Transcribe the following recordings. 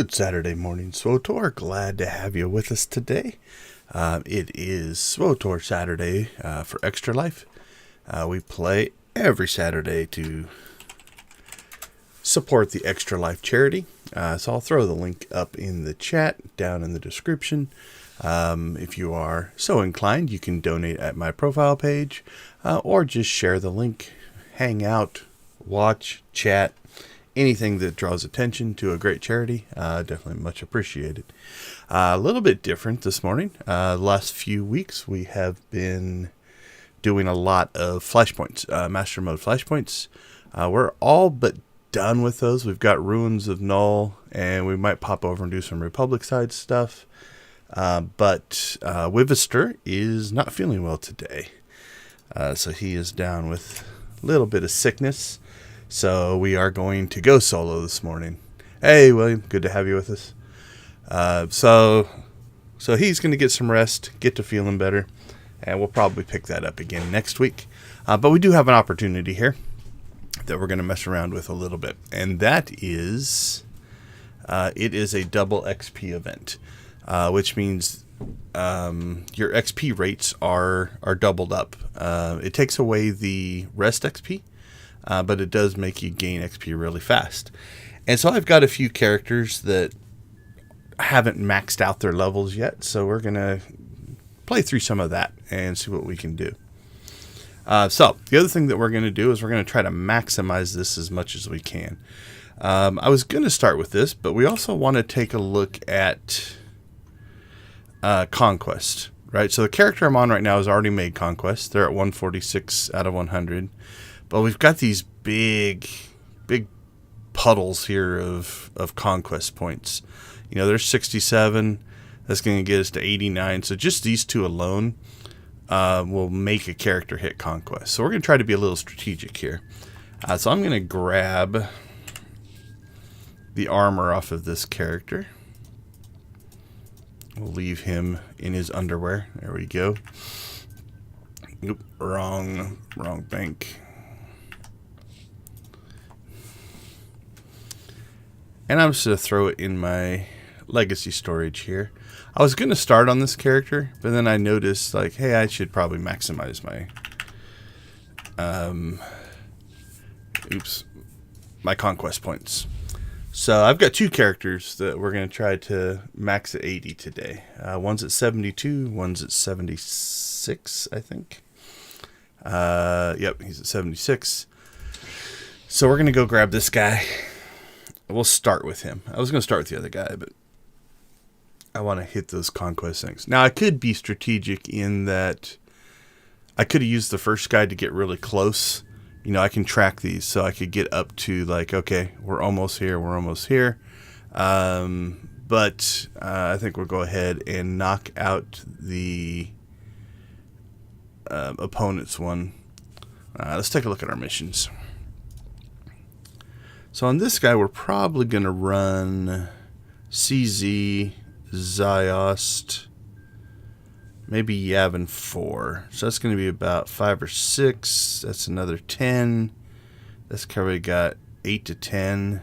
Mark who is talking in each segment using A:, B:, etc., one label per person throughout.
A: Good Saturday morning, SWTOR. Glad to have you with us today. It is SWTOR Saturday for Extra Life. We play every Saturday to support the Extra Life charity. So I'll throw the link up in the chat, down in the description. If you are so inclined, you can donate at my profile page or just share the link, hang out, watch, chat. Anything that draws attention to a great charity, definitely much appreciated. A little bit different this morning. The last few weeks, we have been doing a lot of flashpoints, master mode flashpoints. We're all but done with those. We've got Ruins of Null, and we might pop over and do some Republic side stuff. But SWTOR is not feeling well today. So he is down with a little bit of sickness. So we are going to go solo this morning. Hey, William, good to have you with us. So he's going to get some rest, get to feeling better, and we'll probably pick that up again next week. But we do have an opportunity here that we're going to mess around with a little bit, and that is it is a double XP event, which means your XP rates are doubled up. It takes away the rest XP. But it does make you gain XP really fast. And so I've got a few characters that haven't maxed out their levels yet. So we're going to play through some of that and see what we can do. So the other thing that we're going to do is we're going to try to maximize this as much as we can. I was going to start with this, but we also want to take a look at Conquest. Right? So the character I'm on right now has already made Conquest. They're at 146 out of 100. But we've got these big puddles here of conquest points. You know, there's 67. That's going to get us to 89. So just these two alone will make a character hit conquest. So we're going to try to be a little strategic here. So I'm going to grab the armor off of this character. We'll leave him in his underwear. There we go. Oop, wrong bank. And I'm just going to throw it in my legacy storage here. I was going to start on this character, but then I noticed, like, hey, I should probably maximize my, my conquest points. So I've got two characters that we're going to try to max at 80 today. One's at 72, one's at 76, I think. Yep, he's at 76. So we're going to go grab this guy. We'll start with him. I was going to start with the other guy, but I want to hit those conquest things. Now, I could be strategic in that I could have used the first guy to get really close. You know, I can track these, so I could get up to, like, okay, we're almost here, But I think we'll go ahead and knock out the opponent's one. Let's take a look at our missions. So on this guy, we're probably going to run CZ, Ziost, maybe Yavin 4. So that's going to be about 5 or 6. That's another 10. That's probably got 8 to 10.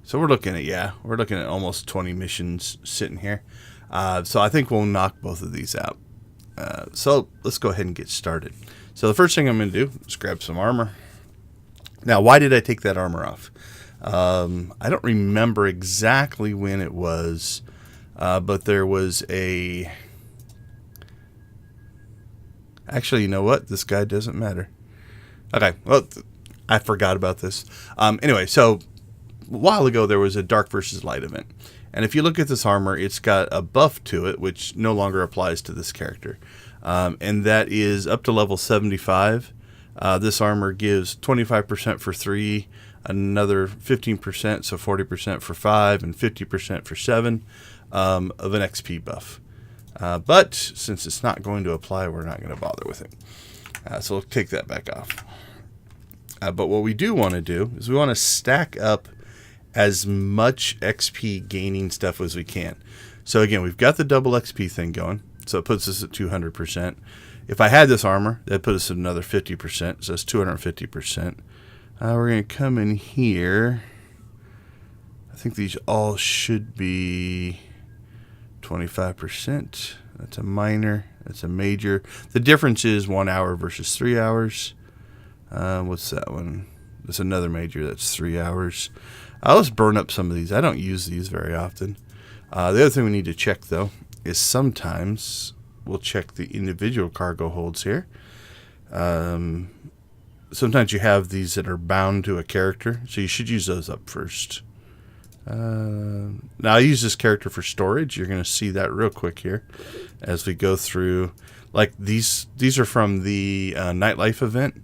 A: So we're looking at almost 20 missions sitting here. So I think we'll knock both of these out. So let's go ahead and get started. So the first thing I'm going to do is grab some armor. Now, why did I take that armor off? I don't remember exactly when it was, but there was a... Actually, you know what? This guy doesn't matter. Okay, well, I forgot about this. Anyway, so a while ago there was a Dark versus Light event. And if you look at this armor, it's got a buff to it, which no longer applies to this character. And that is up to level 75. This armor gives 25% for 3, another 15%, so 40% for 5, and 50% for 7 of an XP buff. But since it's not going to apply, we're not going to bother with it. So we'll take that back off. But what we do want to do is we want to stack up as much XP gaining stuff as we can. So again, we've got the double XP thing going, so it puts us at 200%. If I had this armor, that'd put us at another 50%, so that's 250%. We're going to come in here. I think these all should be 25%. That's a minor. That's a major. The difference is 1 hour versus 3 hours. What's that one? That's another major. That's 3 hours. Let's burn up some of these. I don't use these very often. The other thing we need to check, though, is sometimes we'll check the individual cargo holds here. Sometimes you have these that are bound to a character, so you should use those up first. Now I use this character for storage. You're going to see that real quick here as we go through. Like these are from the Nightlife event,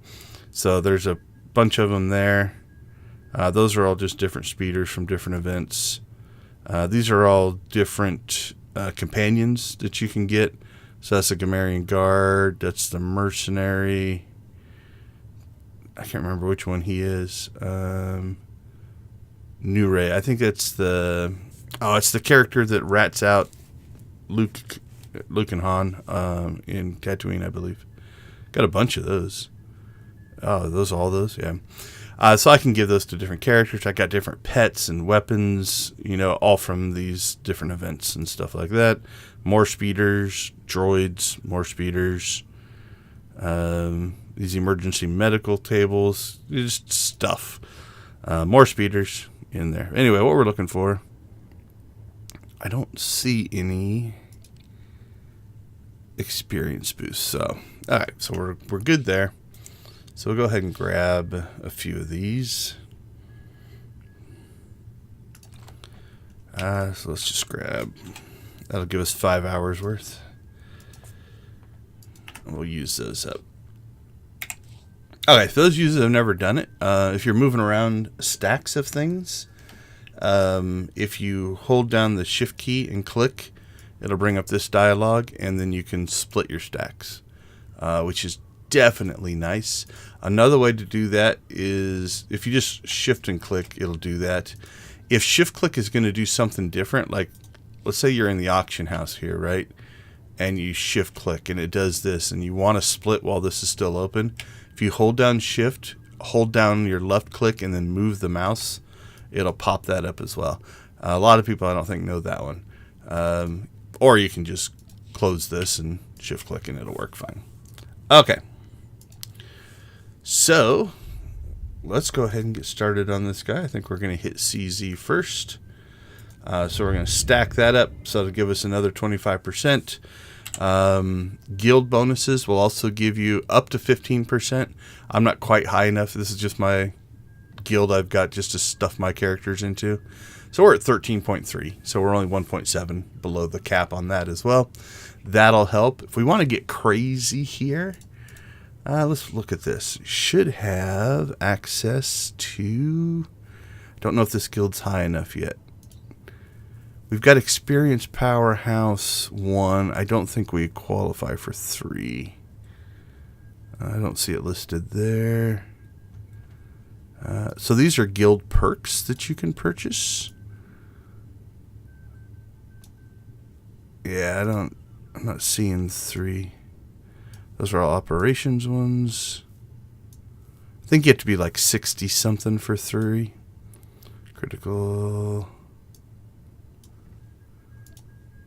A: so there's a bunch of them there. Those are all just different speeders from different events. These are all different companions that you can get. So that's the Gamarian Guard. That's the Mercenary. I can't remember which one he is. New Ray. I think that's the... Oh, it's the character that rats out Luke and Han in Tatooine, I believe. Got a bunch of those. Oh, all those? Yeah. So I can give those to different characters. I got different pets and weapons, all from these different events and stuff like that. More speeders, droids, more speeders. These emergency medical tables, just stuff. More speeders in there. Anyway, what we're looking for, I don't see any experience boosts. So, all right, so we're good there. So we'll go ahead and grab a few of these. So let's just grab, that'll give us 5 hours worth. And we'll use those up. Okay, for those users that have never done it, if you're moving around stacks of things, if you hold down the shift key and click, it'll bring up this dialog, and then you can split your stacks, which is definitely nice. Another way to do that is if you just shift and click, it'll do that. If shift click is going to do something different, like let's say you're in the auction house here, right? And you shift click and it does this, and you want to split while this is still open. If you hold down shift, hold down your left click, and then move the mouse, it'll pop that up as well. A lot of people, I don't think, know that one. Or you can just close this and shift click and it'll work fine. Okay. So let's go ahead and get started on this guy. I think we're going to hit CZ first. So we're going to stack that up, so it'll give us another 25%. Guild bonuses will also give you up to 15%. I'm not quite high enough. This is just my guild I've got just to stuff my characters into. So we're at 13.3. So we're only 1.7 below the cap on that as well. That'll help. If we want to get crazy here, let's look at this. Should have access to... Don't know if this guild's high enough yet. We've got Experience Powerhouse 1. I don't think we qualify for 3. I don't see it listed there. So these are guild perks that you can purchase. Yeah, I'm not seeing 3. Those are all operations ones. I think you have to be like 60 something for 3. Critical...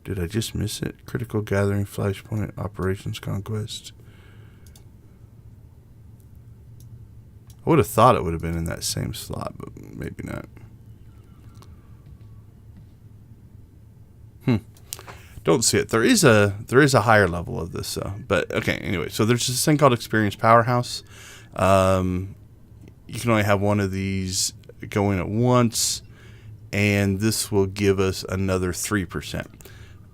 A: Did I just miss it? Critical Gathering, Flashpoint, Operations Conquest. I would have thought it would have been in that same slot, but maybe not. Don't see it. There is a higher level of this, though. But okay, anyway. So there's this thing called Experience Powerhouse. You can only have one of these going at once, and this will give us another 3%.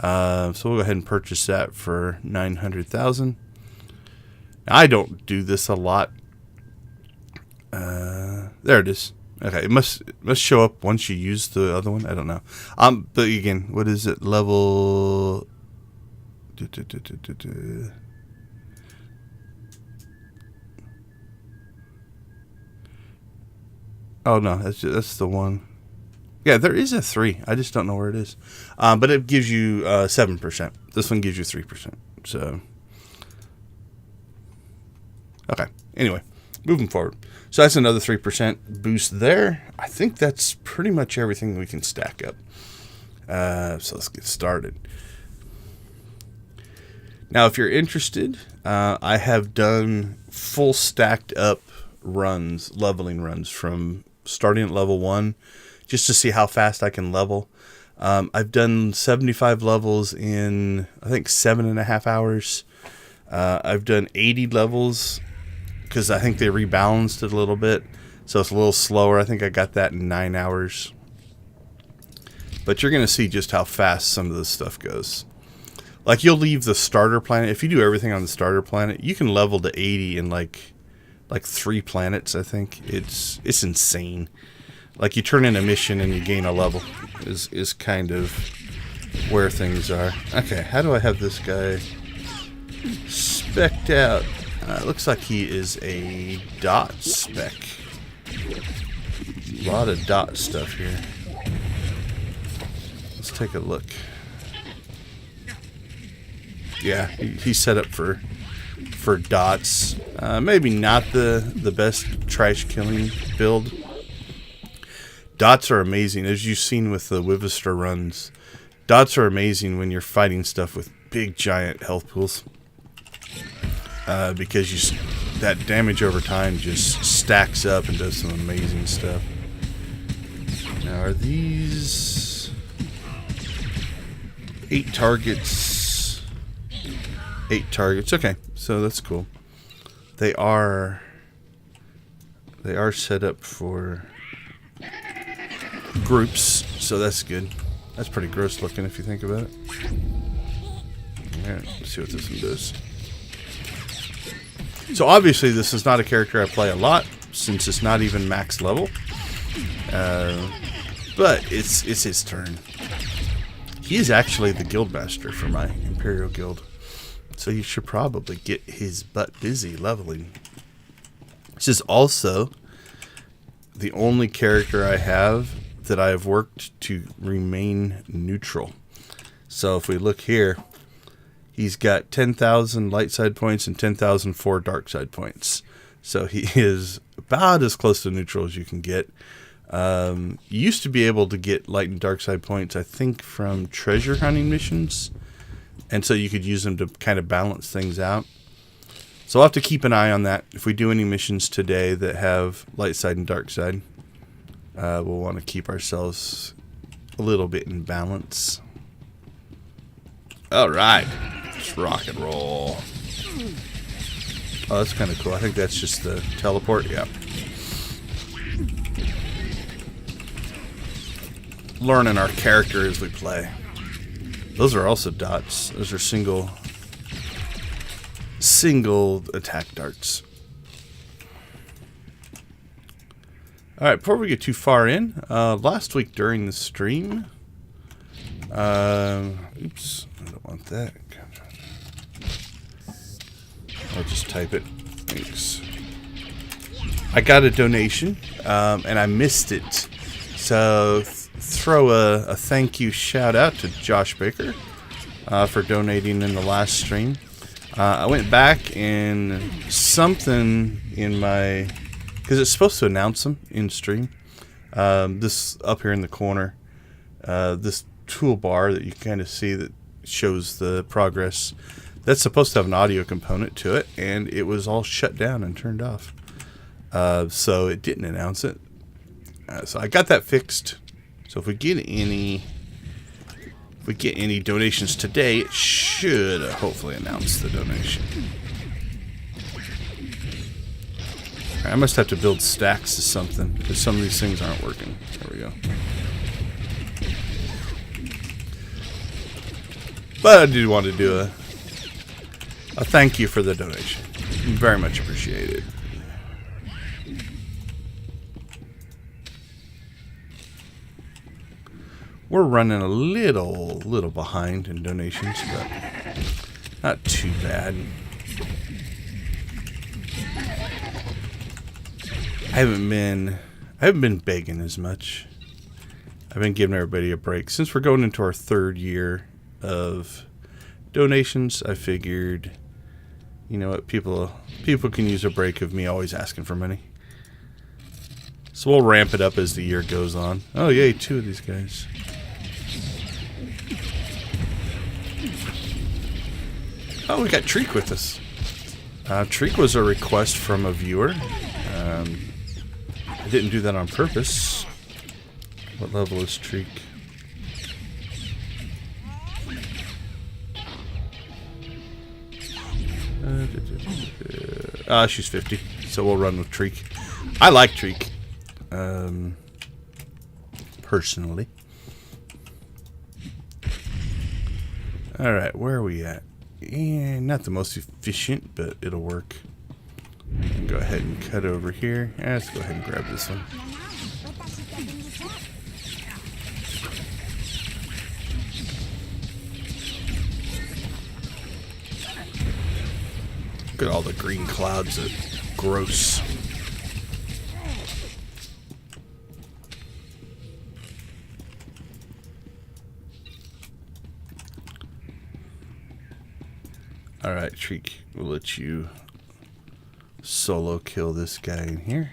A: So we'll go ahead and purchase that for 900,000. I don't do this a lot. There it is. Okay, it must show up once you use the other one. I don't know. But again, what is it? Level. Oh no, that's the one. Yeah, there is a 3. I just don't know where it is. But it gives you 7%. This one gives you 3%. So, okay. Anyway, moving forward. So that's another 3% boost there. I think that's pretty much everything we can stack up. So let's get started. Now, if you're interested, I have done full stacked up runs, leveling runs from starting at level 1 just to see how fast I can level. I've done 75 levels in, I think, 7.5 hours. I've done 80 levels because I think they rebalanced it a little bit. So it's a little slower. I think I got that in 9 hours. But you're going to see just how fast some of this stuff goes. Like, you'll leave the starter planet. If you do everything on the starter planet, you can level to 80 in like 3 planets, I think. It's insane. Like, you turn in a mission and you gain a level is kind of where things are. Okay, how do I have this guy specced out? Looks like he is a dot spec. A lot of dot stuff here. Let's take a look. Yeah, he's set up for dots. Maybe not the best trash killing build. Dots are amazing, as you've seen with the SWTOR runs. Dots are amazing when you're fighting stuff with big giant health pools, because that damage over time just stacks up and does some amazing stuff. Now, are these 8 targets? 8 targets. Okay, so that's cool. They are set up for groups, so that's good. That's pretty gross looking if you think about it. Alright, let's see what this one does. So obviously this is not a character I play a lot, since it's not even max level. But it's his turn. He is actually the guildmaster for my Imperial Guild. So you should probably get his butt busy leveling. This is also the only character I have that I have worked to remain neutral. So if we look here, he's got 10,000 light side points and 10,004 dark side points. So he is about as close to neutral as you can get. You used to be able to get light and dark side points, I think, from treasure hunting missions. And so you could use them to kind of balance things out. So I'll have to keep an eye on that. If we do any missions today that have light side and dark side, we'll want to keep ourselves a little bit in balance. All right, let's rock and roll. Oh, that's kind of cool. I think that's just the teleport. Yeah. Learning our character as we play. Those are also dots. Those are single attack darts. Alright, before we get too far in, last week during the stream, oops, I don't want that. I'll just type it. Thanks. I got a donation, and I missed it. So throw a thank you shout out to Josh Baker for donating in the last stream. I went back and something in my, because it's supposed to announce them in stream. This up here in the corner, this toolbar that you kind of see that shows the progress, that's supposed to have an audio component to it, and it was all shut down and turned off. So it didn't announce it. So I got that fixed. So if we get any donations today, it should hopefully announce the donation. I must have to build stacks of something, because some of these things aren't working. There we go. But I did want to do a thank you for the donation. Very much appreciated. We're running a little behind in donations, but not too bad. I haven't been begging as much. I've been giving everybody a break. Since we're going into our 3rd year of donations, I figured You know what? People can use a break of me always asking for money. So we'll ramp it up as the year goes on. Oh, yay, 2 of these guys. Oh, we got Treek with us. Treek was a request from a viewer. I didn't do that on purpose. What level is Treek? She's 50, so we'll run with Treek. I like Treek. Personally. Alright, where are we at? Not the most efficient, but it'll work. Go ahead and cut over here. Let's go ahead and grab this one. Look at all the green clouds. Gross. Alright, Treek, we'll let you solo kill this guy in here.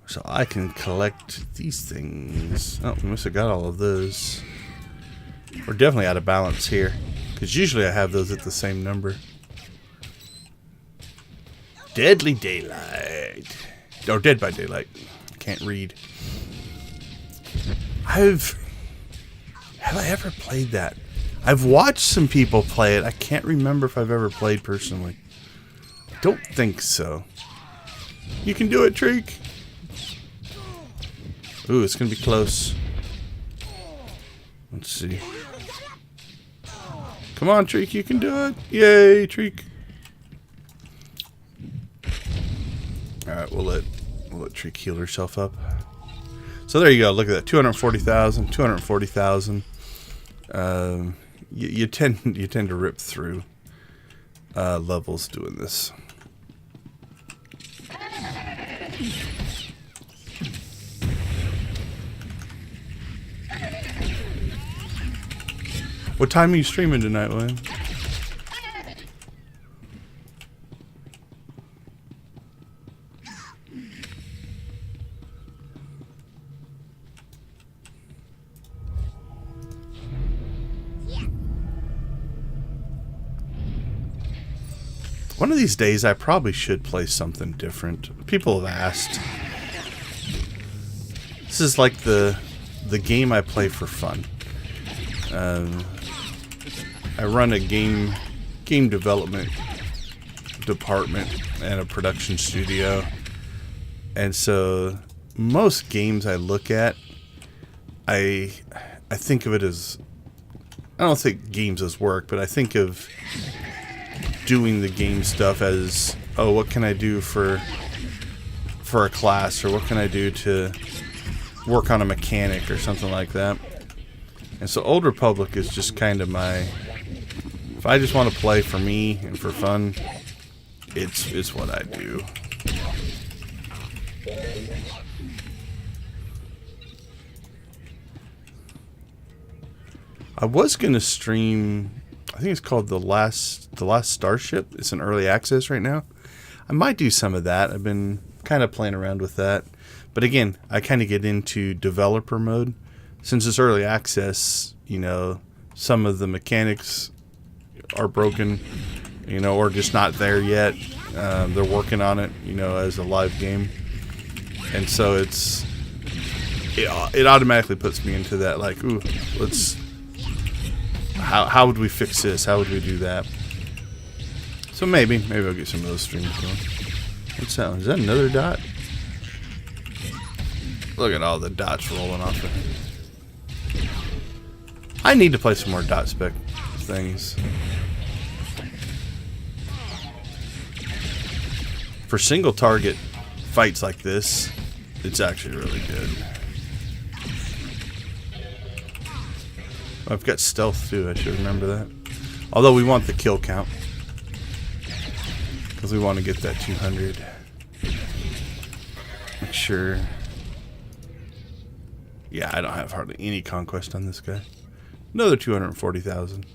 A: So I can collect these things. Oh, we must have got all of those. We're definitely out of balance here, because usually I have those at the same number. Deadly Daylight. Or Dead by Daylight. Can't read. Have I ever played that? I've watched some people play it. I can't remember if I've ever played personally. Don't think so. You can do it, Treek. Ooh, it's gonna be close. Let's see. Come on, Treek, you can do it. Yay, Treek. Alright, we'll let Treek heal herself up. So there you go. Look at that. 240,000, 240,000. You tend to rip through levels doing this. What time are you streaming tonight, William? One of these days, I probably should play something different. People have asked. This is like the game I play for fun. I run a game development department and a production studio, and so most games I look at, I think of it as, I don't think games as work, but I think of doing the game stuff as, oh, what can I do for a class, or what can I do to work on a mechanic or something like that. And so Old Republic is just kind of my, if I just want to play for me and for fun, it's what I do. I was gonna stream, I think it's called The Last Starship. It's in early access right now. I might do some of that. I've been kind of playing around with that. But again, I kind of get into developer mode. Since it's early access, you know, some of the mechanics are broken, you know, or just not there yet. They're working on it, you know, as a live game. And so it automatically puts me into that, like, ooh, let's... How would we fix this? How would we do that? So maybe I'll get some of those streams going. What's that one? Is that another dot? Look at all the dots rolling off it. I need to play some more dot spec things. For single target fights like this, it's actually really good. I've got stealth too, I should remember that. Although we want the kill count, because we want to get that 200. Make sure. Yeah, I don't have hardly any conquest on this guy. Another 240,000.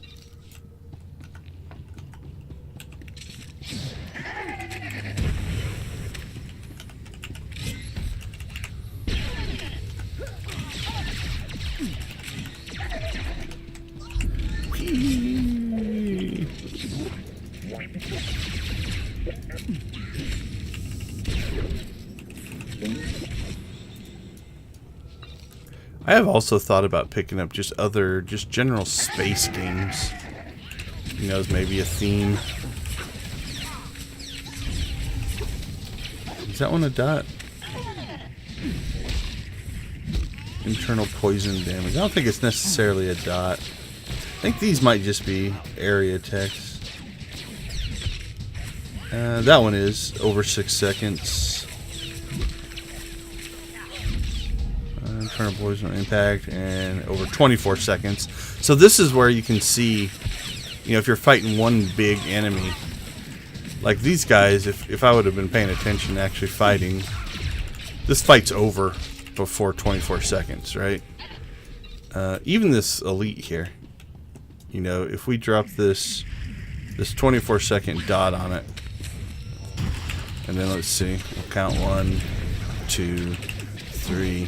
A: I have also thought about picking up just general space games. You know, as maybe a theme. Is that one a dot? Internal poison damage. I don't think it's necessarily a dot. I think these might just be area text. That one is over 6 seconds. Internal poison impact and over 24 seconds. So this is where you can see, you know, if you're fighting one big enemy, like these guys, if I would have been paying attention actually fighting, this fight's over before 24 seconds, right? Even this elite here, you know, if we drop this 24-second dot on it, and then let's see, we'll count 1, 2, 3,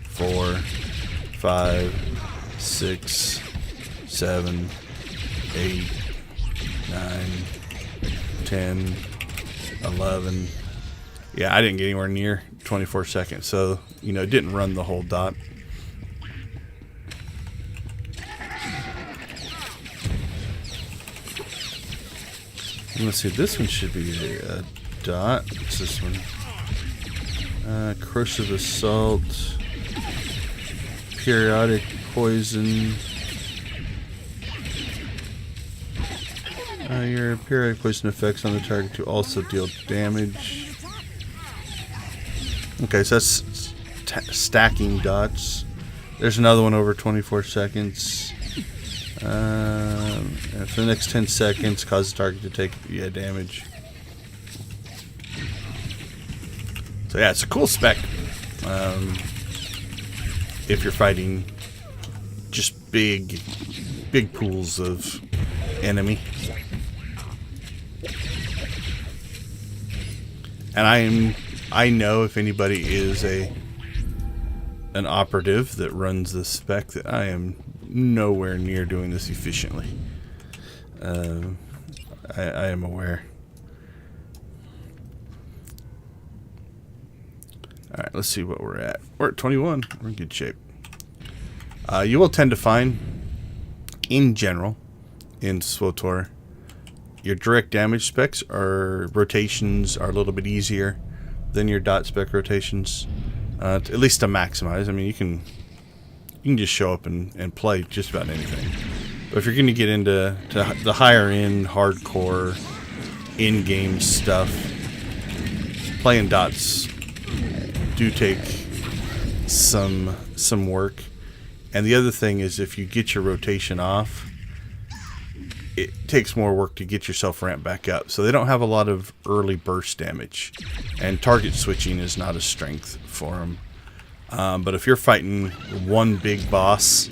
A: 4, 5, 6, 7, 8, 9, 10, 11. Yeah, I didn't get anywhere near 24 seconds, so, you know, it didn't run the whole dot. And let's see, this one should be a dot. What's this one? Corrosive assault, periodic poison. Your periodic poison effects on the target to also deal damage. Okay, so that's stacking dots. There's another one over 24 seconds. And for the next 10 seconds, cause the target to take damage. So yeah, it's a cool spec. If you're fighting just big pools of enemy. And I know if anybody is an operative that runs this spec that I am nowhere near doing this efficiently. I am aware. Alright, let's see what we're at. We're at 21. We're in good shape. You will tend to find, in general, in SWTOR, your direct damage specs rotations are a little bit easier than your dot spec rotations, at least to maximize. I mean, you can just show up and play just about anything. But if you're going to get into the higher end, hardcore, in-game stuff, playing dots do take some work. And the other thing is, if you get your rotation off, it takes more work to get yourself ramped back up. So they don't have a lot of early burst damage, and target switching is not a strength for them. But if you're fighting one big boss,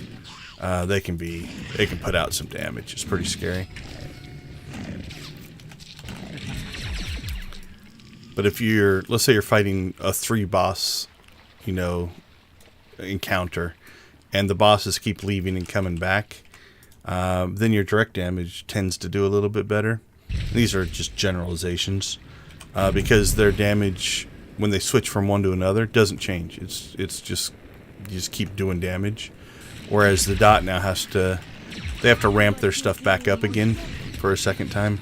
A: they can put out some damage. It's pretty scary. But if let's say you're fighting a 3-boss, you know, encounter, and the bosses keep leaving and coming back, then your direct damage tends to do a little bit better. These are just generalizations, because their damage when they switch from one to another doesn't change. It's just you just keep doing damage. Whereas the dot now they have to ramp their stuff back up again for a second time.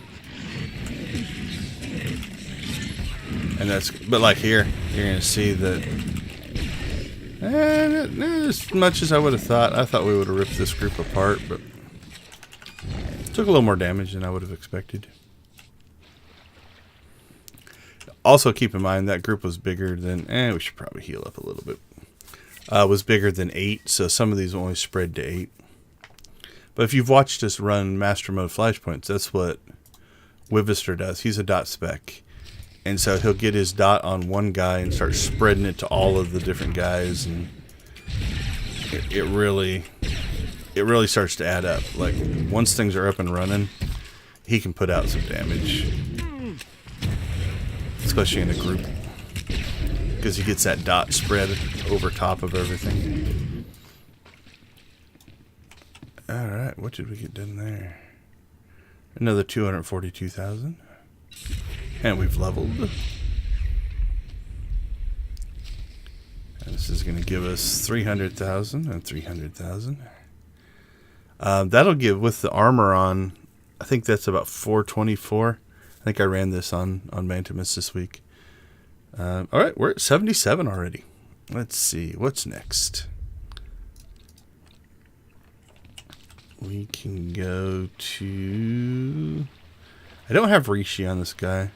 A: And but like here, you're gonna see that as much as I would have thought. I thought we would have ripped this group apart, but took a little more damage than I would have expected. Also keep in mind that group was bigger than, we should probably heal up a little bit. Was bigger than 8, so some of these only spread to 8. But if you've watched us run Master Mode Flashpoints, that's what Wivister does. He's a dot spec. And so he'll get his dot on one guy and start spreading it to all of the different guys, and it really starts to add up. Like, once things are up and running, he can put out some damage. Especially in a group. Because he gets that dot spread over top of everything. Alright, what did we get done there? Another 242,000. And we've leveled. And this is going to give us 300,000 and 300,000. That'll give, with the armor on, I think that's about 424. I think I ran this on Mantimus this week. All right, we're at 77 already. Let's see, what's next? We can go to... I don't have Rishi on this guy.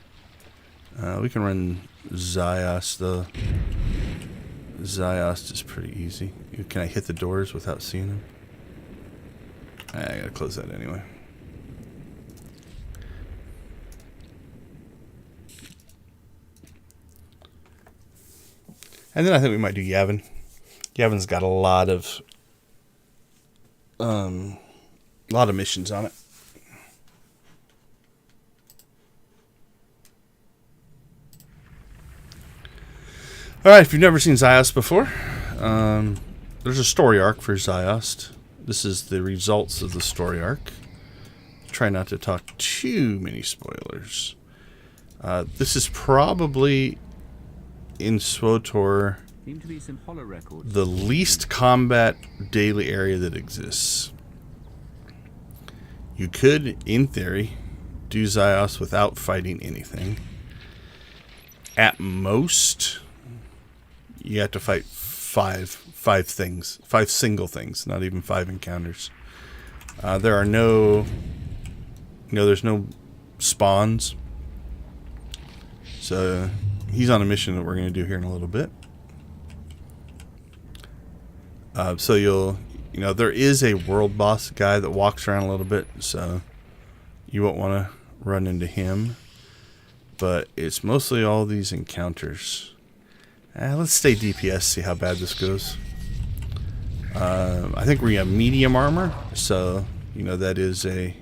A: We can run Ziost, though. Ziost is pretty easy. Can I hit the doors without seeing them? I gotta close that anyway. And then I think we might do Yavin. Yavin's got a lot of missions on it. All right, if you've never seen Ziost before, there's a story arc for Ziost. This is the results of the story arc. Try not to talk too many spoilers. This is probably in SWTOR the least combat daily area that exists. You could, in theory, do Ziost without fighting anything. At most, you have to fight five single things, not even 5 encounters. There are there's no spawns. So he's on a mission that we're going to do here in a little bit. So there is a world boss guy that walks around a little bit, so you won't want to run into him. But it's mostly all these encounters. Let's stay DPS, see how bad this goes. I think we have medium armor, so that is a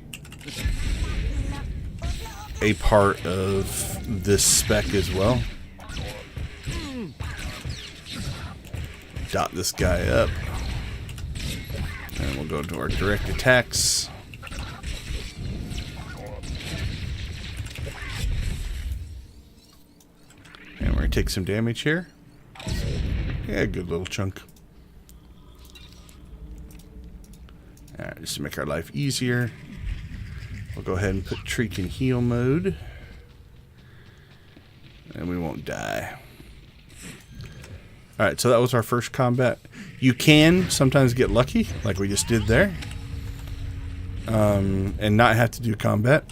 A: part of this spec as well. Dot this guy up. And we'll go to our direct attacks. And we're going to take some damage here. Yeah, good little chunk. Alright, just to make our life easier, we'll go ahead and put Treek in heal mode. And we won't die. Alright, so that was our first combat. You can sometimes get lucky, like we just did there, and not have to do combat.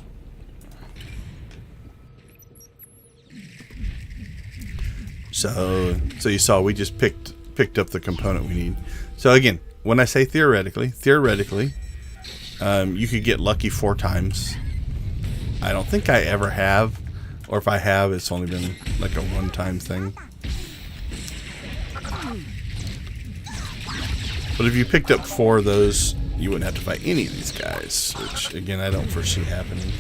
A: So you saw we just picked up the component we need. So again, when I say theoretically, you could get lucky 4 times. I don't think I ever have, or if I have, it's only been like a one-time thing. But if you picked up 4 of those, you wouldn't have to fight any of these guys, which again I don't foresee happening.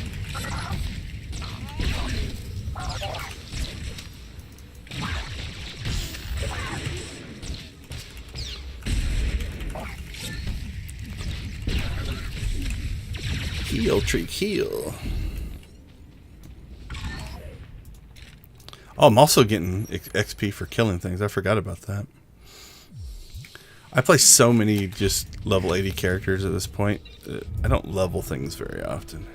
A: Heal, Treek, heal. Oh, I'm also getting XP for killing things. I forgot about that. I play so many just level 80 characters at this point. I don't level things very often.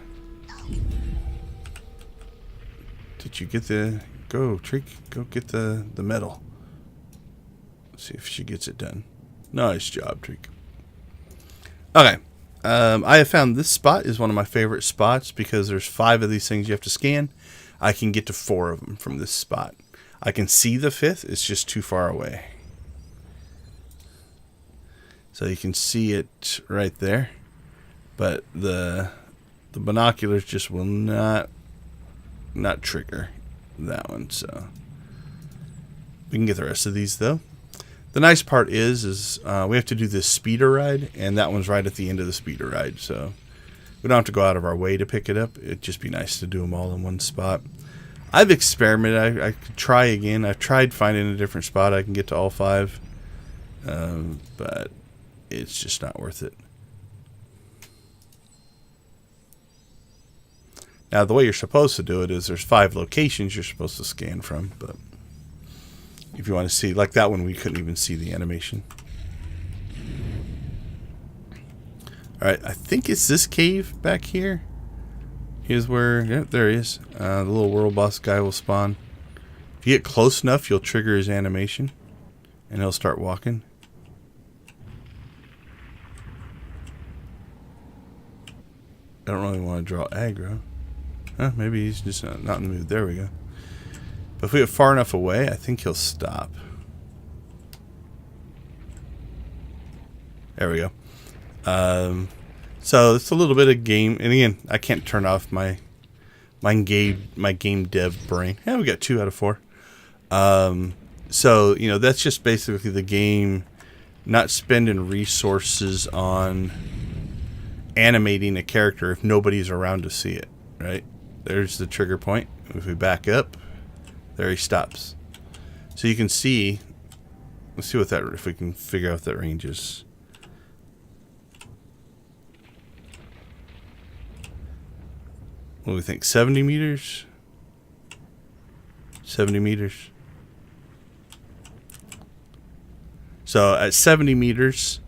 A: Did you get the... Go, Treek. Go get the medal. Let's see if she gets it done. Nice job, Treek. Okay. I have found this spot is one of my favorite spots because there's 5 of these things you have to scan. I can get to 4 of them from this spot. I can see the 5th. It's just too far away. So you can see it right there. But the binoculars just will not trigger that one. So we can get the rest of these though. The nice part is we have to do this speeder ride, and that one's right at the end of the speeder ride, so we don't have to go out of our way to pick it up. It'd just be nice to do them all in one spot. I've experimented. I could try again. I've tried finding a different spot I can get to all 5, but it's just not worth it. Now, the way you're supposed to do it is there's 5 locations you're supposed to scan from, but If you want to see, like that one, we couldn't even see the animation. Alright, I think it's this cave back here. Here's where, yeah, there he is. The little world boss guy will spawn. If you get close enough, you'll trigger his animation. And he'll start walking. I don't really want to draw aggro. Huh, maybe he's just not in the mood. There we go. But if we get far enough away, I think he'll stop. There we go. So it's a little bit of game. And again, I can't turn off my game dev brain. Yeah, we got 2 out of 4. So, you know, that's just basically the game not spending resources on animating a character if nobody's around to see it, right? There's the trigger point. If we back up, there he stops. So you can see, let's see what that, if we can figure out what that range is. What do we think, 70 meters? 70 meters. So at 70 meters,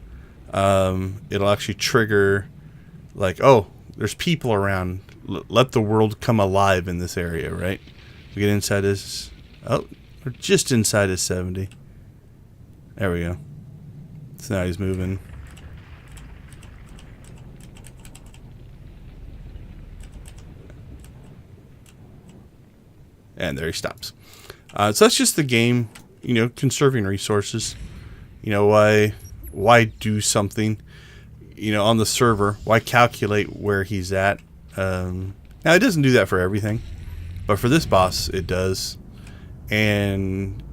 A: it'll actually trigger, like, oh, there's people around. Let the world come alive in this area, right? We get inside his, oh, we're just inside his 70. There we go. So now he's moving. And there he stops. So that's just the game, you know, conserving resources. You know, why do something, you know, on the server? Why calculate where he's at? Now, it doesn't do that for everything. But for this boss, it does. And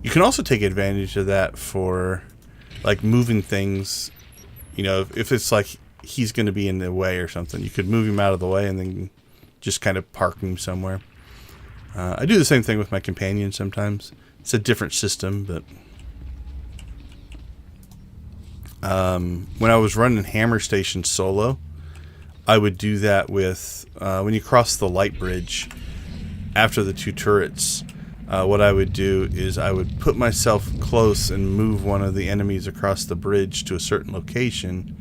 A: you can also take advantage of that for, like, moving things. You know, if it's like he's going to be in the way or something, you could move him out of the way and then just kind of park him somewhere. I do the same thing with my companion sometimes. It's a different system, but when I was running Hammer Station solo, I would do that with when you cross the light bridge after the 2 turrets. What I would do is I would put myself close and move one of the enemies across the bridge to a certain location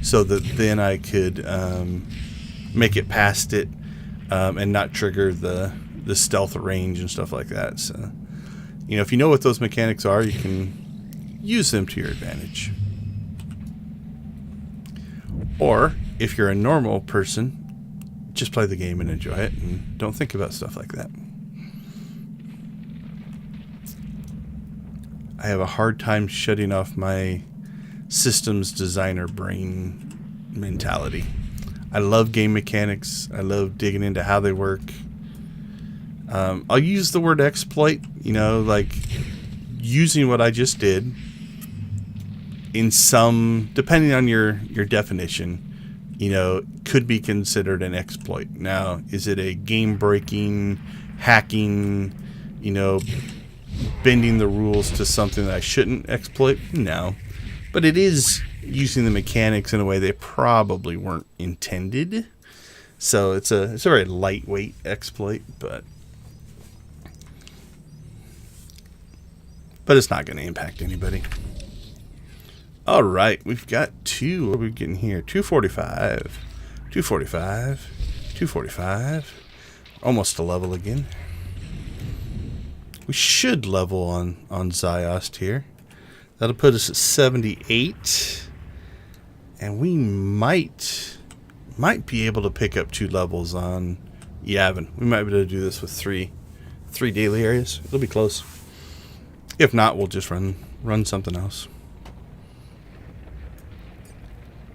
A: so that then I could make it past it and not trigger the stealth range and stuff like that. So, you know, if you know what those mechanics are, you can use them to your advantage. Or, if you're a normal person, just play the game and enjoy it and don't think about stuff like that. I have a hard time shutting off my systems designer brain mentality. I love game mechanics. I love digging into how they work. I'll use the word exploit, you know, like using what I just did in some, depending on your definition, you know, could be considered an exploit. Now, is it a game-breaking, hacking, you know, bending the rules to something that I shouldn't exploit? No. But it is using the mechanics in a way they probably weren't intended. So it's a very lightweight exploit, but it's not going to impact anybody. All right, we've got 2. What are we getting here? 245. 245. 245. Almost a level again. We should level on Ziost here. That'll put us at 78. And we might be able to pick up 2 levels on Yavin. We might be able to do this with 3 daily areas. It'll be close. If not, we'll just run something else.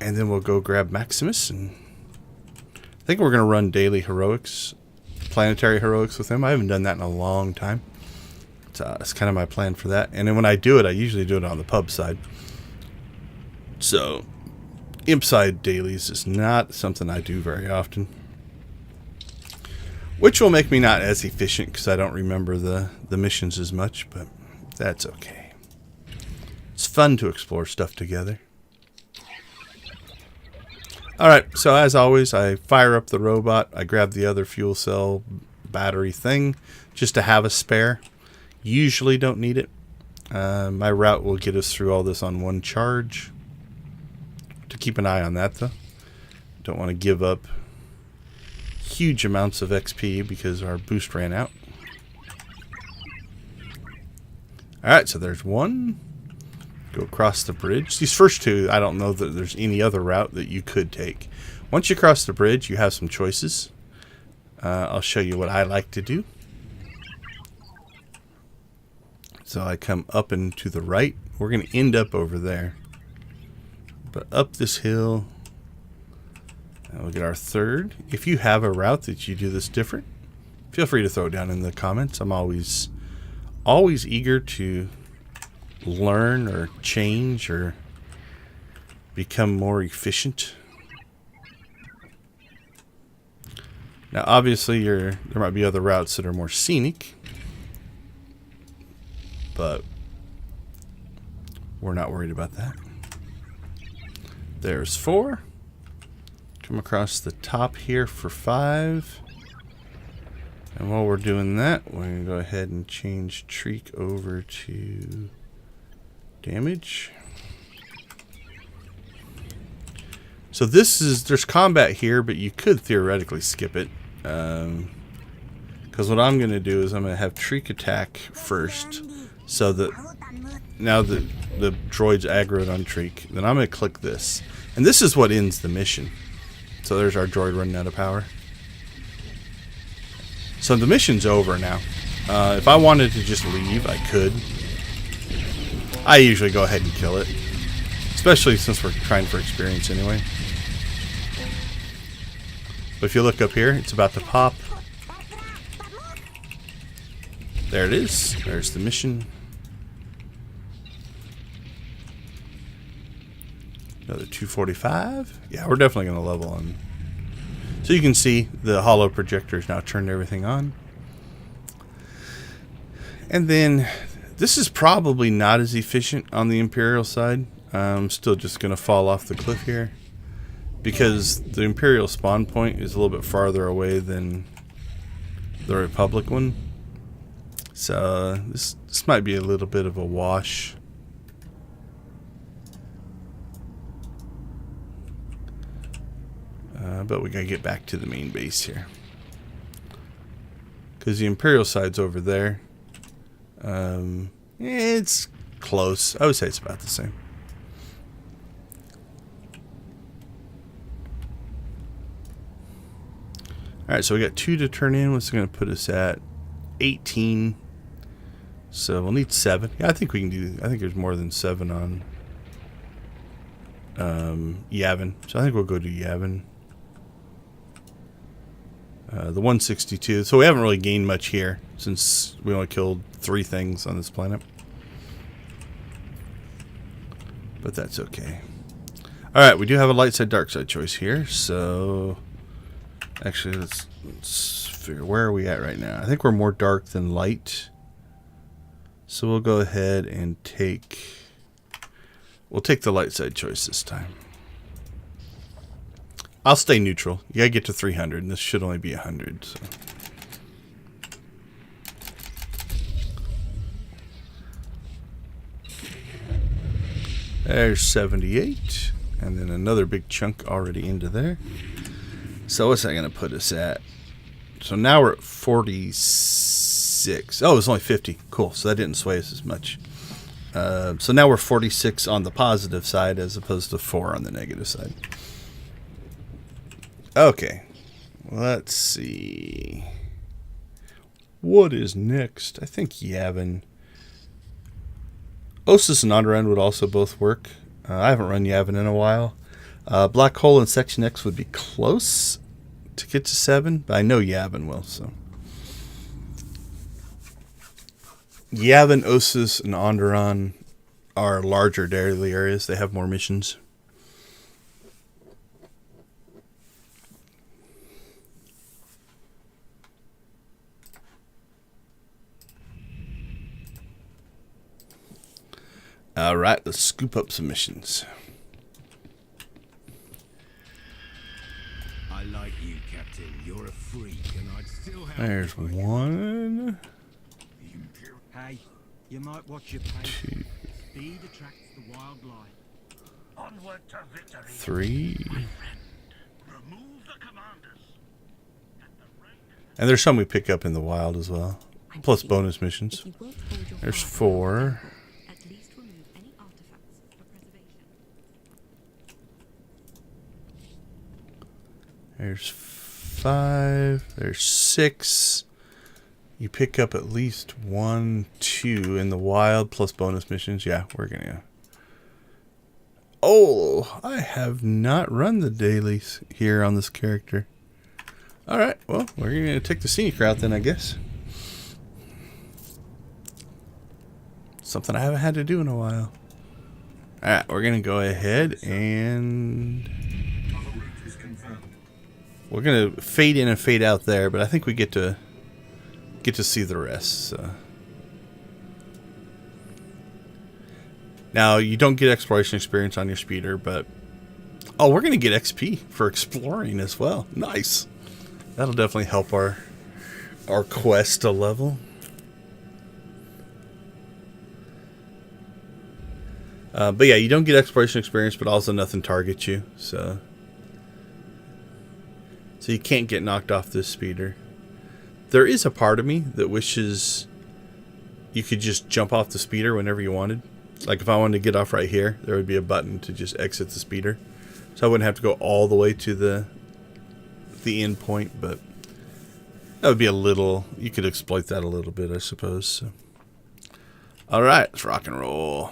A: And then we'll go grab Maximus, and I think we're going to run daily heroics, planetary heroics with him. I haven't done that in a long time. It's kind of my plan for that. And then when I do it, I usually do it on the pub side. So, imp side dailies is not something I do very often. Which will make me not as efficient because I don't remember the missions as much, but that's okay. It's fun to explore stuff together. Alright, so as always, I fire up the robot. I grab the other fuel cell battery thing just to have a spare. Usually don't need it. My route will get us through all this on one charge. To keep an eye on that though. Don't want to give up huge amounts of XP because our boost ran out. Alright, so there's one. Go across the bridge. These first two, I don't know that there's any other route that you could take. Once you cross the bridge, you have some choices. I'll show you what I like to do. So I come up and to the right. We're going to end up over there. But up this hill, and we'll get our third. If you have a route that you do this different, feel free to throw it down in the comments. I'm always eager to learn or change or become more efficient. Now obviously there might be other routes that are more scenic, but we're not worried about that. There's 4. Come across the top here for 5. And while we're doing that, we're going to go ahead and change Treek over to damage. So there's combat here, but you could theoretically skip it. Because what I'm going to do is I'm going to have Treek attack first. So that now the droid's aggroed on Treek. Then I'm going to click this. And this is what ends the mission. So there's our droid running out of power. So the mission's over now. If I wanted to just leave, I could. I usually go ahead and kill it. Especially since we're trying for experience anyway. But if you look up here, it's about to pop. There it is. There's the mission. Another 245. Yeah, we're definitely going to level on. So you can see the holo projectors now turned everything on. And then this is probably not as efficient on the Imperial side. I'm still just going to fall off the cliff here. Because the Imperial spawn point is a little bit farther away than the Republic one. So this might be a little bit of a wash. But we gotta get back to the main base here. Because the Imperial side's over there. It's close. I would say it's about the same. Alright, so we got 2 to turn in. What's going to put us at 18. So we'll need 7. Yeah, I think we can do. I think there's more than 7 on Yavin. So I think we'll go to Yavin. The 162. So we haven't really gained much here since we only killed 3 things on this planet. But that's okay. Alright, we do have a light side, dark side choice here. So actually, let's figure, where are we at right now? I think we're more dark than light. So we'll go ahead and we'll take the light side choice this time. I'll stay neutral. You gotta get to 300, and this should only be 100. So. There's 78, and then another big chunk already into there. So what's that gonna put us at? So now we're at 46. Oh, it's only 50. Cool. So that didn't sway us as much. So now we're 46 on the positive side as opposed to 4 on the negative side. Okay, let's see. What is next? I think Yavin. Ossus and Onderon would also both work. I haven't run Yavin in a while. Black Hole and Section X would be close to get to 7, but I know Yavin will. So Yavin, Ossus, and Onderon are larger daily areas. They have more missions. Alright, let's scoop up some missions.
B: I like you, Captain. You're a freak, and I'd still have.
A: There's one.
B: Hey, You might watch your pace.
A: 2,
B: Speed attracts the wildlife.
C: Onward to victory.
A: 3.
C: Remove the commanders. At the right.
A: And there's some we pick up in the wild as well. Plus bonus missions. There's 4.
D: At least remove any artifacts for preservation.
A: There's 5. There's 6. You pick up at least 1, 2 in the wild plus bonus missions. Yeah, we're gonna. Oh, I have not run the dailies here on this character. All right, well, we're gonna take the scenic route then, I guess. Something I haven't had to do in a while. All right, we're gonna go ahead and we're gonna fade in and fade out there, but I think we get to see the rest. So. Now you don't get exploration experience on your speeder, but oh, we're gonna get XP for exploring as well. Nice. That'll definitely help our quest a level. But yeah, you don't get exploration experience, but also nothing targets you, so you can't get knocked off this speeder. There is a part of me that wishes you could just jump off the speeder whenever you wanted. Like if I wanted to get off right here, there would be a button to just exit the speeder, so I wouldn't have to go all the way to the end point. But that would be a little. You could exploit that a little bit, I suppose. So. All right, let's rock and roll.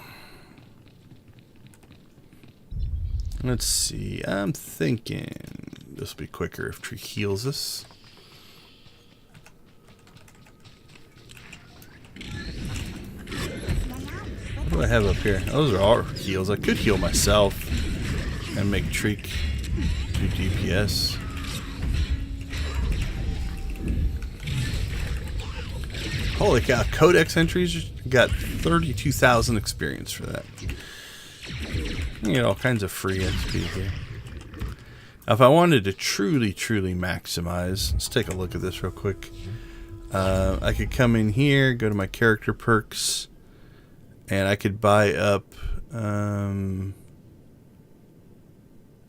A: Let's see. I'm thinking this will be quicker if Tree heals us. What do I have up here? Those are our heals. I could heal myself and make Treek do DPS. Holy cow, Codex entries got 32,000 experience for that. You get all kinds of free XP here. Now, if I wanted to truly maximize, let's take a look at this real quick. I could come in here, go to my character perks, and I could buy up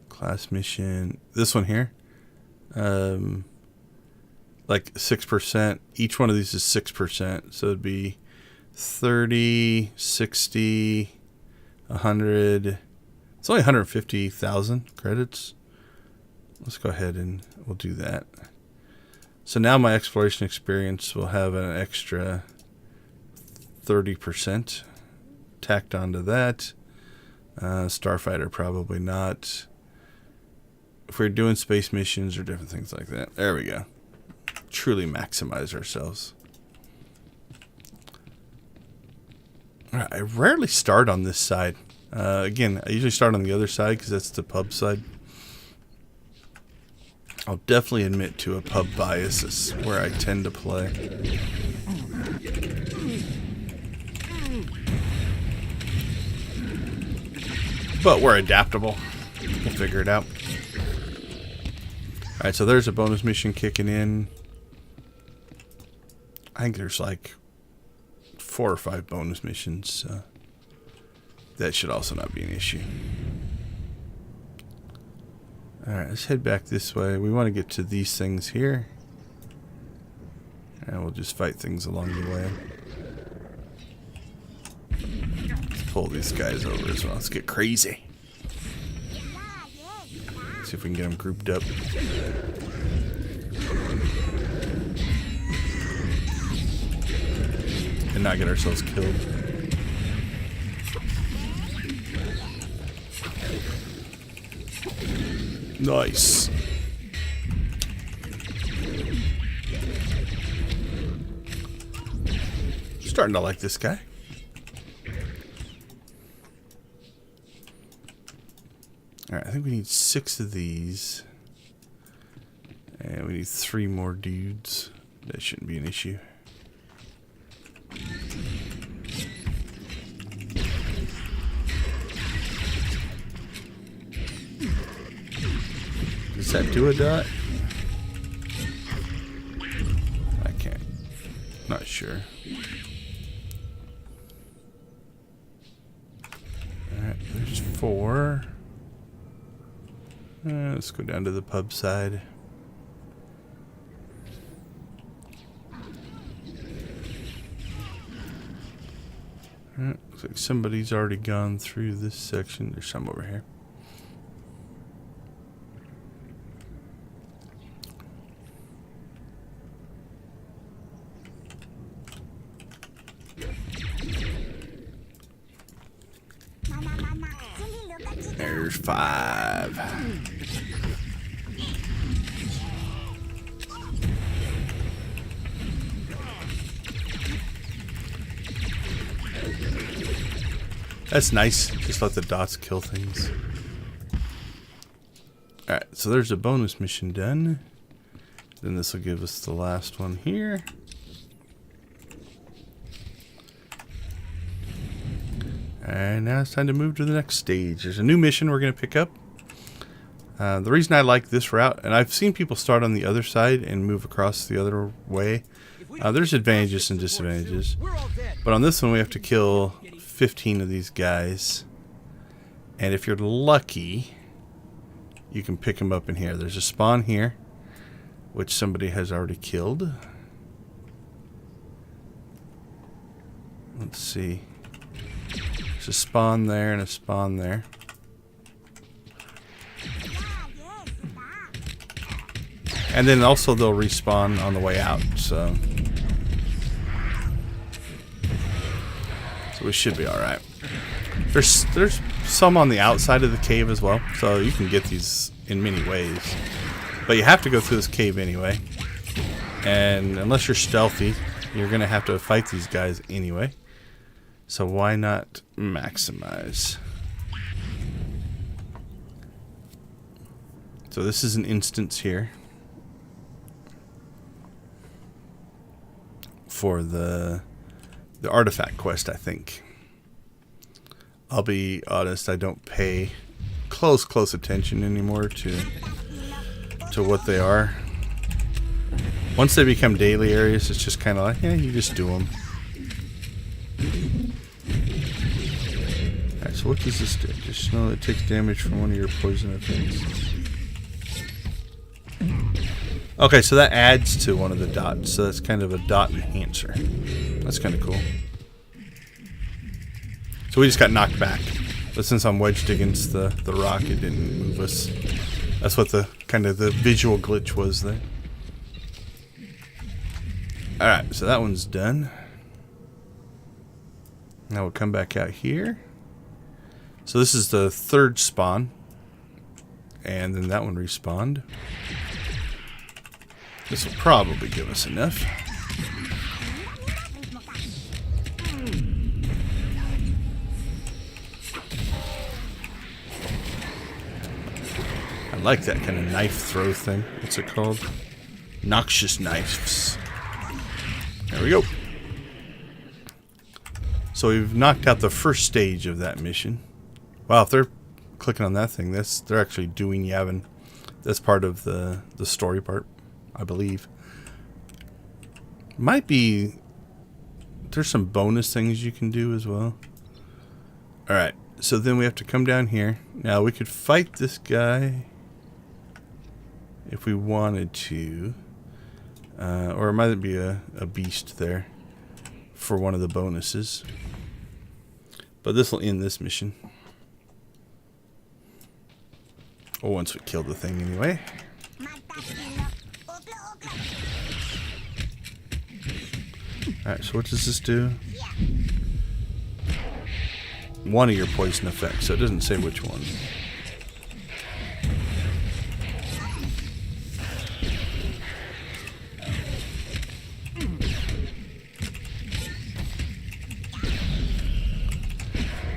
A: class mission. This one here, like 6%. Each one of these is 6%, so it'd be 30, 60, 100. It's only 150,000 credits. Let's go ahead and we'll do that. So now my exploration experience will have an extra 30% tacked onto that. Starfighter probably not. If we're doing space missions or different things like that. There we go. Truly maximize ourselves. Alright, I rarely start on this side. Again, I usually start on the other side because that's the pub side. I'll definitely admit to a pub bias. Is where I tend to play. But we're adaptable. We'll figure it out. Alright, so there's a bonus mission kicking in. I think there's like 4 or 5 bonus missions. So that should also not be an issue. Alright, let's head back this way. We want to get to these things here. And we'll just fight things along the way. Let's pull these guys over as well. Let's get crazy. See if we can get them grouped up. And not get ourselves killed. Nice. Starting to like this guy. Alright, I think we need 6 of these. And we need 3 more dudes. That shouldn't be an issue. Does that do a dot? I can't. Not sure. 4. Let's go down to the pub side. Looks like somebody's already gone through this section. There's some over here. There's 5. That's nice. Just let the dots kill things. Alright, so there's a bonus mission done. Then this will give us the last one here. And now it's time to move to the next stage. There's a new mission we're going to pick up. The reason I like this route, and I've seen people start on the other side and move across the other way. There's advantages and disadvantages. But on this one we have to kill 15 of these guys. And if you're lucky, you can pick them up in here. There's a spawn here, which somebody has already killed. Let's see. There's a spawn there and a spawn there. And then also they'll respawn on the way out, so we should be alright. There's some on the outside of the cave as well, so you can get these in many ways. But you have to go through this cave anyway. And unless you're stealthy, you're going to have to fight these guys anyway. So why not maximize? So this is an instance here for the artifact quest, I think. I'll be honest, I don't pay close attention anymore to what they are. Once they become daily areas, it's just kind of like, yeah, you just do them. Alright, so what does this do? Just know it takes damage from one of your poison effects. Okay, so that adds to one of the dots. So that's kind of a dot enhancer. That's kind of cool. So we just got knocked back. But since I'm wedged against the rock, it didn't move us. That's what the kind of the visual glitch was there. Alright, so that one's done. Now we'll come back out here. So this is the third spawn. And then that one respawned. This will probably give us enough. I like that kind of knife throw thing. What's it called? Noxious knives. There we go. So we've knocked out the first stage of that mission. Wow, if they're clicking on that thing, they're actually doing Yavin. That's part of the story part, I believe. Might be... There's some bonus things you can do as well. Alright, so then we have to come down here. Now we could fight this guy if we wanted to. Or it might be a beast there for one of the bonuses. But this will end this mission. Or once we kill the thing anyway. Alright, so what does this do? One of your poison effects, so it doesn't say which one.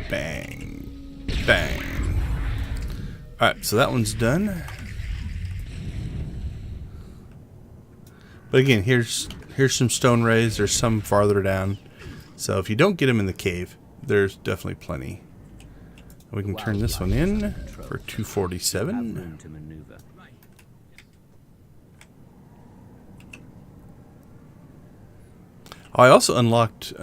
A: Bang. Bang. Alright, so that one's done. But again, here's some stone rays. There's some farther down. So if you don't get them in the cave, there's definitely plenty. We can turn this one in for 247. I also unlocked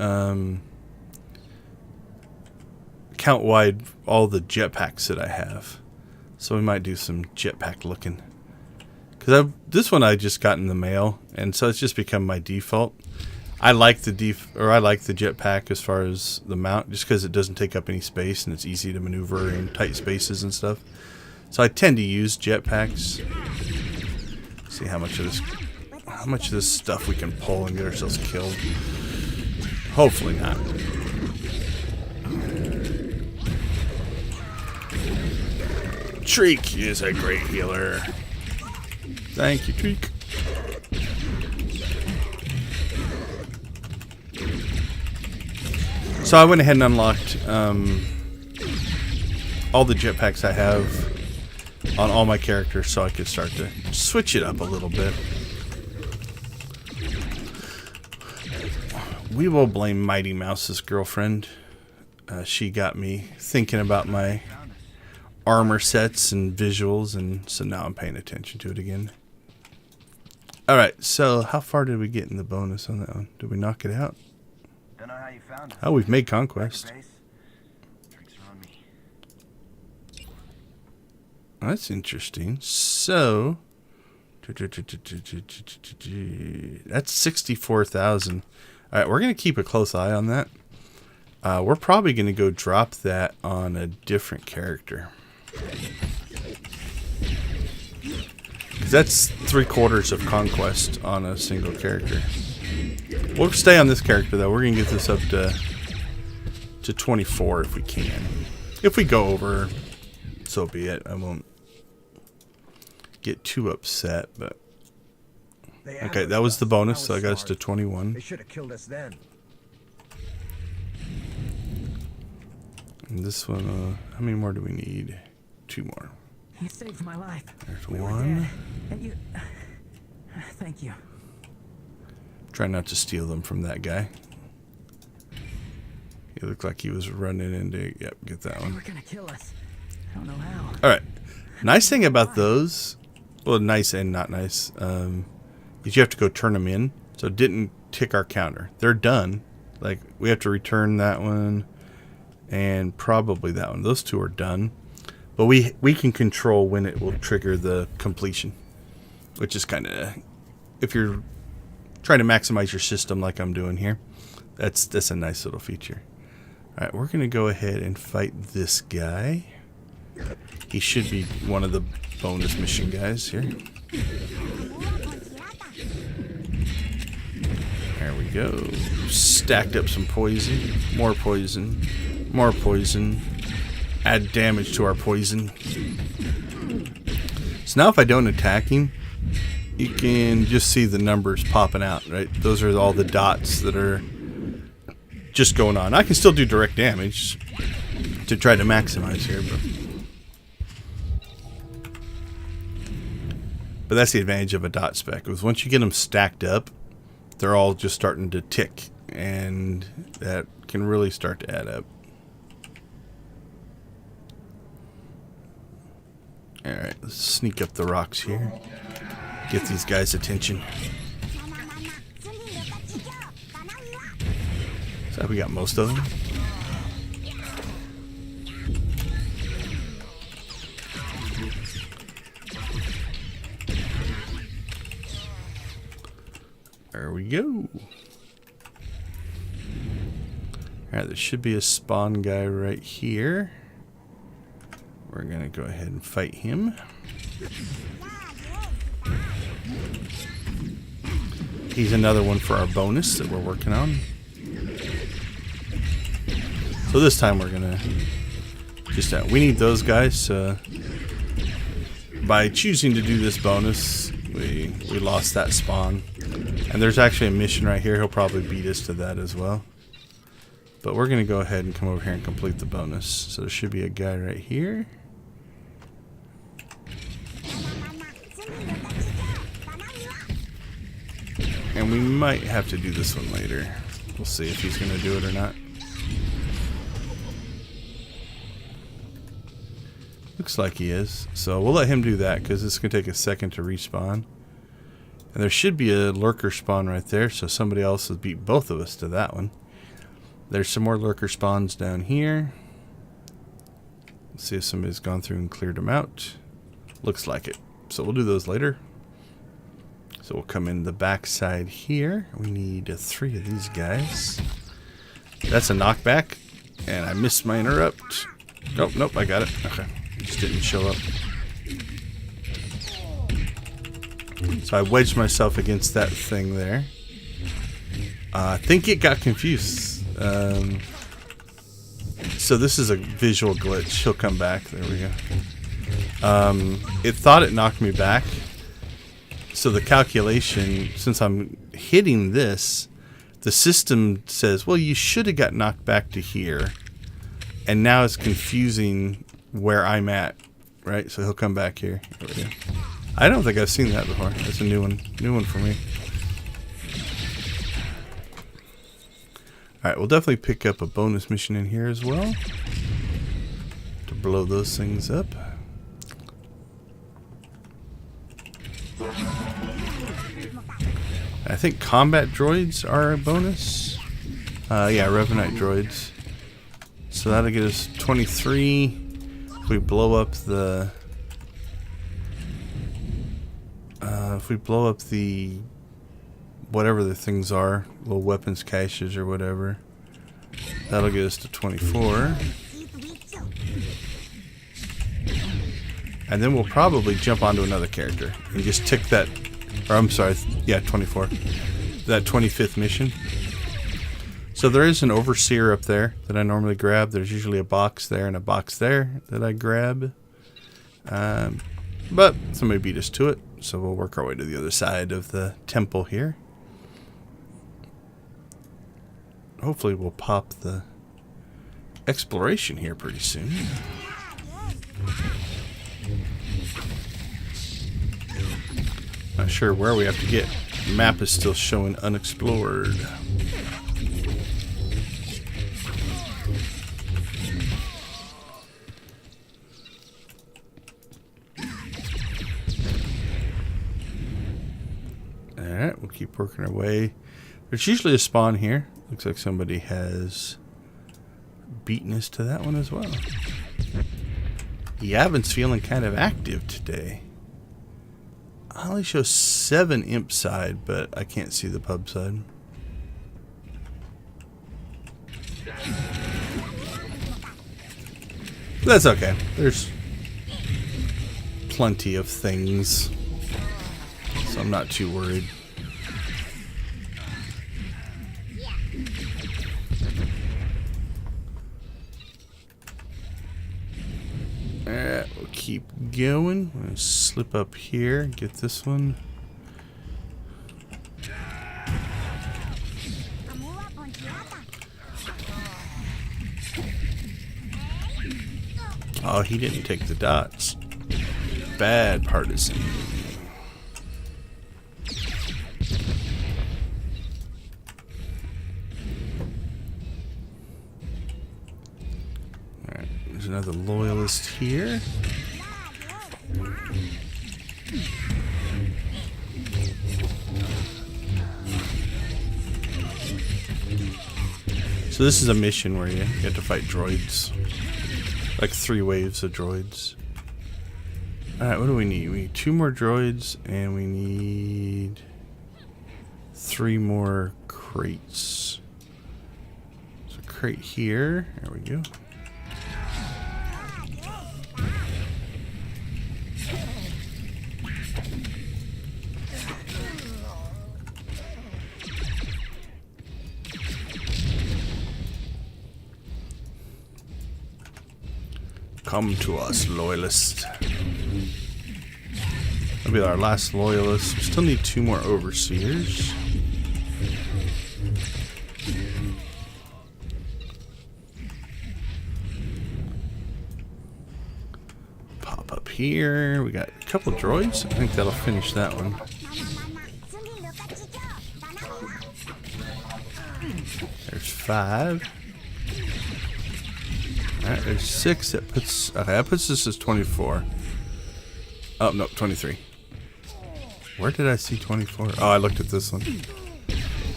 A: account wide all the jetpacks that I have. So we might do some jetpack looking. Because this one I just got in the mail, and so it's just become my default. I like the jetpack as far as the mount, just because it doesn't take up any space and it's easy to maneuver in tight spaces and stuff. So I tend to use jetpacks. See how much of this stuff we can pull and get ourselves killed. Hopefully not. Treek is a great healer. Thank you, Treek. So I went ahead and unlocked all the jetpacks I have on all my characters so I could start to switch it up a little bit. We will blame Mighty Mouse's girlfriend. She got me thinking about my armor sets and visuals, and so now I'm paying attention to it again. Alright, so how far did we get in the bonus on that one? Did we knock it out?
E: Don't know how you found us.
A: Oh, we've made conquest.
E: Drinks are on me.
A: That's interesting. So that's 64,000. All right, we're gonna keep a close eye on that. We're probably gonna go drop that on a different character. That's 3/4 of conquest on a single character. We'll stay on this character though. We're gonna get this up to 24 if we can. If we go over, so be it. I won't get too upset, but okay, that was the bonus, so I got us to 21.
F: They should have killed us then.
A: And this one, how many more do we need? 2 more.
F: You saved my life.
A: There's
F: We were
A: one.
F: dead, and you. Thank you.
A: Try not to steal them from that guy. He looked like he was running into. Yep, get that
F: They
A: one.
F: were gonna kill us. I don't know how.
A: All right. Nice thing about those, well, nice and not nice, is you have to go turn them in. So it didn't tick our counter. They're done. Like, we have to return that one and probably that one. Those 2 are done. But we can control when it will trigger the completion, which is kind of, if you're trying to maximize your system like I'm doing here, that's a nice little feature. All right, we're going to go ahead and fight this guy. He should be one of the bonus mission guys here. There we go. Stacked up some poison. More poison. More poison. Add damage to our poison. So now if I don't attack him, you can just see the numbers popping out, right? Those are all the dots that are just going on. I can still do direct damage to try to maximize here, but that's the advantage of a dot spec, is once you get them stacked up, they're all just starting to tick, and that can really start to add up. Alright, let's sneak up the rocks here. Get these guys' attention. So we got most of them. There we go. Alright, there should be a spawn guy right here. We're gonna go ahead and fight him. He's another one for our bonus that we're working on. So this time we're gonna just we need those guys. By choosing to do this bonus, we lost that spawn, and there's actually a mission right here. He'll probably beat us to that as well. But we're gonna go ahead and come over here and complete the bonus. So there should be a guy right here. And we might have to do this one later. We'll see if he's going to do it or not. Looks like he is. So we'll let him do that because it's going to take a second to respawn. And there should be a lurker spawn right there, so somebody else will beat both of us to that one. There's some more lurker spawns down here. Let's see if somebody's gone through and cleared them out. Looks like it. So we'll do those later. So we'll come in the back side here. We need 3 of these guys. That's a knockback. And I missed my interrupt. Oh, nope, I got it. Okay. It just didn't show up. So I wedged myself against that thing there. I think it got confused. So this is a visual glitch. He'll come back. There we go. It thought it knocked me back. So the calculation, since I'm hitting this, the system says, well, you should have got knocked back to here. And now it's confusing where I'm at. Right? So he'll come back here. There we go. I don't think I've seen that before. That's a new one. New one for me. Alright, we'll definitely pick up a bonus mission in here as well. To blow those things up. I think combat droids are a bonus. Yeah, Revenite droids. So that'll get us 23. If we blow up the... if we blow up the... whatever the things are, little weapons caches or whatever, that'll get us to 24. And then we'll probably jump onto another character and just tick that, or I'm sorry, yeah, 24. That 25th mission. So there is an overseer up there that I normally grab. There's usually a box there and a box there that I grab. But somebody beat us to it, so we'll work our way to the other side of the temple here. Hopefully we'll pop the exploration here pretty soon. Not sure where we have to get. The map is still showing unexplored. Alright, we'll keep working our way. There's usually a spawn here. Looks like somebody has beaten us to that one as well. Yavin's feeling kind of active today. I only show 7 imp side, but I can't see the pub side. That's okay. There's plenty of things, so I'm not too worried. Alright, we'll keep going. I'm gonna slip up here, get this one. Oh, he didn't take the dots. Bad partisan. Alright, there's another loyalist here. So this is a mission where you have to fight droids. Like 3 waves of droids. Alright, what do we need? We need 2 more droids and we need 3 more crates. So crate here. There we go. Come to us, loyalist. That'll be our last loyalist. We still need 2 more overseers. Pop up here. We got a couple droids. I think that'll finish that one. There's 5. Alright, there's 6. That puts, okay, that puts us as 24. Oh, no, 23. Where did I see 24? Oh, I looked at this one.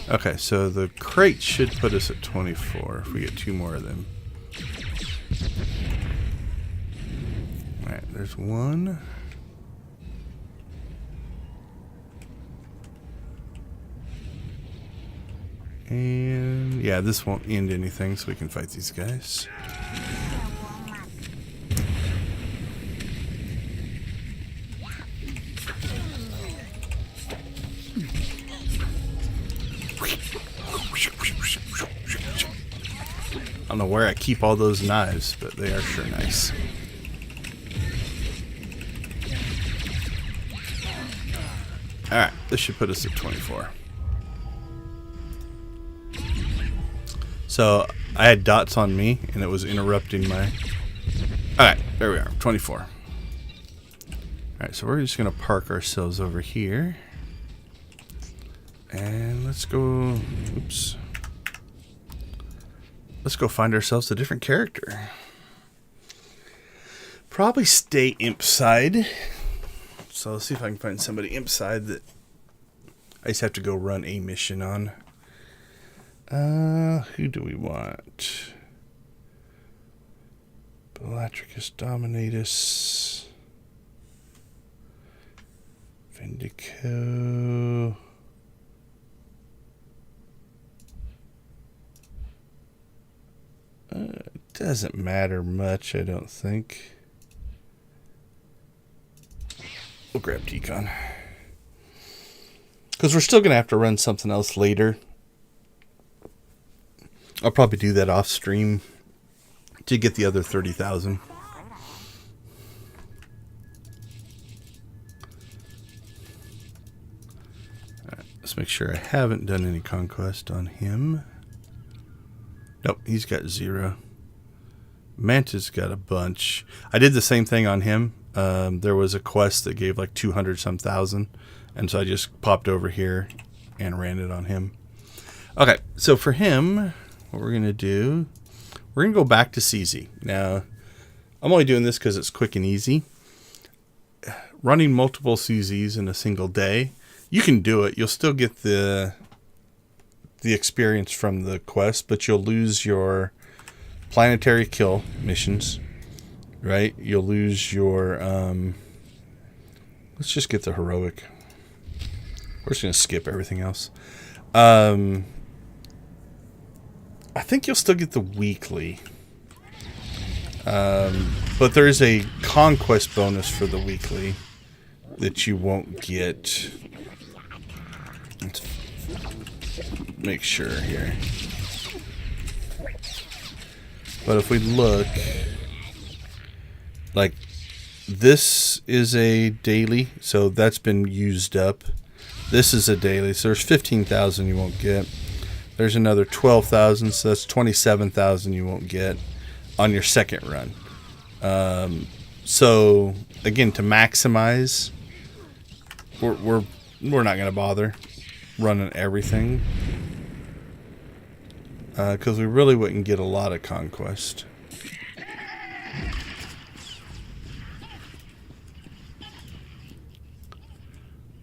A: Okay, so the crate should put us at 24 if we get 2 more of them. Alright, there's one. And yeah, this won't end anything, so we can fight these guys. I don't know where I keep all those knives, but they are sure nice. Alright, this should put us at 24. So, I had dots on me, and it was interrupting my... Alright, there we are, 24. Alright, so we're just going to park ourselves over here. And let's go... Oops. Let's go find ourselves a different character. Probably stay imp side. So let's see if I can find somebody imp side that I just have to go run a mission on. Who do we want? Bellatricus Dominatus. Vindico. It doesn't matter much, I don't think. We'll grab Decon. Because we're still going to have to run something else later. I'll probably do that off stream to get the other 30,000. Alright, let's make sure I haven't done any conquest on him. Nope, he's got 0. Manta's got a bunch. I did the same thing on him. There was a quest that gave like 200-some thousand. And so I just popped over here and ran it on him. Okay, so for him, what we're going to do, we're going to go back to CZ. Now, I'm only doing this because it's quick and easy. Running multiple CZs in a single day, you can do it. You'll still get the experience from the quest, but you'll lose your planetary kill missions, right? You'll lose your let's just get the heroic. We're just gonna skip everything else. I think you'll still get the weekly, but there's a conquest bonus for the weekly that you won't get. Let's make sure here. But if we look, like, this is a daily, so that's been used up. This is a daily, so there's 15,000 you won't get. There's another 12,000, so that's 27,000 you won't get on your second run. So again, to maximize, we're not going to bother running everything. Because we really wouldn't get a lot of conquest.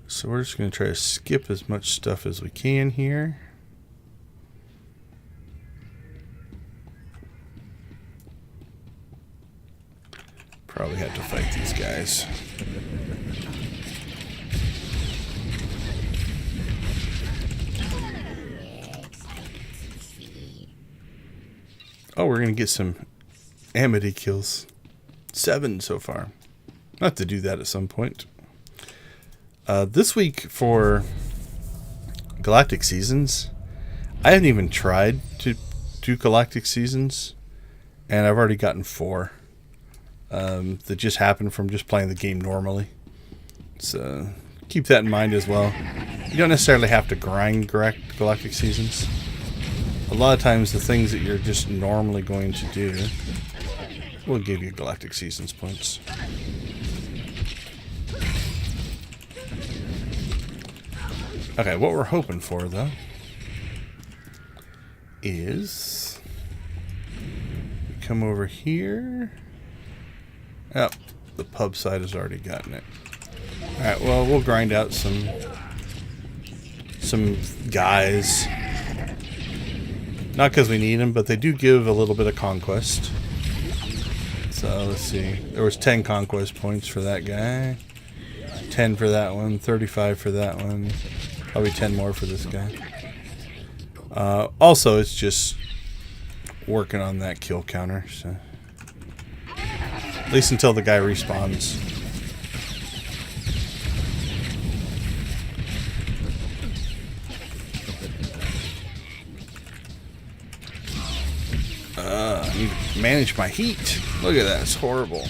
A: So we're just going to try to skip as much stuff as we can here. Probably have to fight these guys. Oh, we're going to get some Amity kills. 7 so far. I'll have to do that at some point. This week for Galactic Seasons, I haven't even tried to do Galactic Seasons, and I've already gotten 4. That just happened from just playing the game normally. So keep that in mind as well. You don't necessarily have to grind Galactic Seasons. A lot of times the things that you're just normally going to do will give you Galactic Seasons points. Okay, what we're hoping for, though, is we come over here. Oh, the pub side has already gotten it. Alright, well, we'll grind out some guys. Not because we need them, but they do give a little bit of conquest. So let's see. There was 10 conquest points for that guy. 10 for that one. 35 for that one. Probably 10 more for this guy. Also, it's just working on that kill counter. So at least until the guy respawns. I need to manage my heat. Look at that, it's horrible.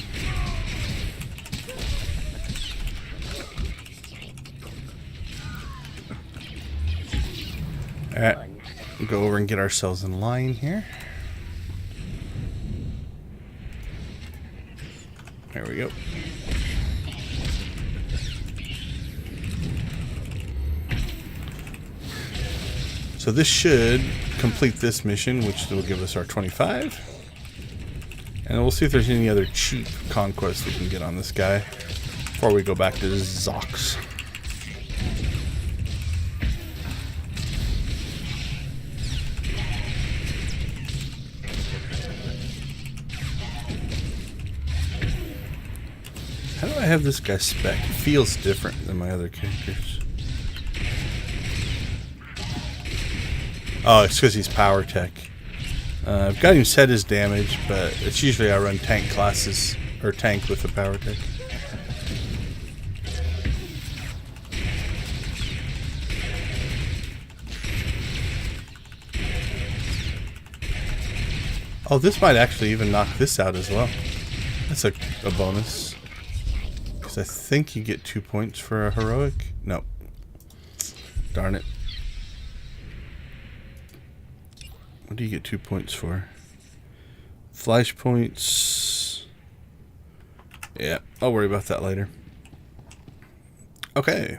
A: Alright, we'll go over and get ourselves in line here. There we go. So this should complete this mission, which will give us our 25. And we'll see if there's any other cheap conquests we can get on this guy before we go back to Zox. How do I have this guy spec? It feels different than my other characters. Oh, it's because he's power tech. I've got him set his damage, but it's usually I run tank classes, or tank with the power tech. Oh, this might actually even knock this out as well. That's a bonus. Because I think you get 2 points for a heroic. No. Darn it. What do you get 2 points for? Flash points. Yeah, I'll worry about that later. Okay.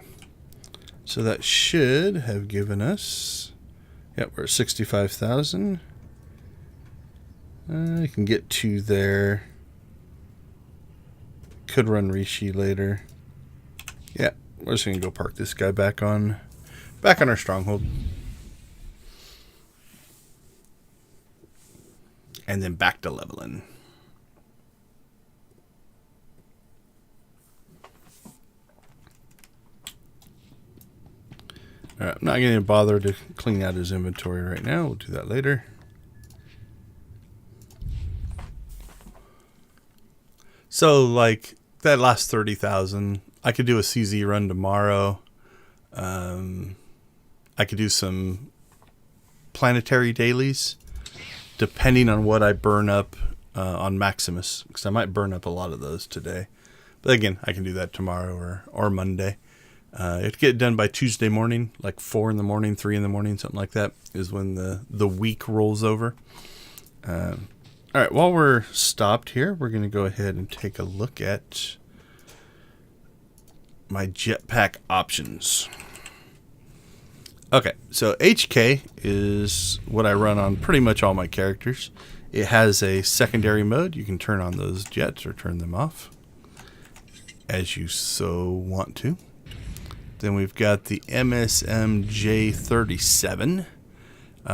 A: So that should have given us... Yep, we're at 65,000. I can get 2 there. Could run Rishi later. Yeah, we're just gonna go park this guy back on our stronghold. And then back to leveling. Alright, I'm not going to bother to clean out his inventory right now. We'll do that later. So, like, that last 30,000, I could do a CZ run tomorrow. I could do some planetary dailies, depending on what I burn up on Maximus, because I might burn up a lot of those today. But again, I can do that tomorrow or Monday. It'd get done by Tuesday morning, like 4 in the morning, 3 in the morning, something like that, is when the week rolls over. All right, while we're stopped here, we're going to go ahead and take a look at my jetpack options. Okay, so HK is what I run on pretty much all my characters. It has a secondary mode. You can turn on those jets or turn them off as you so want to. Then we've got the MSM J37.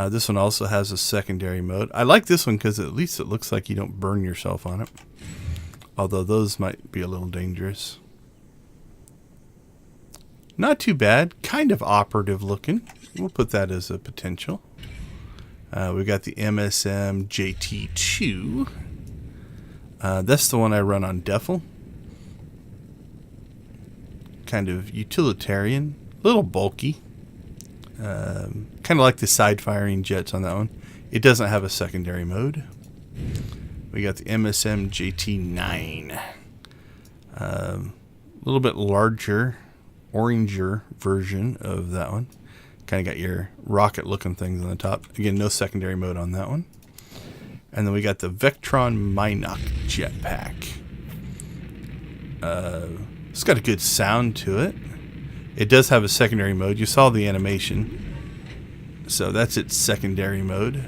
A: This one also has a secondary mode. I like this one because at least it looks like you don't burn yourself on it. Although those might be a little dangerous. Not too bad. Kind of operative looking. We'll put that as a potential. We've got the MSM JT2. That's the one I run on Defil. Kind of utilitarian. A little bulky. Kind of like the side firing jets on that one. It doesn't have a secondary mode. We got the MSM JT9. A little bit larger, oranger version of that one. Kind of got your rocket looking things on the top. Again, no secondary mode on that one. And then we got the Vectron Minok jetpack. It's got a good sound to it. It does have a secondary mode. You saw the animation. So that's its secondary mode.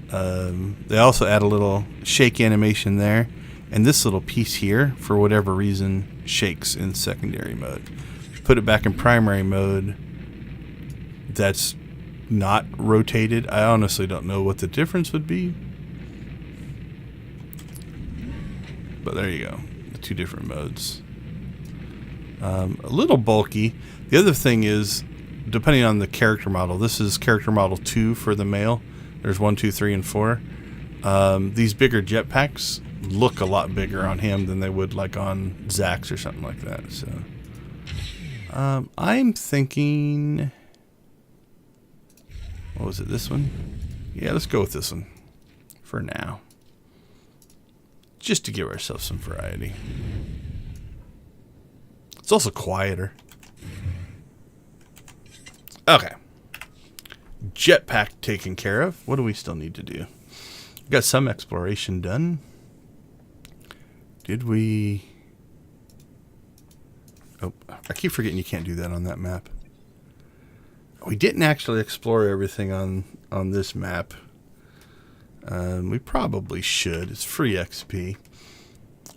A: They also add a little shake animation there. And this little piece here, for whatever reason, shakes in secondary mode. If you put it back in primary mode, that's not rotated. I honestly don't know what the difference would be. But there you go. The two different modes. A little bulky. The other thing is, depending on the character model, this is character model 2 for the male. There's 1, 2, 3, and 4. These bigger jetpacks look a lot bigger on him than they would like on Zax or something like that. So I'm thinking, what was it, this one? Yeah, let's go with this one for now, just to give ourselves some variety. It's also quieter. Okay, jetpack taken care of. What do we still need to do? Got some exploration done. Did we? Oh, I keep forgetting you can't do that on that map. We didn't actually explore everything on this map. We probably should. It's free XP.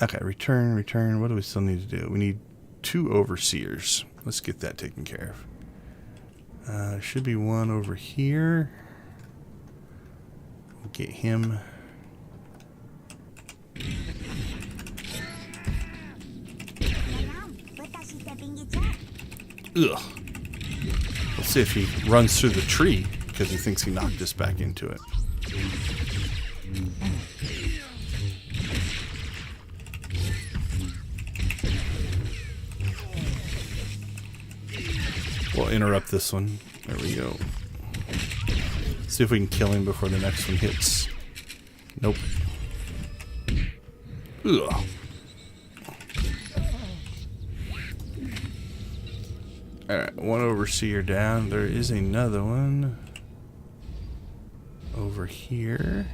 A: Okay, return. What do we still need to do? We need 2 overseers. Let's get that taken care of. There should be one over here. We'll get him. Ugh. Let's see if he runs through the tree because he thinks he knocked us back into it. We'll interrupt this one. There we go. See if we can kill him before the next one hits. Nope. Ugh. Alright, one overseer down. There is another one over here.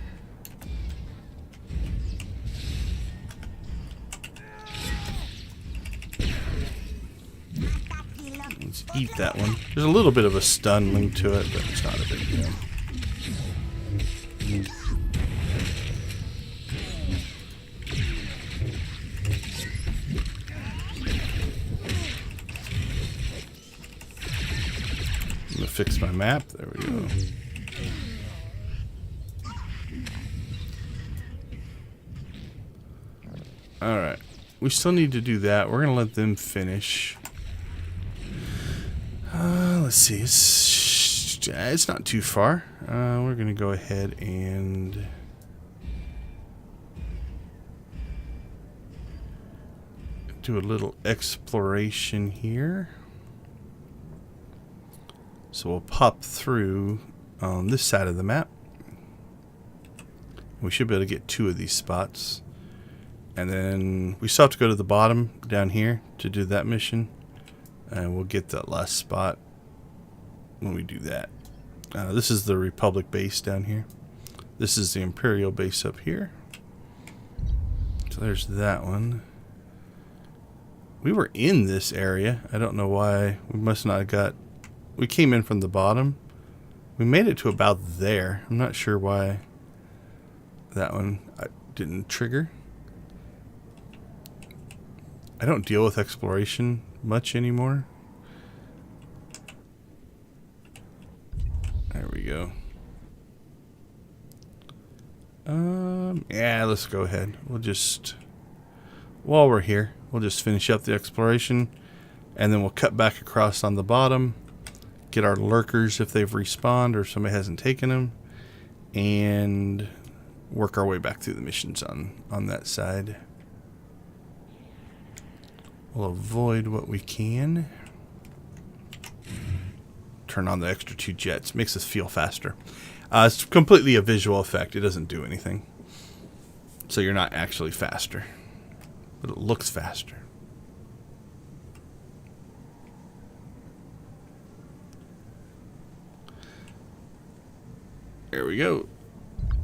A: Let's eat that one. There's a little bit of a stun link to it, but it's not a big deal. I'm gonna fix my map. There we go. Alright. We still need to do that. We're gonna let them finish. Let's see. It's not too far. We're gonna go ahead and do a little exploration here. So we'll pop through on this side of the map. We should be able to get 2 of these spots. And then we still have to go to the bottom down here to do that mission. And we'll get that last spot when we do that. This is the Republic base down here. This is the Imperial base up here. So there's that one. We were in this area. I don't know why. We must not have got... We came in from the bottom. We made it to about there. I'm not sure why that one didn't trigger. I don't deal with exploration much anymore. There we go. Yeah, let's go ahead. We'll just, while we're here, we'll just finish up the exploration, and then we'll cut back across on the bottom, get our lurkers if they've respawned or if somebody hasn't taken them, and work our way back through the missions on that side. We'll avoid what we can. Turn on the extra 2 jets. Makes us feel faster. It's completely a visual effect. It doesn't do anything. So you're not actually faster. But it looks faster. There we go.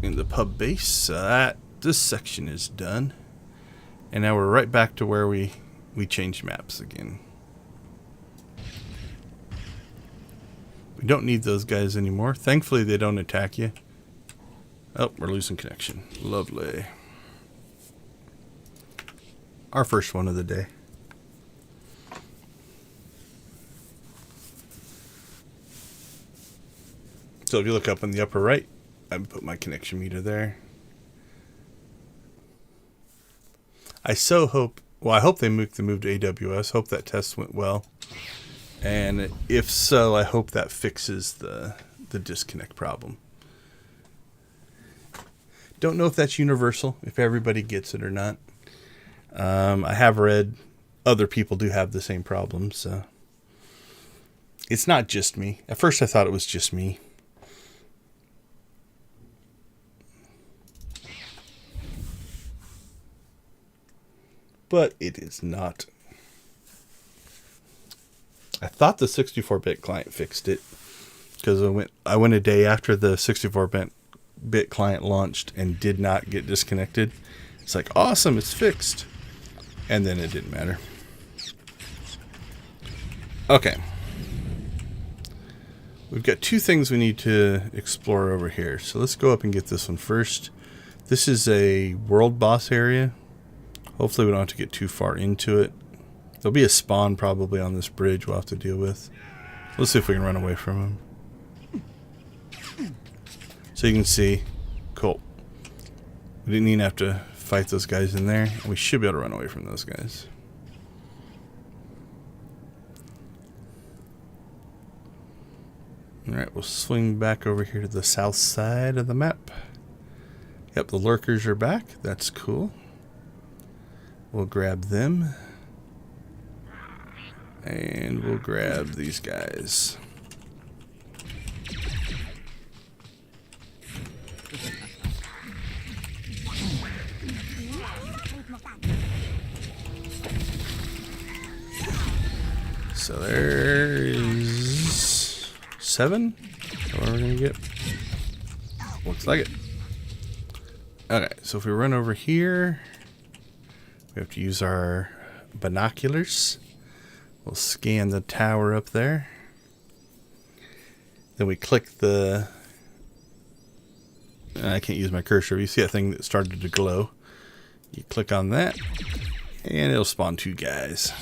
A: In the pub base. So this section is done. And now we're right back to where we changed maps again. We don't need those guys anymore. Thankfully, they don't attack you. Oh, we're losing connection. Lovely. Our first one of the day. So if you look up in the upper right, I put my connection meter there. I so hope, well, I hope they make the move to AWS. Hope that test went well. And if so, I hope that fixes the disconnect problem. Don't know if that's universal, if everybody gets it or not. I have read other people do have the same problem, so it's not just me. At first I thought it was just me. But it is not. I thought the 64-bit client fixed it because I went a day after the 64-bit client launched and did not get disconnected. It's like, awesome, it's fixed. And then it didn't matter. Okay. We've got two things we need to explore over here. So let's go up and get this one first. This is a world boss area. Hopefully we don't have to get too far into it. There'll be a spawn probably on this bridge we'll have to deal with. Let's see if we can run away from him. So you can see, cool. We didn't even have to fight those guys in there. We should be able to run away from those guys. Alright, we'll swing back over here to the south side of the map. Yep, the lurkers are back. That's cool. We'll grab them. And we'll grab these guys. So there is 7. What are we going to get? Looks like it. Okay, so if we run over here, we have to use our binoculars. We'll scan the tower up there. Then we click the... I can't use my cursor. You see that thing that started to glow. You click on that, and it'll spawn 2 guys.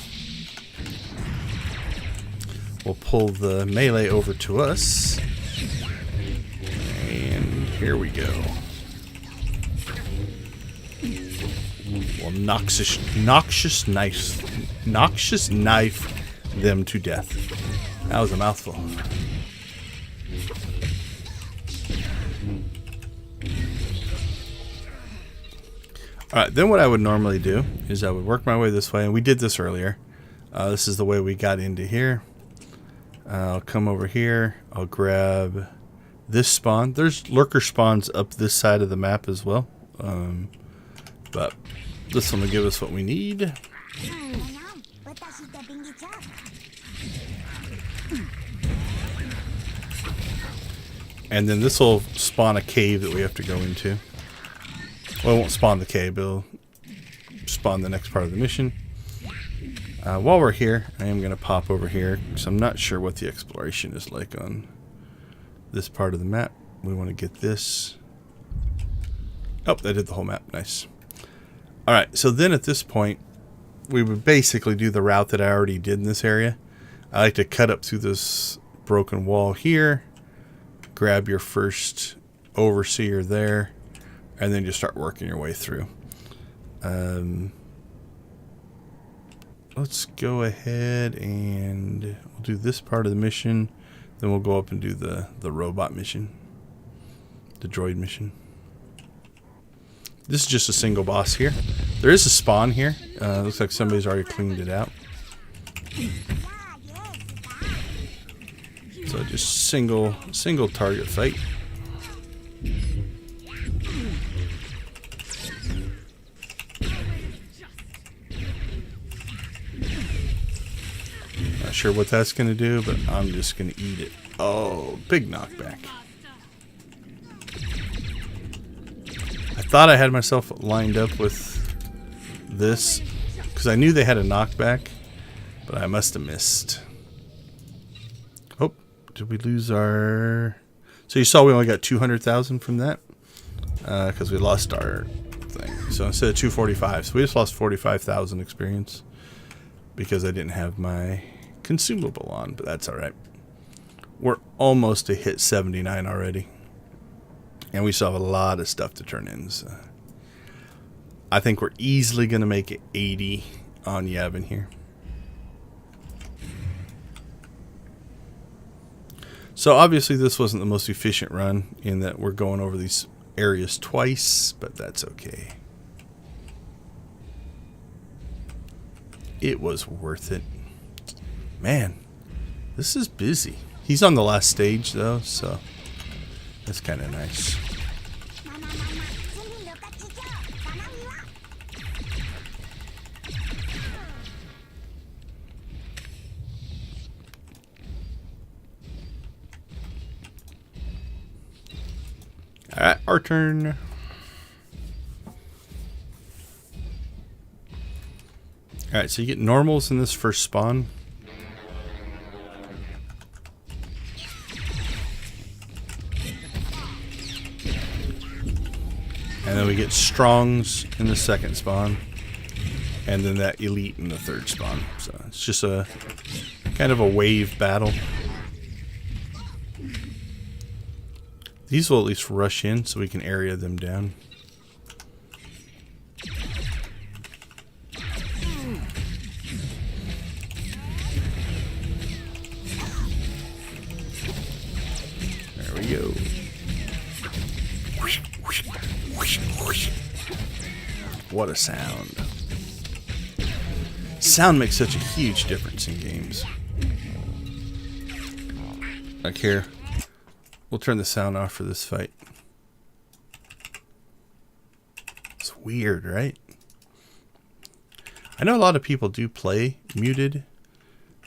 A: We'll pull the melee over to us. And here we go. We'll noxious knife them to death. That was a mouthful. Alright, then what I would normally do is I would work my way this way, and we did this earlier. This is the way we got into here. I'll come over here. I'll grab this spawn. There's lurker spawns up this side of the map as well. But this one will give us what we need. And then this will spawn a cave that we have to go into. Well, it won't spawn the cave, but it'll spawn the next part of the mission. While we're here, I am going to pop over here because I'm not sure what the exploration is like on this part of the map. We want to get this. Oh, that did the whole map. Nice. Alright, so then at this point, we would basically do the route that I already did in this area. I like to cut up through this broken wall here, grab your first overseer there, and then just start working your way through. Let's go ahead and we'll do this part of the mission. Then we'll go up and do the robot mission. The droid mission. This is just a single boss here. There is a spawn here. Looks like somebody's already cleaned it out. So just single target fight. Not sure what that's going to do, but I'm just going to eat it. Oh, big knockback. I thought I had myself lined up with this because I knew they had a knockback, but I must have missed. Oh, did we lose our... So you saw we only got 200,000 from that because we lost our thing. So instead of 245, so we just lost 45,000 experience because I didn't have my consumable on, but that's all right. We're almost to hit 79 already. And we still have a lot of stuff to turn in. So. I think we're easily going to make it 80 on Yavin here. So obviously this wasn't the most efficient run in that we're going over these areas twice, but that's okay. It was worth it. Man, this is busy. He's on the last stage though, so that's kind of nice. Alright, our turn. Alright, so you get normals in this first spawn. And then we get strongs in the second spawn. And then that elite in the third spawn. So it's just a kind of a wave battle. These will at least rush in so we can area them down. There we go. What a sound. Sound makes such a huge difference in games. Like here. We'll turn the sound off for this fight. It's weird, right? I know a lot of people do play muted.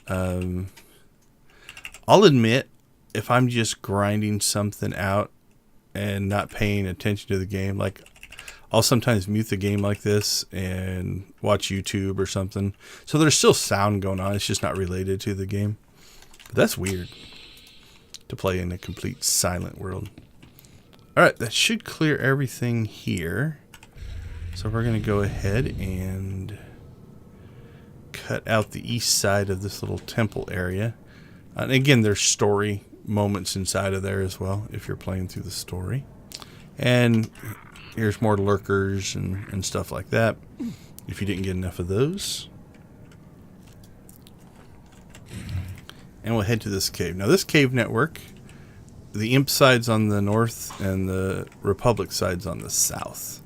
A: I'll admit, if I'm just grinding something out and not paying attention to the game, like I'll sometimes mute the game like this and watch YouTube or something. So there's still sound going on. It's just not related to the game. But that's weird. To play in a complete silent world. Alright, that should clear everything here. So we're going to go ahead and cut out the east side of this little temple area. And again, there's story moments inside of there as well, if you're playing through the story. And here's more lurkers and stuff like that, if you didn't get enough of those. And we'll head to this cave. Now this cave network, the Imp side's on the north and the Republic side's on the south.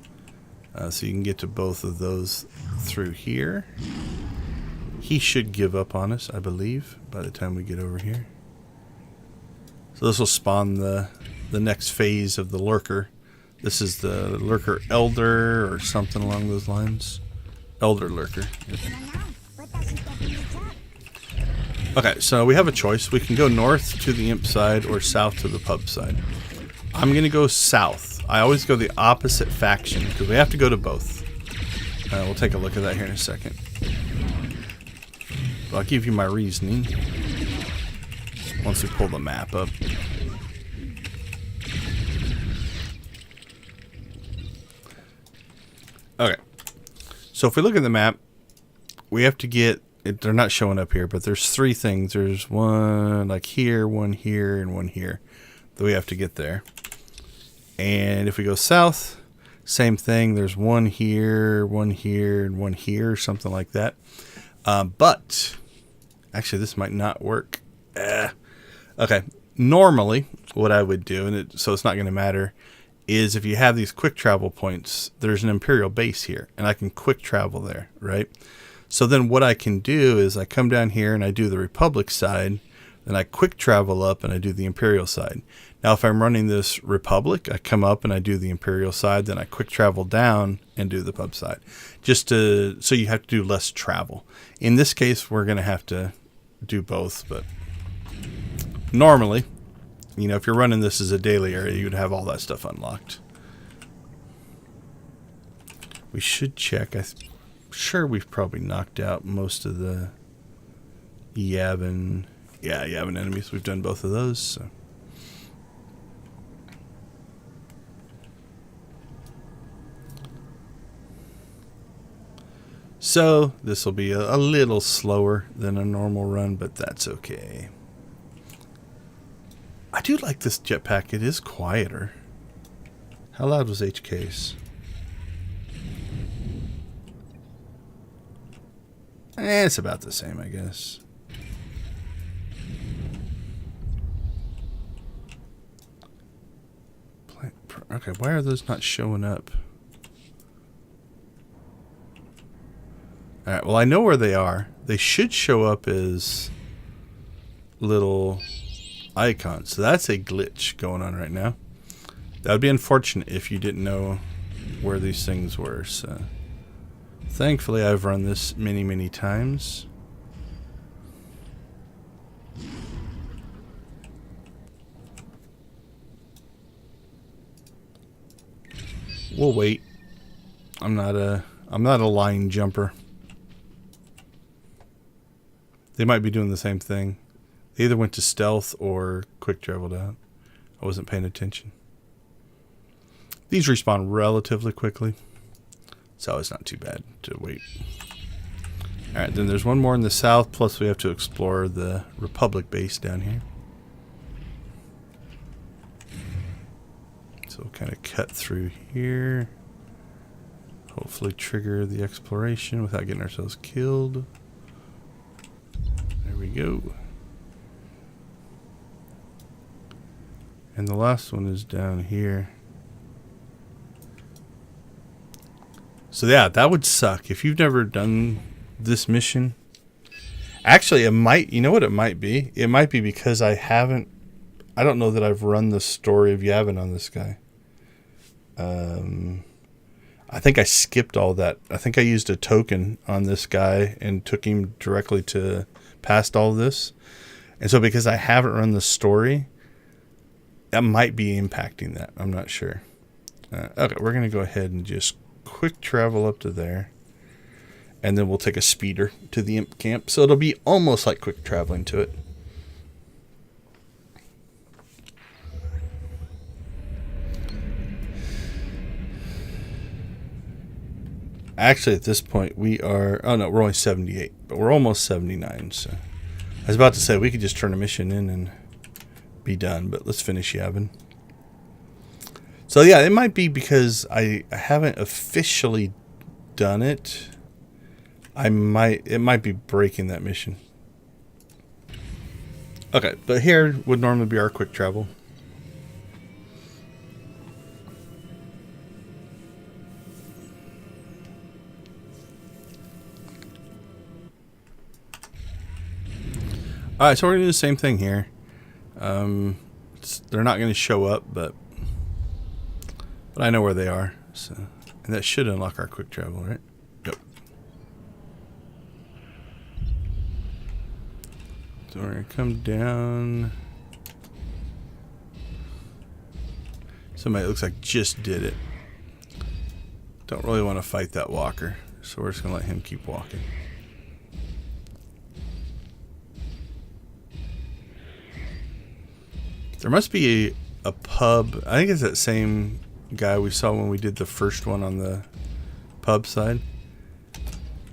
A: So you can get to both of those through here. He should give up on us, I believe, by the time we get over here. So this will spawn the next phase of the lurker. This is the lurker elder or something along those lines. Elder lurker. Okay, so we have a choice. We can go north to the Imp side or south to the pub side. I'm going to go south. I always go the opposite faction because we have to go to both. We'll take a look at that here in a second. But I'll give you my reasoning once we pull the map up. Okay, so if we look at the map, we have to get... They're not showing up here, but there's three things. There's one like here, one here, and one here that we have to get there. And if we go south, same thing. There's one here, and one here, something like that. But actually, this might not work. Okay, normally what I would do, so it's not going to matter, is if you have these quick travel points, there's an Imperial base here, and I can quick travel there, right? So then what I can do is I come down here and I do the Republic side, then I quick travel up and I do the Imperial side. Now if I'm running this Republic, I come up and I do the Imperial side, then I quick travel down and do the pub side. So you have to do less travel. In this case, we're going to have to do both, but normally, you know, if you're running this as a daily area, you'd have all that stuff unlocked. We should check. I'm sure we've probably knocked out most of the Yavin enemies. We've done both of those. So this will be a little slower than a normal run, but that's okay. I do like this jetpack. It is quieter. How loud was HK's? It's about the same, I guess. Okay, why are those not showing up? Alright, well I know where they are. They should show up as little icons. So that's a glitch going on right now. That would be unfortunate if you didn't know where these things were. So thankfully I've run this many times. We'll wait. I'm not a line jumper. They might be doing the same thing. They either went to stealth or quick traveled out. I wasn't paying attention. These respawn relatively quickly, so it's not too bad to wait. Alright, then there's one more in the south, plus we have to explore the Republic base down here. So we'll kind of cut through here. Hopefully trigger the exploration without getting ourselves killed. There we go. And the last one is down here. So yeah, that would suck. If you've never done this mission. Actually, it might, you know what it might be? It might be because I don't know that I've run the story of Yavin on this guy. I think I skipped all that. I think I used a token on this guy and took him directly to past all this. And so because I haven't run the story, that might be impacting that. I'm not sure. Okay, we're going to go ahead and just quick travel up to there. And then we'll take a speeder to the imp camp. So it'll be almost like quick traveling to it. Actually, at this point, we are... Oh, no, we're only 78. But we're almost 79. So I was about to say, we could just turn a mission in and be done. But let's finish Yavin. So, yeah, it might be because I haven't officially done it. It might be breaking that mission. Okay, but here would normally be our quick travel. Alright, so we're going to do the same thing here. They're not going to show up, but I know where they are. So, and that should unlock our quick travel, right? Yep. So we're going to come down. Somebody looks like just did it. Don't really want to fight that walker, so we're just going to let him keep walking. There must be a pub. I think it's that same guy we saw when we did the first one on the pub side.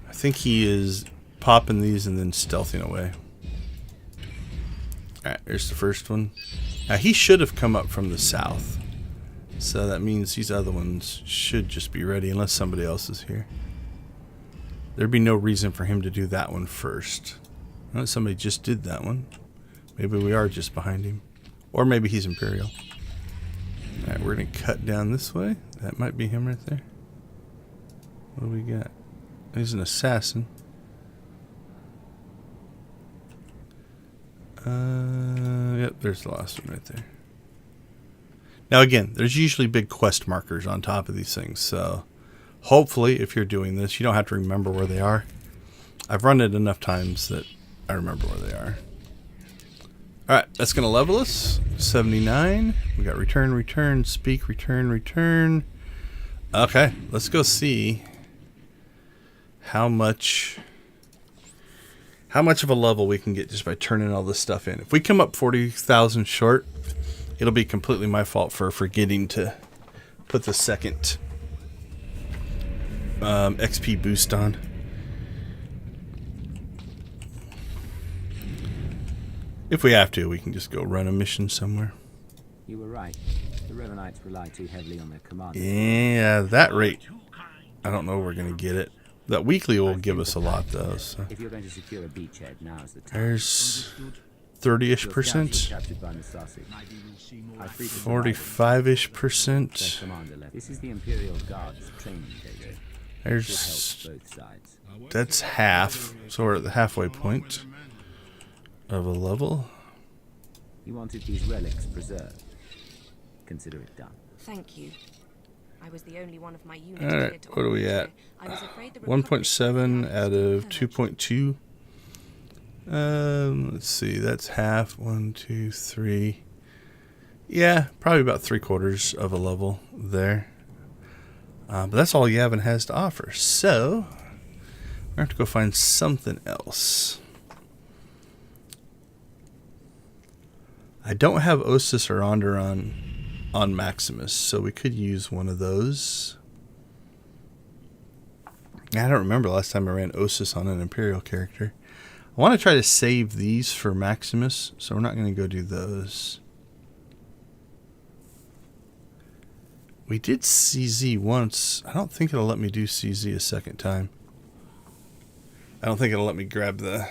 A: I think he is popping these and then stealthing away. Alright, here's the first one. Now, he should have come up from the south. So that means these other ones should just be ready unless somebody else is here. There'd be no reason for him to do that one first. Well, somebody just did that one. Maybe we are just behind him. Or maybe he's Imperial. Alright, we're going to cut down this way. That might be him right there. What do we got? He's an assassin. Yep, there's the last one right there. Now again, there's usually big quest markers on top of these things. So hopefully, if you're doing this, you don't have to remember where they are. I've run it enough times that I remember where they are. Alright, that's going to level us. 79. We got return, speak, return. Okay, let's go see how much of a level we can get just by turning all this stuff in. If we come up 40,000 short, it'll be completely my fault for forgetting to put the second XP boost on. If we have to, we can just go run a mission somewhere.
G: You were right. The Revenites rely too heavily on their commanders.
A: Yeah, that rate. I don't know if we're going to get it. That weekly will
G: I
A: give
G: think
A: us a
G: the
A: lot,
G: plan
A: though.
G: is,
A: So
G: if you're going to secure a beachhead, now's the time.
A: there's
B: Understood.
A: 30-ish
G: Your scouts were
A: percent,
G: captured by Musashi.
B: Maybe we'll see more
G: I
B: action.
G: freed the survivors.
A: 45-ish
G: Their
A: percent.
G: commander left. This is the Imperial Guard's training data. Should
A: There's
G: help both sides.
A: that's half, so we're at the halfway point of a level.
G: You wanted these relics preserved. Consider it done.
D: Thank you. I was the only one of my unit.
A: All right,
D: cleared to
A: what are we
D: operate
A: at?
D: here. I was afraid the
A: 1.7
D: Republic
A: out of
D: would
A: 2.2. Let's see, that's half. 1, 2, 3. Yeah, probably about 3/4 of a level there. But that's all Yavin has to offer. So we're gonna have to go find something else. I don't have Osis or Onderon on Maximus, so we could use one of those. I don't remember last time I ran Osis on an Imperial character. I want to try to save these for Maximus, so we're not going to go do those. We did CZ once. I don't think it'll let me do CZ a second time. I don't think it'll let me grab the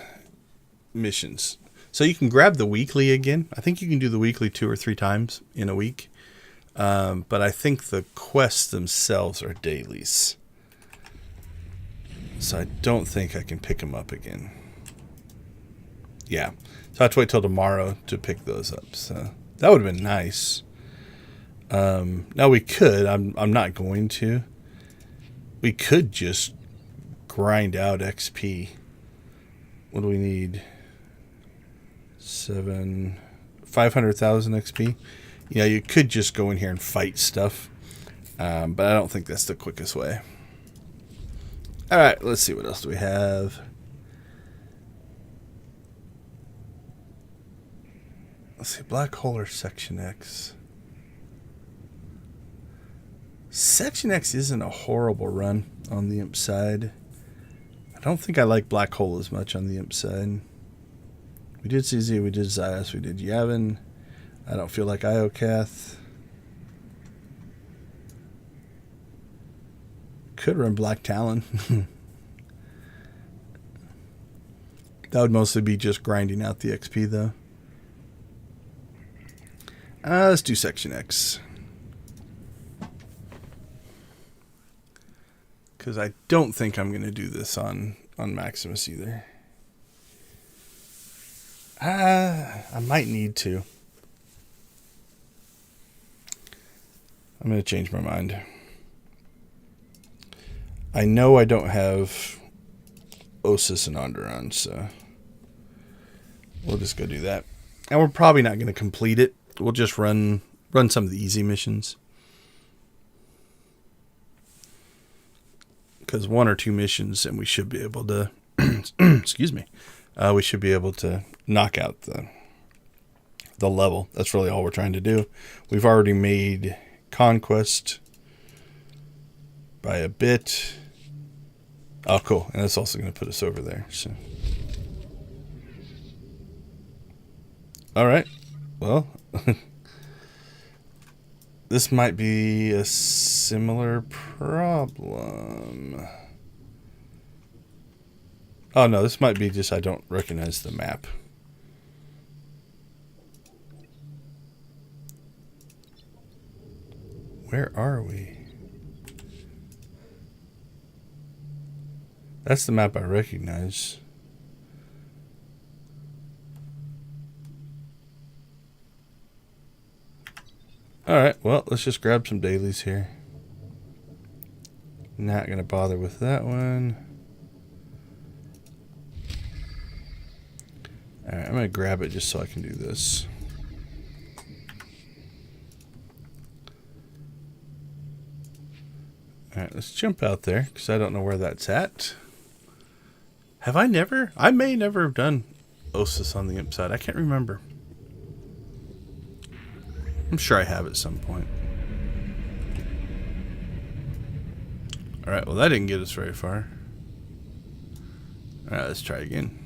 A: missions. So you can grab the weekly again. I think you can do the weekly 2 or 3 times in a week. But I think the quests themselves are dailies. So I don't think I can pick them up again. Yeah. So I have to wait till tomorrow to pick those up. So that would have been nice. Now we could. I'm not going to. We could just grind out XP. What do we need? 500,000 XP. Yeah, you could just go in here and fight stuff. But I don't think that's the quickest way. Alright, let's see what else do we have. Let's see, Black Hole or Section X. Section X isn't a horrible run on the Imp side. I don't think I like Black Hole as much on the Imp side. We did CZ, we did Zias, we did Yavin. I don't feel like Iocath. Could run Black Talon. That would mostly be just grinding out the XP, though. Let's do Section X. Because I don't think I'm going to do this on Maximus either. I might need to. I'm going to change my mind. I know I don't have Osis and Onderon, so we'll just go do that. And we're probably not going to complete it. We'll just run some of the easy missions. Because 1 or 2 missions, and we should be able to, excuse me, we should be able to knock out the level. That's really all we're trying to do. We've already made Conquest by a bit. Oh, cool. And that's also going to put us over there. So, all right. Well, this might be a similar problem. Oh, no, this might be just I don't recognize the map. Where are we? That's the map I recognize. Alright, well, let's just grab some dailies here. Not going to bother with that one. Alright, I'm going to grab it just so I can do this. Alright, let's jump out there, because I don't know where that's at. Have I never? I may never have done Osis on the Imp side. I can't remember. I'm sure I have at some point. Alright, well that didn't get us very far. Alright, let's try again.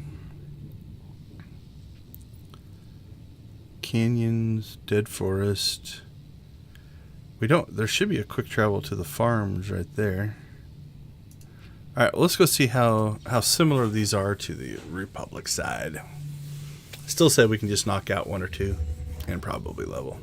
A: Canyons, dead forest. We don't, there should be a quick travel to the farms right there. Alright, well, let's go see how similar these are to the Republic side. Still said we can just knock out one or two and probably level.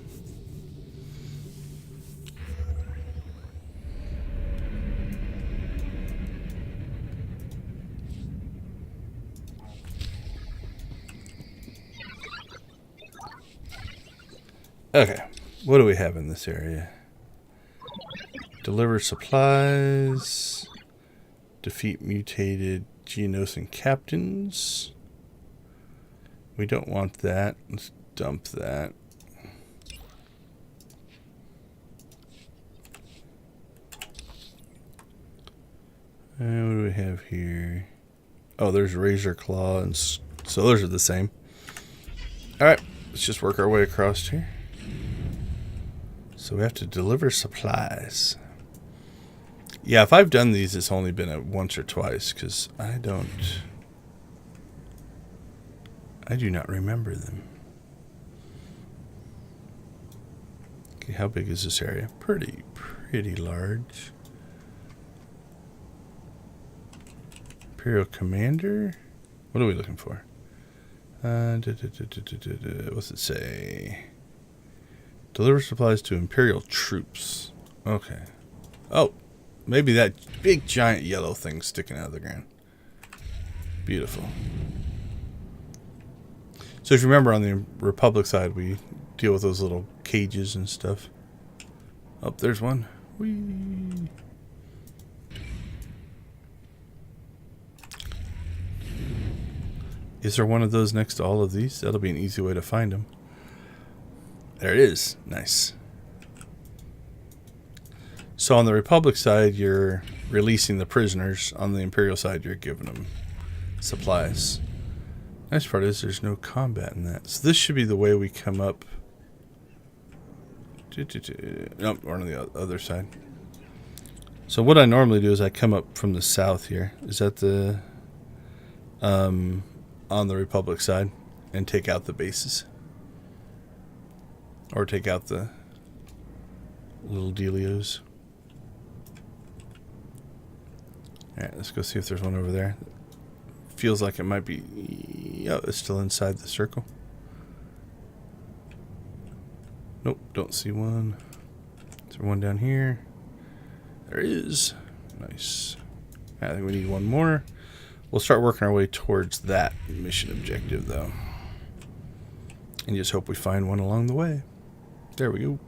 A: Okay, what do we have in this area? Deliver supplies, defeat mutated Geonosian captains. We don't want that. Let's dump that. And what do we have here? Oh, there's Razor Claw, and so those are the same. Alright, let's just work our way across here. So we have to deliver supplies. Yeah, if I've done these, it's only been once or twice, because I do not remember them. Okay, how big is this area? Pretty large. Imperial Commander? What are we looking for? What's it say? Deliver supplies to Imperial troops. Okay. Oh, maybe that big giant yellow thing sticking out of the ground. Beautiful. So if you remember on the Republic side, we deal with those little cages and stuff. Oh, there's one. Whee! Is there one of those next to all of these? That'll be an easy way to find them. There it is. Nice. So on the Republic side, you're releasing the prisoners. On the Imperial side, you're giving them supplies. Nice part is there's no combat in that. So this should be the way we come up. Nope, we're on the other side. So what I normally do is I come up from the south here. Is that the... on the Republic side. And take out the bases. Or take out the little dealios. Alright, let's go see if there's one over there. Feels like it might be... Yeah, it's still inside the circle. Nope, don't see one. Is there one down here? There is. Nice. I think we need one more. We'll start working our way towards that mission objective, though. And just hope we find one along the way. There we go.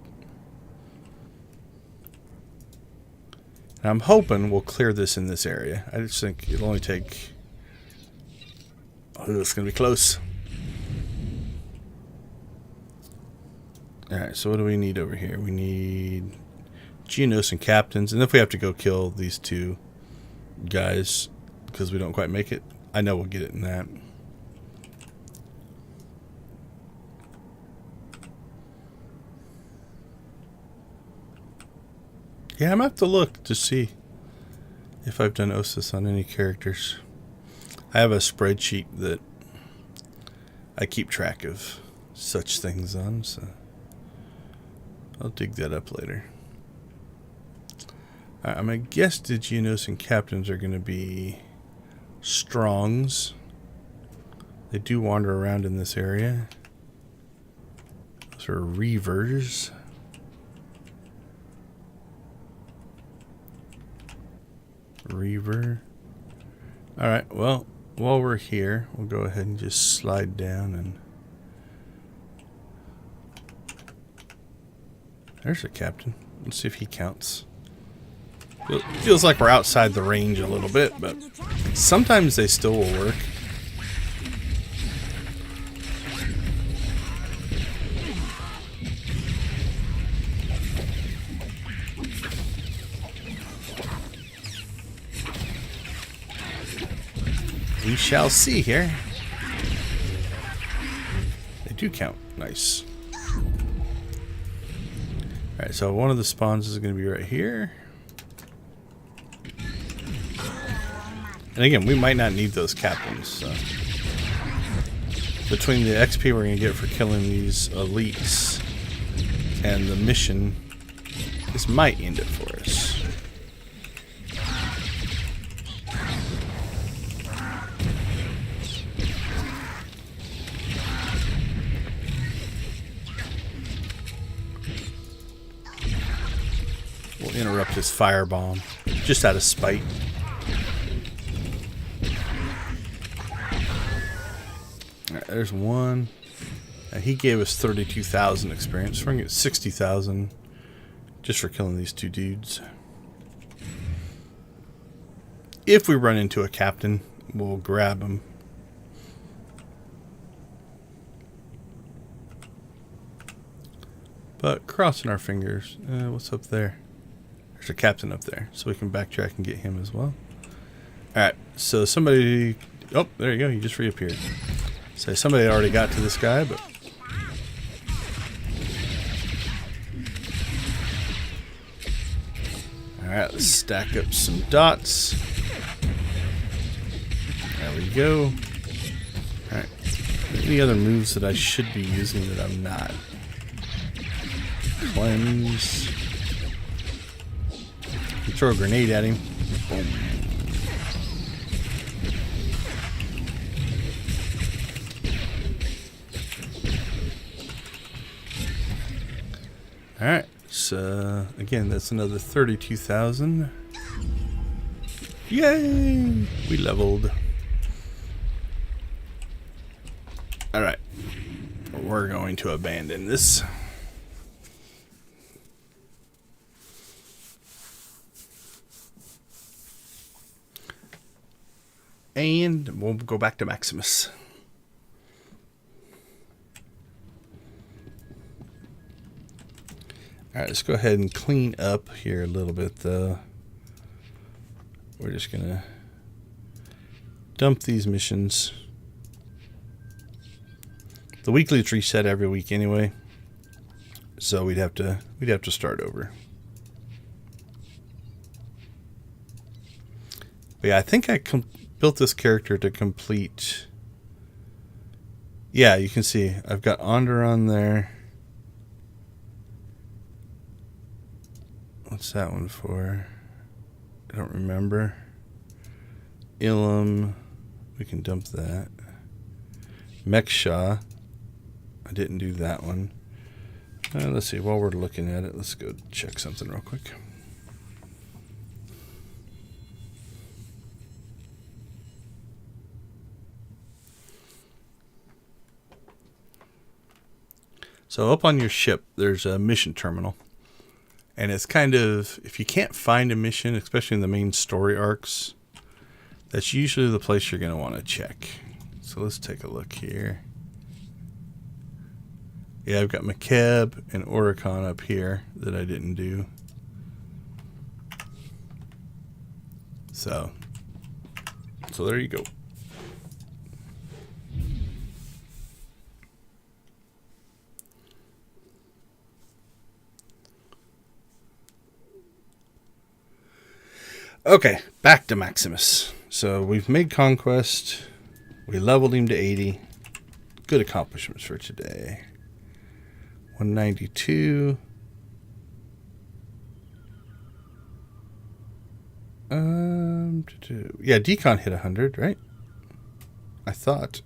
A: And I'm hoping we'll clear this in this area. I just think it'll only take... Oh, it's going to be close. Alright, so what do we need over here? We need Geonosian captains. And if we have to go kill these two guys because we don't quite make it, I know we'll get it in that. Yeah, I'm going to have to look to see if I've done OSIS on any characters. I have a spreadsheet that I keep track of such things on, so I'll dig that up later. Alright, I'm going to guess the Geonosian captains are going to be Strongs. They do wander around in this area. Those are Reavers. Reaver. Alright, well, while we're here, we'll go ahead and just slide down and... There's a captain. Let's see if he counts. Feels like we're outside the range a little bit, but sometimes they still will work. We shall see here. They do count. Nice. Alright, so one of the spawns is going to be right here. And again, we might not need those captains. So. Between the XP we're going to get for killing these elites and the mission, this might end it for us. interrupt his firebomb, just out of spite. Alright, there's one. He gave us 32,000 experience. We're going to get 60,000 just for killing these two dudes. If we run into a captain, we'll grab him. But crossing our fingers. What's up there? There's a captain up there, so we can backtrack and get him as well. Alright, so somebody... Oh, there you go. He just reappeared. So somebody already got to this guy, but... Alright, let's stack up some dots. There we go. Alright. Any other moves that I should be using that I'm not? Cleanse. You throw a grenade at him. Boom. Alright, so again, that's another 32,000. Yay! We leveled. Alright, we're going to abandon this. And we'll go back to Maximus. Alright, let's go ahead and clean up here a little bit, though. We're just going to dump these missions. The weekly's reset every week anyway, so we'd have to start over. But yeah, I think I built this character to complete. Yeah, you can see I've got Onderon there. What's that one for? I don't remember. Ilum. We can dump that. Meksha. I didn't do that one. Let's see. While we're looking at it, let's go check something real quick. So up on your ship, there's a mission terminal. And it's kind of, if you can't find a mission, especially in the main story arcs, that's usually the place you're going to want to check. So let's take a look here. Yeah, I've got Makeb and Oricon up here that I didn't do. So there you go. Okay, back to Maximus. So we've made conquest. We leveled him to 80. Good accomplishments for today. 192. Yeah, decon hit 100, right? I thought.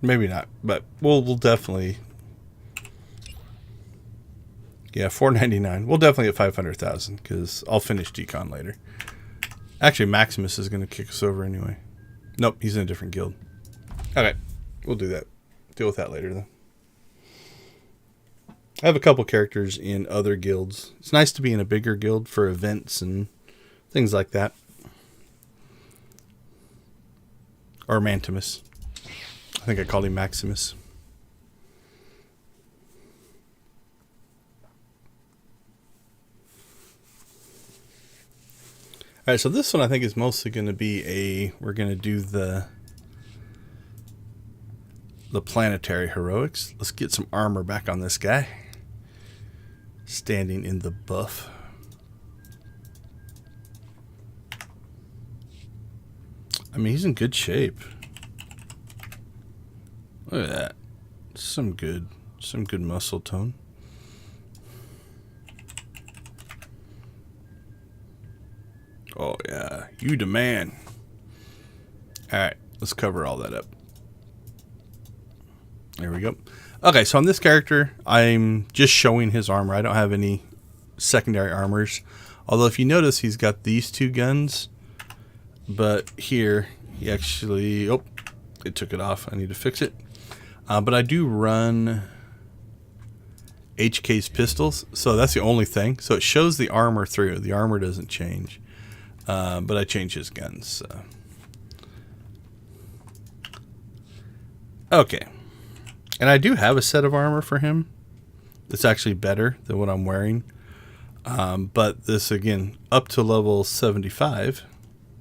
A: Maybe not, but we'll definitely. Yeah, 499. We'll definitely get 500,000 because I'll finish decon later. Actually, Maximus is going to kick us over anyway. Nope, he's in a different guild. Okay, we'll do that. Deal with that later, though. I have a couple characters in other guilds. It's nice to be in a bigger guild for events and things like that. Or Mantimus. I think I called him Maximus. Alright, so this one I think is mostly going to be we're going to do the planetary heroics. Let's get some armor back on this guy. Standing in the buff. I mean, he's in good shape. Look at that. Some good muscle tone. Oh yeah, you the man. Alright, let's cover all that up. There we go. Okay, so on this character, I'm just showing his armor. I don't have any secondary armors. Although if you notice, he's got these two guns, but here he actually, oh, it took it off. I need to fix it. But I do run HK's pistols, so that's the only thing. So it shows the armor through. The armor doesn't change, but I change his guns. So. Okay, and I do have a set of armor for him that's actually better than what I'm wearing. But this, again, up to level 75,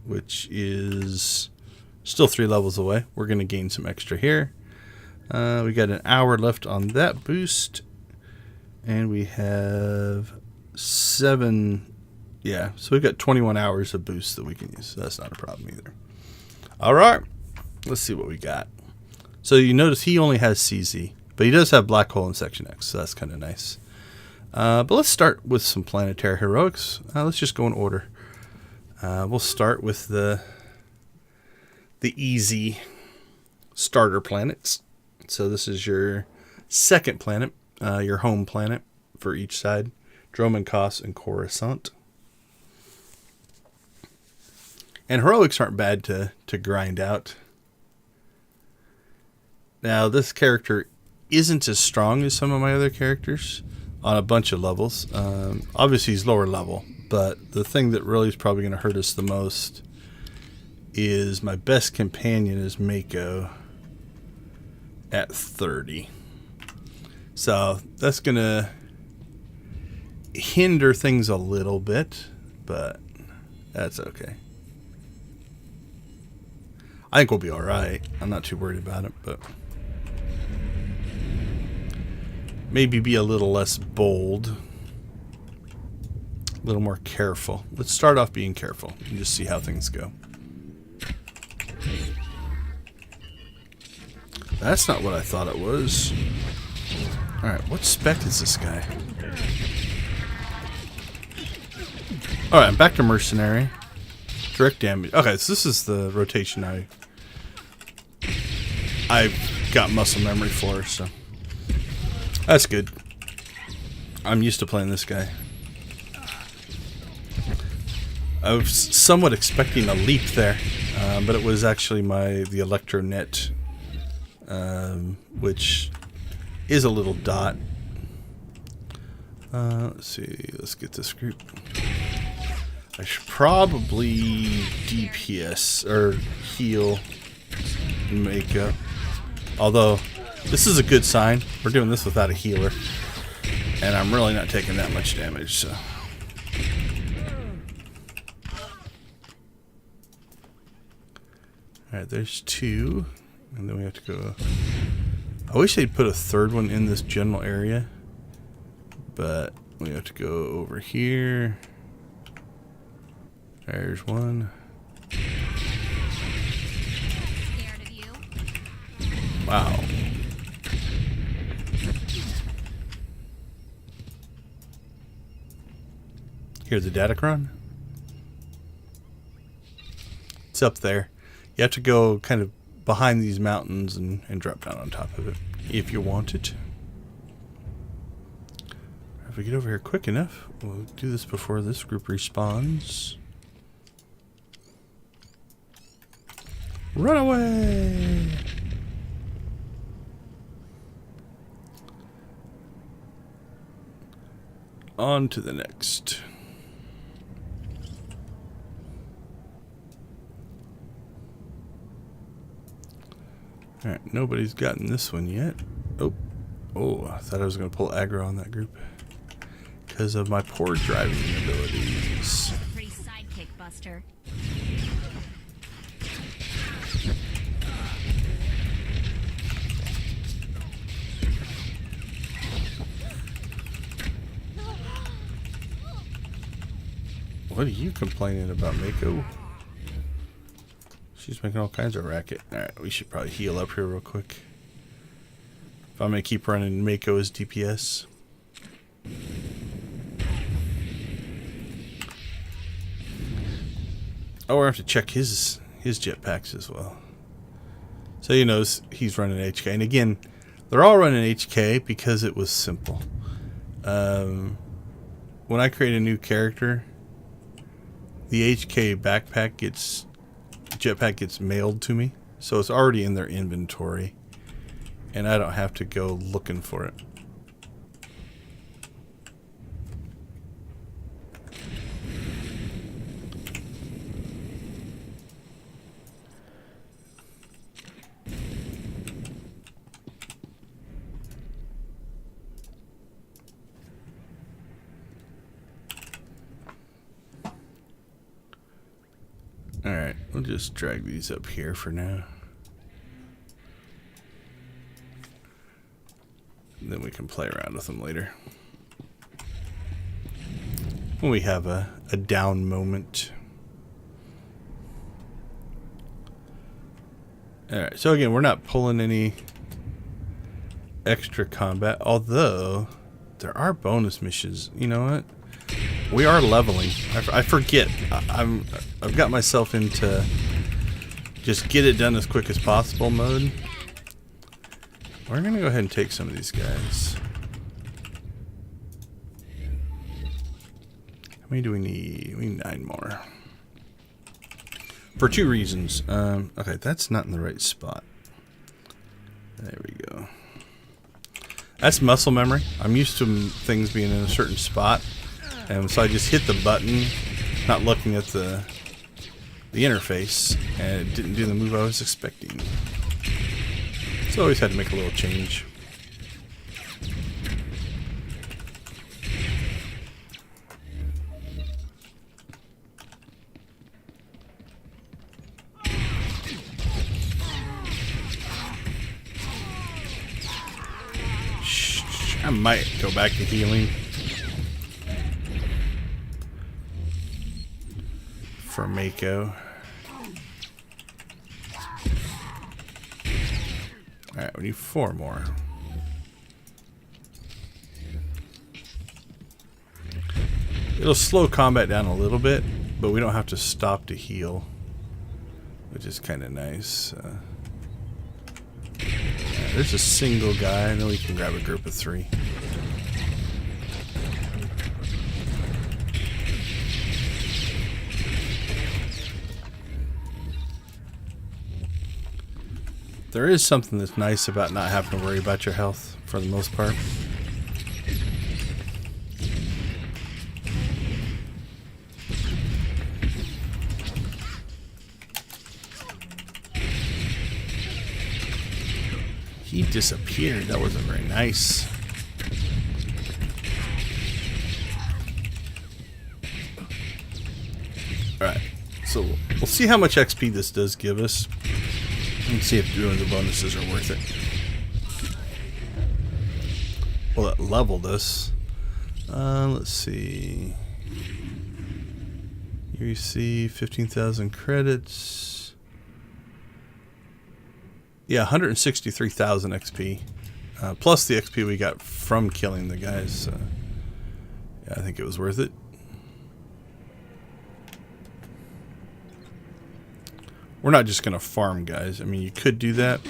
A: which is still 3 levels away. We're going to gain some extra here. We got an hour left on that boost. And we have 7. Yeah, so we've got 21 hours of boost that we can use. So that's not a problem either. All right, let's see what we got. So you notice he only has CZ, but he does have Black Hole and Section X, so that's kind of nice. But let's start with some planetary heroics. Let's just go in order. We'll start with the easy starter planets. So this is your second planet, your home planet for each side. Dromenkos and Coruscant. And heroics aren't bad to grind out. Now, this character isn't as strong as some of my other characters on a bunch of levels. Obviously, he's lower level, but the thing that really is probably going to hurt us the most is my best companion is Mako at 30. So that's going to hinder things a little bit, but that's okay. I think we'll be all right. I'm not too worried about it, but maybe be a little less bold, a little more careful. Let's start off being careful and just see how things go. That's not what I thought it was. Alright, what spec is this guy? Alright, I'm back to Mercenary. Direct damage. Okay, so this is the rotation I've got muscle memory for, so that's good. I'm used to playing this guy. I was somewhat expecting a leap there, but it was actually the Electronet, which is a little dot. Let's see. Let's get this group. I should probably DPS or heal Mako. Although this is a good sign. We're doing this without a healer, and I'm really not taking that much damage. So. Alright, there's 2. And then we have to go. I wish they'd put a third one in this general area. But we have to go over here. There's 1.
D: Scared of you?
A: Wow. Here's the Datacron. It's up there. You have to go kind of behind these mountains and drop down on top of it if you want it. If we get over here quick enough, we'll do this before this group respawns. Run away! On to the next. Alright, nobody's gotten this one yet. Oh, I thought I was going to pull aggro on that group because of my poor driving abilities.
D: Free sidekick, Buster.
A: What are you complaining about, Mako? She's making all kinds of racket. Alright, we should probably heal up here real quick. If I'm going to keep running Mako as DPS. Oh, we're going to have to check his jetpacks as well. So you know he's running HK. And again, they're all running HK because it was simple. When when I create a new character, the HK jetpack gets mailed to me. So it's already in their inventory. And I don't have to go looking for it. Alright, we'll just drag these up here for now. Then we can play around with them later. When we have a down moment. Alright, so again, we're not pulling any extra combat, although there are bonus missions. You know what? We are leveling. I forget. I've got myself into just get it done as quick as possible mode. We're gonna go ahead and take some of these guys. How many do we need? We need 9 more. For 2 reasons. Okay, that's not in the right spot. There we go. That's muscle memory. I'm used to things being in a certain spot. And so I just hit the button, not looking at the interface, and it didn't do the move I was expecting. So I always had to make a little change. I might go back to healing. For Mako. Alright, we need 4 more. It'll slow combat down a little bit, but we don't have to stop to heal, which is kind of nice. There's a single guy, and then we can grab a group of 3. There is something that's nice about not having to worry about your health for the most part. He disappeared. That wasn't very nice. Alright, so we'll see how much XP this does give us. And see if doing the bonuses are worth it. Well, it leveled us. Let's see. You receive 15,000 credits. Yeah, 163,000 XP. Plus the XP we got from killing the guys. Yeah, I think it was worth it. We're not just going to farm guys. I mean, you could do that.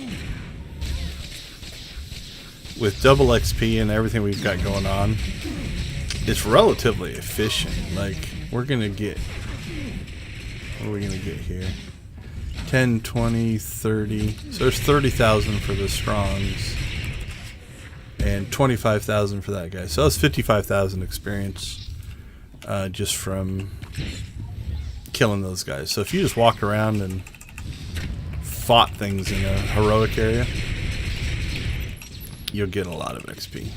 A: With double XP and everything we've got going on, it's relatively efficient. Like, we're going to get... What are we going to get here? 10, 20, 30. So there's 30,000 for the Strongs. And 25,000 for that guy. So that's 55,000 experience. Just from killing those guys. So if you just walk around and fought things in a heroic area, you'll get a lot of XP.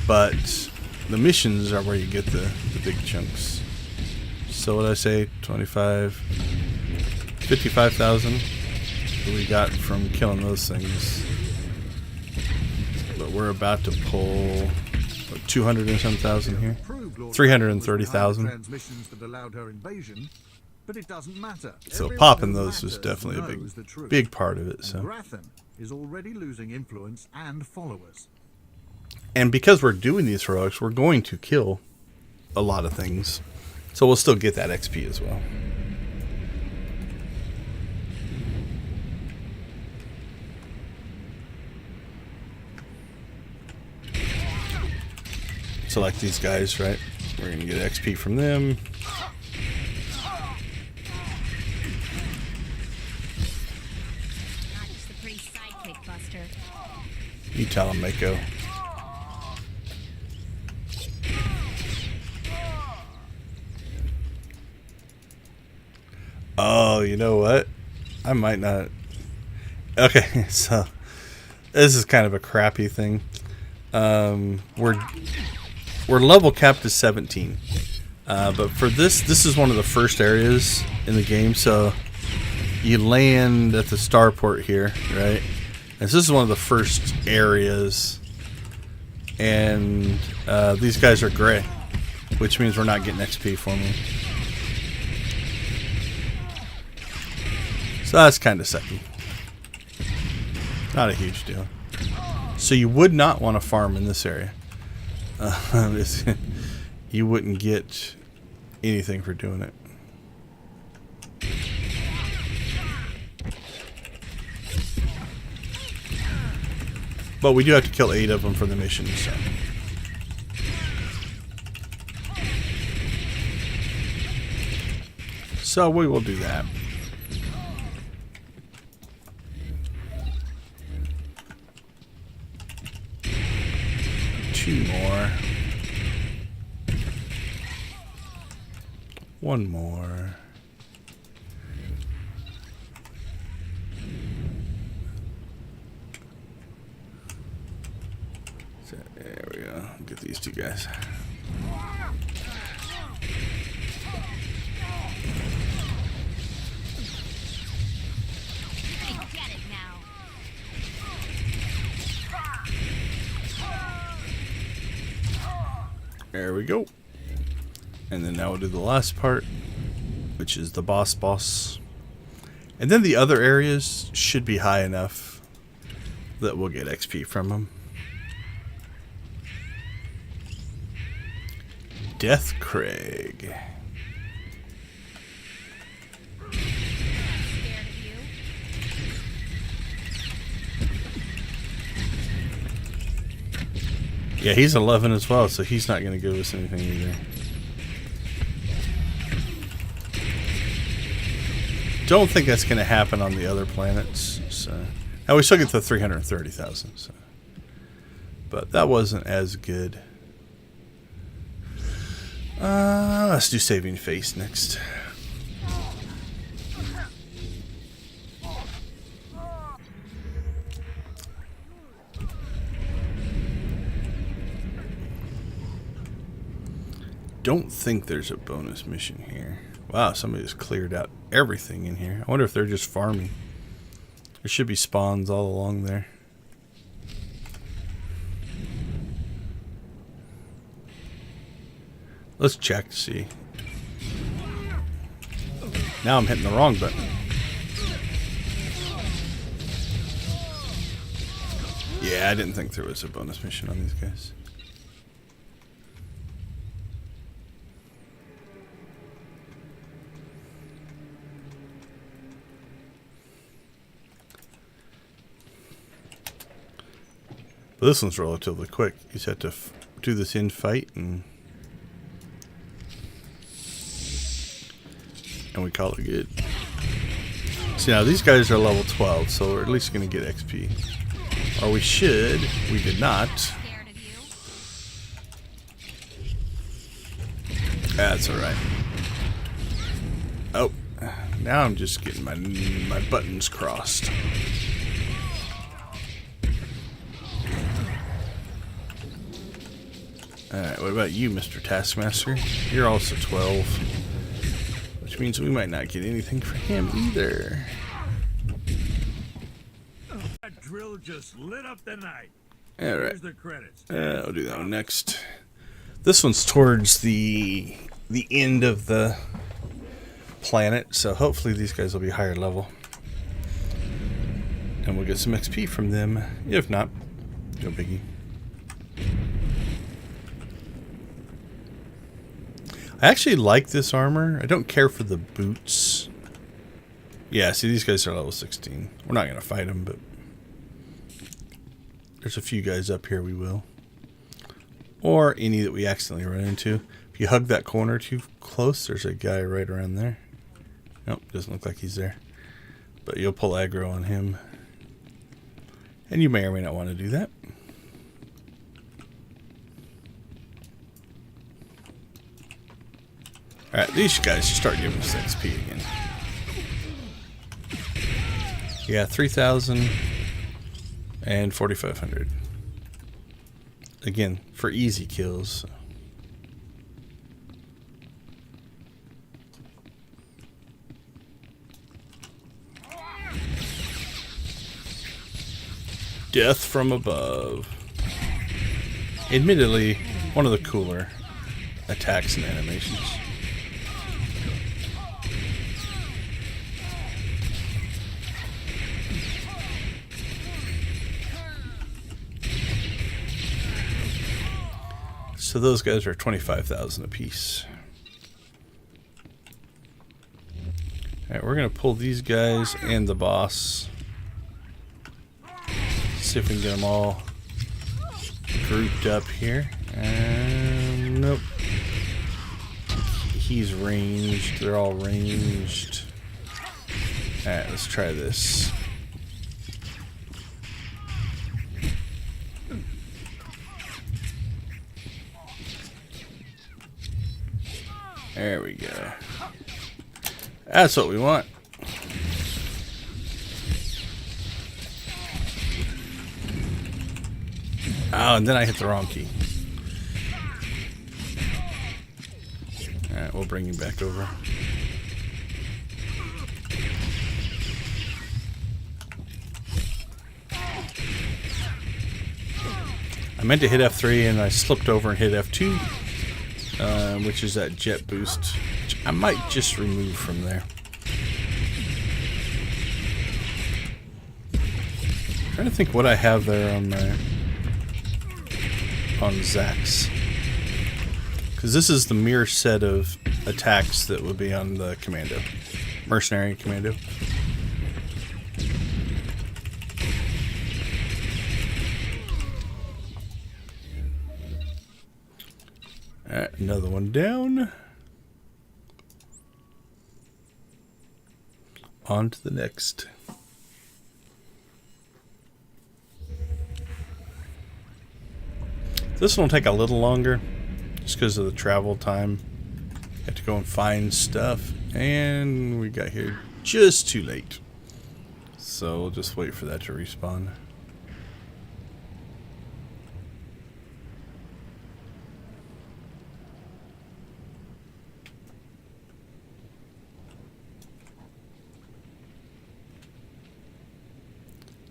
A: But the missions are where you get the big chunks. So what I say, 55,000 that we got from killing those things. But we're about to pull 200 and some thousand here. 330,000.
H: Transmissions that allowed her invasion, but it doesn't matter.
A: So popping those was definitely a big part of it. So
H: Grathan is already losing influence and followers.
A: And because we're doing these heroics, we're going to kill a lot of things. So we'll still get that XP as well. select these guys, right? We're going to get XP from them.
D: Not just a pretty sidekick, Buster.
A: You tell him, Mako. Oh, you know what? I might not. Okay, so this is kind of a crappy thing. We're level capped to 17, but for this is one of the first areas in the game. So you land at the starport here, right? And this is one of the first areas, and these guys are gray, which means we're not getting XP for them. So that's kind of sucky. Not a huge deal. So you would not want to farm in this area. You wouldn't get anything for doing it. But we do have to kill 8 of them for the mission. So we will do that. Two more. One more. So, there we go. Get these two guys.
D: I get it now.
A: There we go. And then now we'll do the last part, which is the boss. And then the other areas should be high enough that we'll get XP from them. Death Craig.
D: Scared of you?
A: Yeah, he's 11 as well, so he's not going to give us anything either. Don't think that's going to happen on the other planets. So now we still get to 330,000. So, but that wasn't as good. Let's do Saving Face next. Don't think there's a bonus mission here. Wow, somebody just cleared out everything in here. I wonder if they're just farming. There should be spawns all along there. Let's check to see. Now I'm hitting the wrong button. Yeah, I didn't think there was a bonus mission on these guys. But this one's relatively quick. You just have to do this in fight and we call it good. See, now these guys are level 12, so we're at least going to get XP. Or we should. We did not.
D: Scared of you?
A: That's alright. Oh, now I'm just getting my buttons crossed. Alright, what about you, Mr. Taskmaster? You're also 12. Which means we might not get anything for him either.
C: That drill just lit up the night.
A: Alright.
C: Here's the credits.
A: I'll do that one next. This one's towards the end of the planet, so hopefully these guys will be higher level. And we'll get some XP from them. If not, no biggie. I actually like this armor. I don't care for the boots. Yeah, see, these guys are level 16. We're not going to fight them, but there's a few guys up here we will. or any that we accidentally run into. If you hug that corner too close, there's a guy right around there. Nope, doesn't look like he's there. But you'll pull aggro on him. And you may or may not want to do that. Alright, these guys start giving us XP again. Yeah, 3,000 and 4,500. Again, for easy kills. Death from above. Admittedly, one of the cooler attacks and animations. So those guys are 25,000 apiece. Alright, we're going to pull these guys and the boss. See if we can get them all grouped up here. Nope. He's ranged. They're all ranged. Alright, let's try this. There we go. That's what we want. Oh, and then I hit the wrong key. Alright, we'll bring you back over. I meant to hit F3 and I slipped over and hit F2. Which is that jet boost, which I might just remove from there. I'm trying to think what I have there on Zax, because this is the mirror set of attacks that would be on the commando, mercenary commando. Alright, another one down. On to the next. This one will take a little longer, just because of the travel time. Have to go and find stuff, and we got here just too late. So we'll just wait for that to respawn.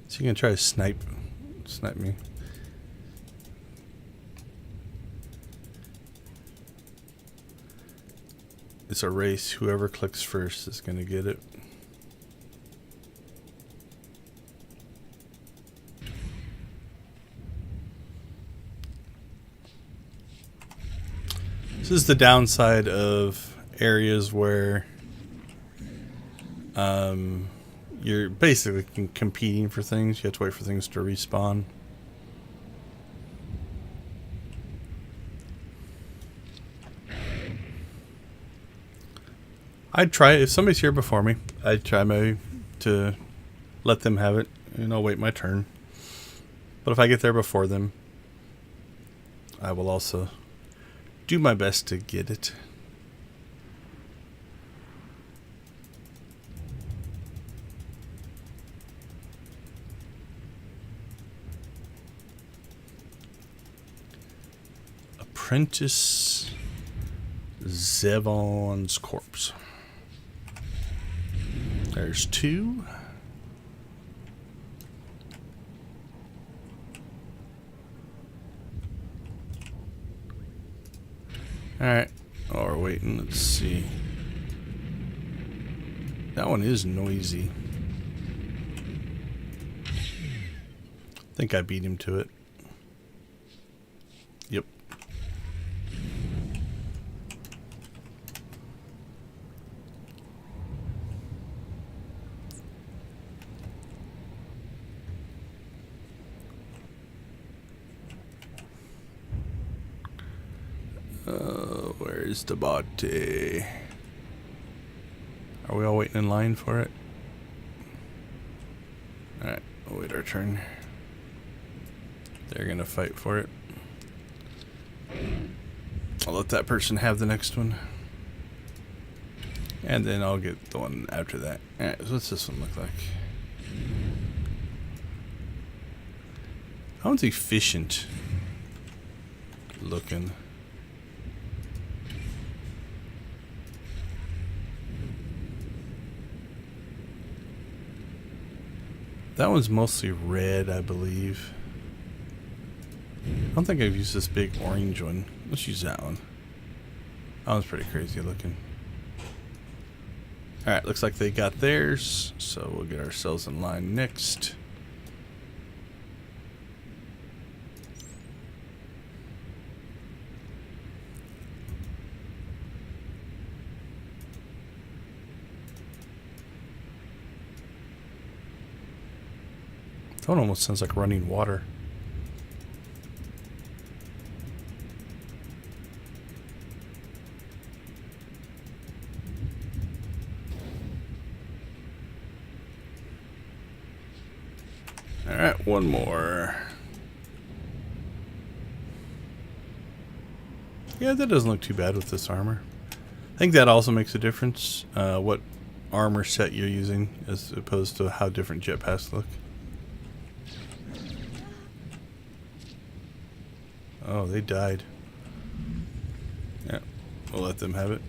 A: So you can try to snipe me. It's a race. Whoever clicks first is going to get it. This is the downside of areas where you're basically competing for things. You have to wait for things to respawn. I'd try, if somebody's here before me, I'd try maybe to let them have it, and I'll wait my turn. But if I get there before them, I will also do my best to get it. Apprentice Zevon's corpse. There's two. Alright. Oh, we're waiting. Let's see. That one is noisy. I think I beat him to it. Yep. Where's the body? Are we all waiting in line for it? Alright, we'll wait our turn. They're gonna fight for it. I'll let that person have the next one. And then I'll get the one after that. Alright, so what's this one look like? That one's efficient looking. That one's mostly red, I believe. I don't think I've used this big orange one. Let's use that one. That one's pretty crazy looking. Alright, looks like they got theirs, so we'll get ourselves in line next. That one almost sounds like running water. Alright, one more. Yeah, that doesn't look too bad with this armor. I think that also makes a difference, what armor set you're using as opposed to how different jetpacks look. Oh, they died. Yeah, we'll let them have it.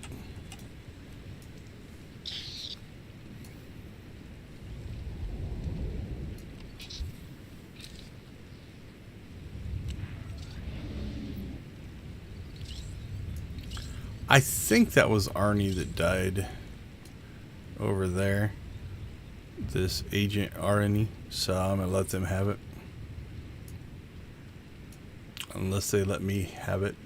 A: I think that was Arnie that died over there. This Agent Arnie, so I'm gonna let them have it. Unless they let me have it.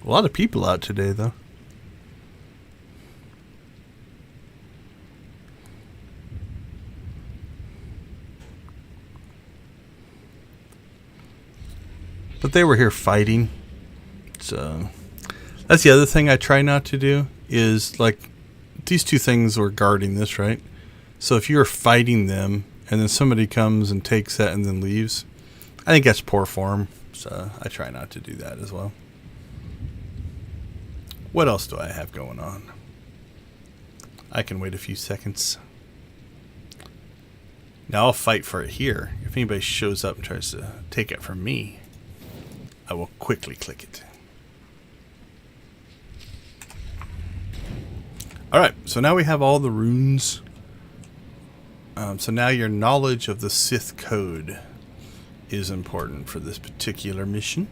A: A lot of people out today, though. But they were here fighting. So that's the other thing I try not to do is, like, these two things were guarding this, right? So if you're fighting them and then somebody comes and takes that and then leaves, I think that's poor form. So I try not to do that as well. What else do I have going on? I can wait a few seconds. Now I'll fight for it here. If anybody shows up and tries to take it from me, I will quickly click it. Alright, so now we have all the runes. So now your knowledge of the Sith code is important for this particular mission.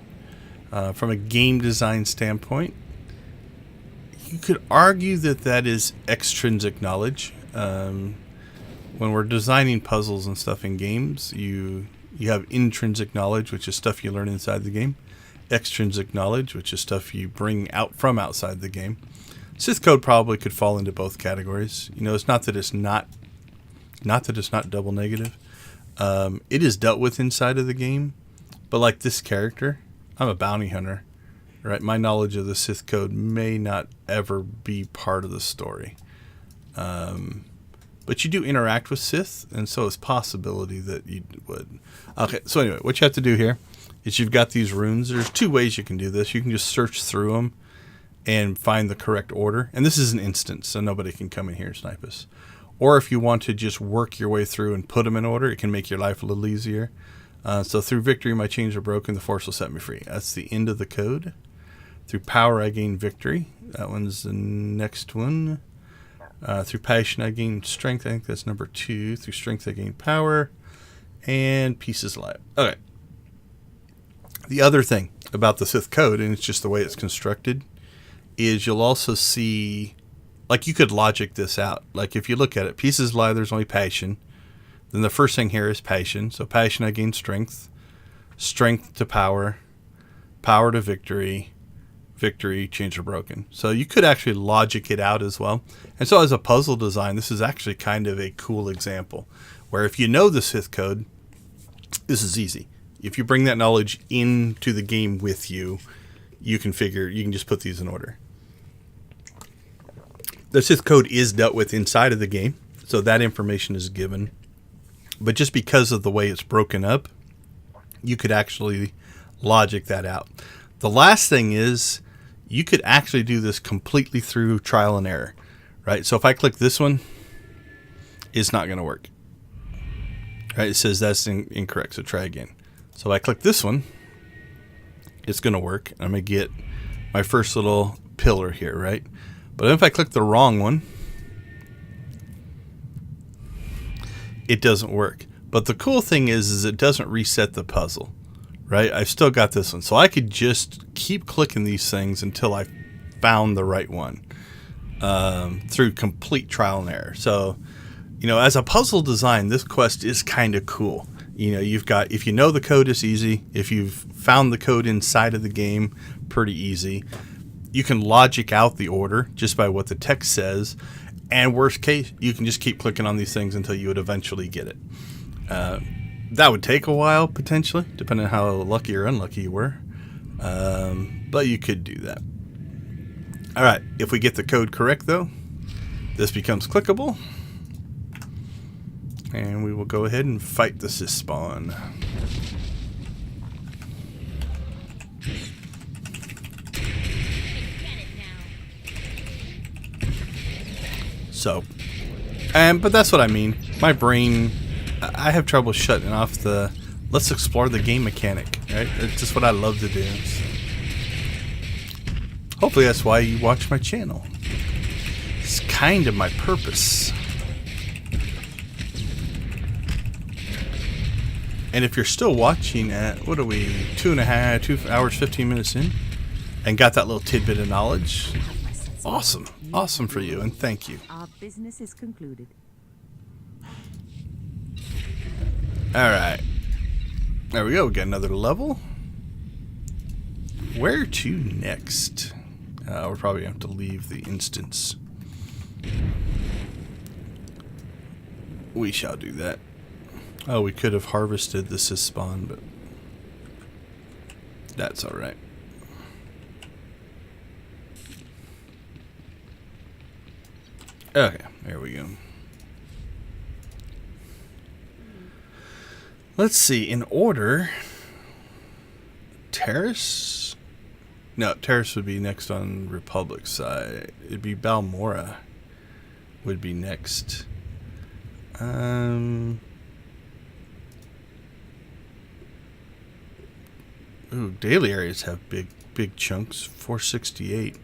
A: From a game design standpoint, you could argue that that is extrinsic knowledge. When we're designing puzzles and stuff in games, you have intrinsic knowledge, which is stuff you learn inside the game. Extrinsic knowledge, which is stuff you bring out from outside the game. Sith code probably could fall into both categories. You know, it's not that it's not double negative. It is dealt with inside of the game, but like this character, I'm a bounty hunter, right? My knowledge of the Sith code may not ever be part of the story. But you do interact with Sith, and so it's possibility that you would. Okay, so anyway, what you have to do here is you've got these runes. There's two ways you can do this. You can just search through them and find the correct order. And this is an instance, so nobody can come in here and snipe us. Or if you want to just work your way through and put them in order, it can make your life a little easier. So through victory, my chains are broken. The force will set me free. That's the end of the code. Through power, I gain victory. That one's the next one. Through passion, I gain strength. I think that's number 2. Through strength, I gain power. And peace is alive. Okay. The other thing about the Sith code, and it's just the way it's constructed, is you'll also see, like, you could logic this out. Like, if you look at it, peace is alive, there's only passion. Then the first thing here is passion. So passion, I gain strength. Strength to power. Power to victory. Victory, chains are broken. So you could actually logic it out as well. And so as a puzzle design, this is actually kind of a cool example where if you know the Sith code, this is easy. if you bring that knowledge into the game with you, you can just put these in order. The Sith code is dealt with inside of the game, so that information is given. But just because of the way it's broken up, you could actually logic that out. The last thing is, you could actually do this completely through trial and error, right? So if I click this one, it's not going to work. Right? It says that's incorrect, so try again. So if I click this one, it's going to work. I'm going to get my first little pillar here, right? But if I click the wrong one, it doesn't work. But the cool thing is it doesn't reset the puzzle, right? I've still got this one. So I could just keep clicking these things until I found the right one through complete trial and error. So, you know, as a puzzle design, this quest is kind of cool. You know, you've got, if you know the code, it's easy. If you've found the code inside of the game, pretty easy. You can logic out the order just by what the text says. And worst case, you can just keep clicking on these things until you would eventually get it. That would take a while, potentially, depending on how lucky or unlucky you were. But you could do that. All right, if we get the code correct, though, this becomes clickable. And we will go ahead and fight the Sith spawn. So, but that's what I mean. My brain, I have trouble shutting off the let's explore the game mechanic, right? It's just what I love to do. So hopefully that's why you watch my channel. It's kind of my purpose. And if you're still watching at, what are we, 2 hours, 15 minutes in, and got that little tidbit of knowledge, awesome. Awesome for you, and thank you.
I: Our business is concluded.
A: Alright. There we go. We got another level. Where to next? We're probably going to have to leave the instance. We shall do that. Oh, we could have harvested the Sith spawn, but that's alright. Okay, there we go. Let's see, in order, Terrace? No, Terrace would be next on Republic side. It'd be Balmora would be next. Ooh, daily areas have big chunks. 468.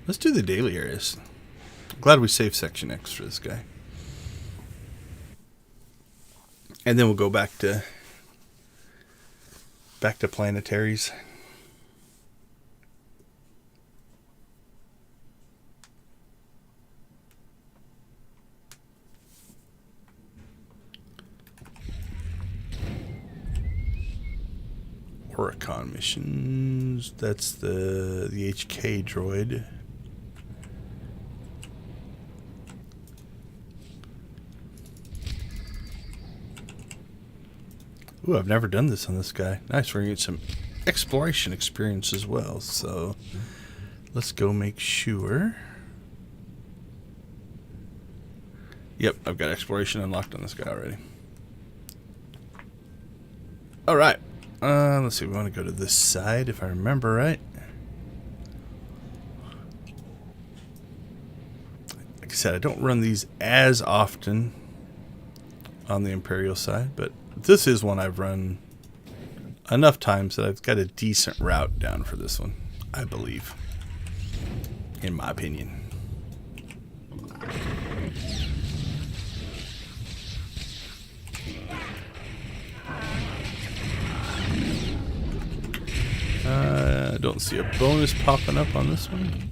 A: Let's do the daily areas. Glad we saved Section X for this guy. And then we'll go back to planetaries. Oricon missions. That's the HK droid. Ooh, I've never done this on this guy. Nice, we're going to get some exploration experience as well. So, let's go make sure. Yep, I've got exploration unlocked on this guy already. Alright. Let's see, we want to go to this side, if I remember right. Like I said, I don't run these as often on the Imperial side, but this is one I've run enough times that I've got a decent route down for this one, I believe, in my opinion. I don't see a bonus popping up on this one.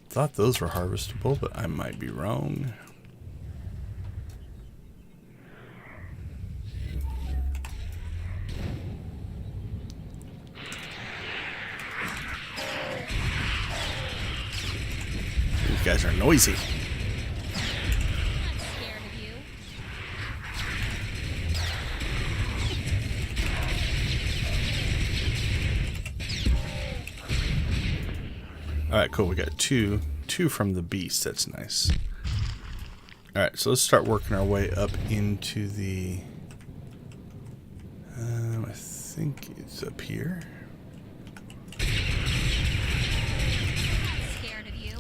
A: Thought those were harvestable, but I might be wrong. These guys are noisy. Alright, cool. We got two from the beast. That's nice. Alright, so let's start working our way up into the... I think it's up here.
D: Scared of you?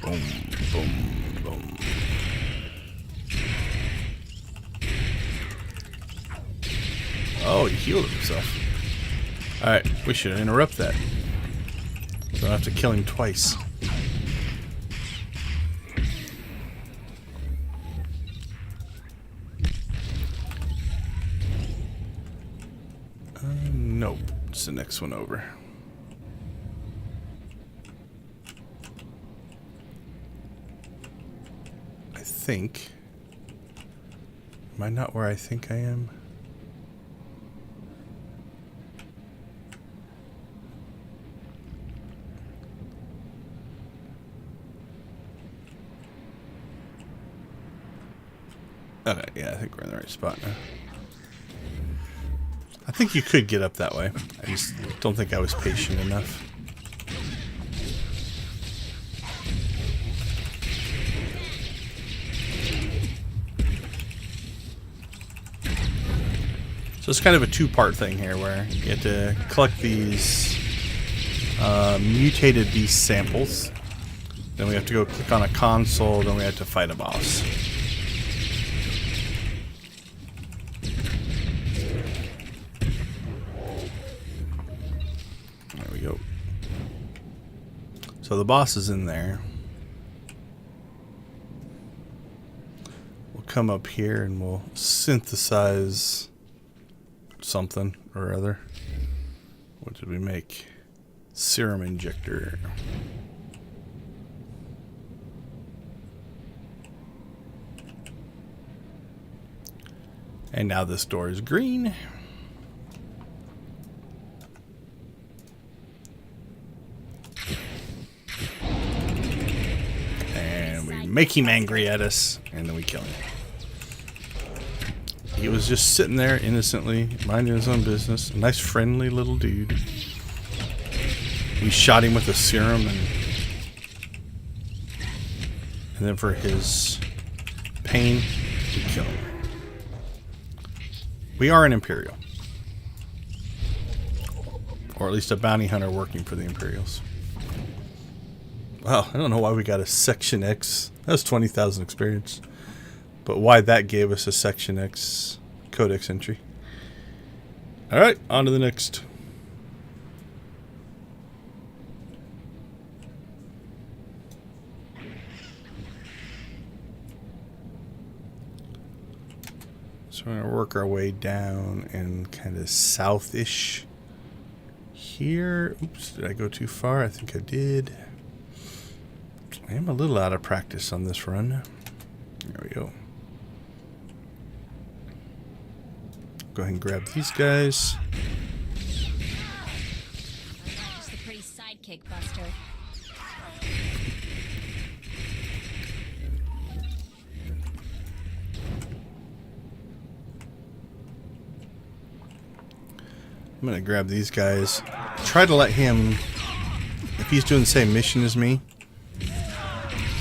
A: Boom, boom, boom. Oh, he healed himself. Alright, we should interrupt that. So I don't have to kill him twice. Nope. It's the next one over. I think. Am I not where I think I am? Okay, yeah, I think we're in the right spot now. I think you could get up that way. I just don't think I was patient enough. So it's kind of a two-part thing here where you have to collect these mutated beast samples. Then we have to go click on a console, then we have to fight a boss. So the boss is in there. We'll come up here and we'll synthesize something or other. What did we make? Serum injector. And now this door is green. Make him angry at us, and then we kill him. He was just sitting there innocently, minding his own business. A nice, friendly little dude. We shot him with a serum, and then for his pain, we kill him. We are an Imperial. Or at least a bounty hunter working for the Imperials. Wow, I don't know why we got a Section X. That was 20,000 experience. But why that gave us a Section X codex entry. Alright, on to the next. So we're going to work our way down and kind of south-ish here. Oops, did I go too far? I think I did. I am a little out of practice on this run. There we go. Go ahead and grab these guys.
D: Just a pretty sidekick, Buster.
A: I'm gonna grab these guys. Try to let him, if he's doing the same mission as me,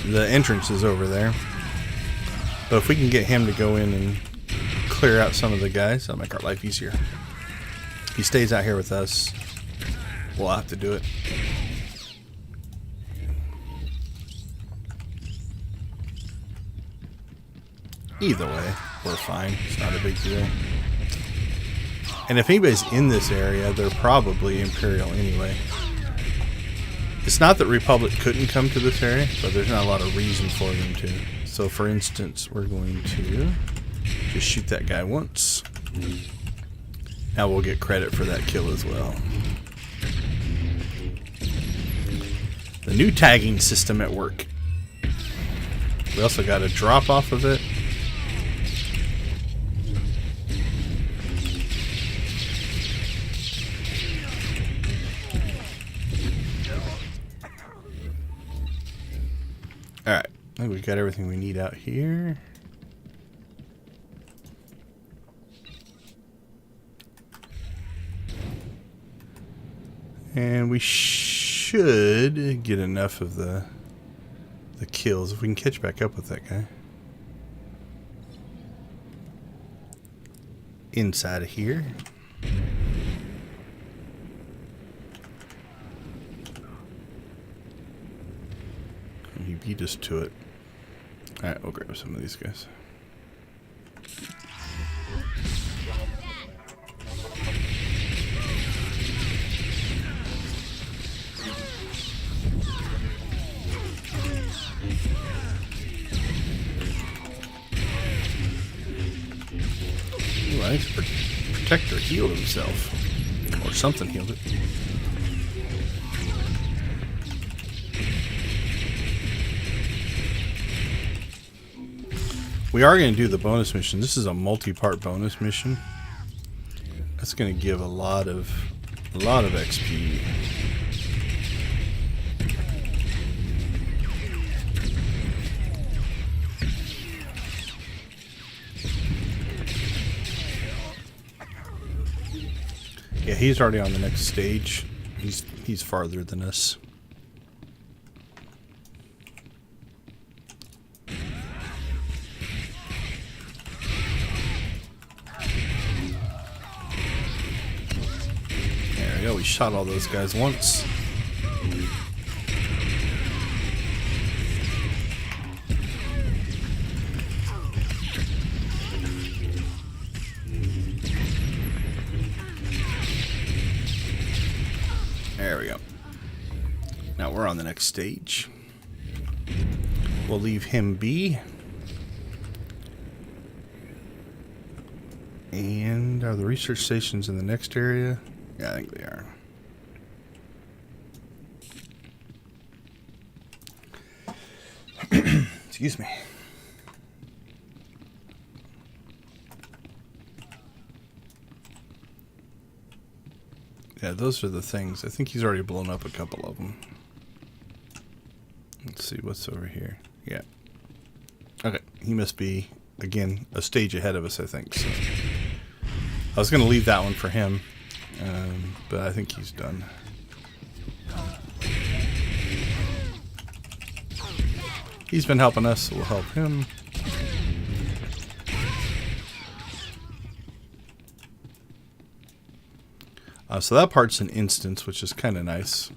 A: the entrance is over there. But if we can get him to go in and clear out some of the guys, that'll make our life easier. If he stays out here with us, we'll have to do it. Either way, we're fine. It's not a big deal. And if anybody's in this area, they're probably Imperial anyway. It's not that Republic couldn't come to this area, but there's not a lot of reason for them to. So for instance, we're going to just shoot that guy once. Now we'll get credit for that kill as well. The new tagging system at work. We also got a drop off of it. Alright, I think we got everything we need out here. And we should get enough of the kills if we can catch back up with that guy. Inside of here. He beat us to it. Alright, we'll grab some of these guys. Ooh, I think the Protector healed himself. Or something healed it. We are going to do the bonus mission. This is a multi-part bonus mission. That's going to give a lot of XP. Yeah, he's already on the next stage. He's farther than us. We shot all those guys once. There we go. Now we're on the next stage. We'll leave him be. And are the research stations in the next area? Yeah, I think they are. Excuse me. Yeah, those are the things. I think he's already blown up a couple of them. Let's see what's over here. Yeah. Okay, he must be, again, a stage ahead of us, I think. So I was going to leave that one for him. But I think he's done. He's been helping us, so we'll help him. So that part's an instance, which is kind of nice.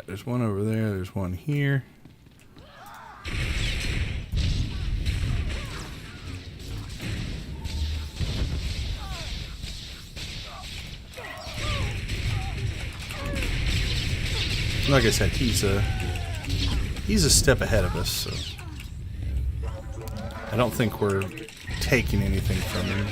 A: There's one over there, there's one here. Like I said, he's a step ahead of us, so I don't think we're taking anything from him.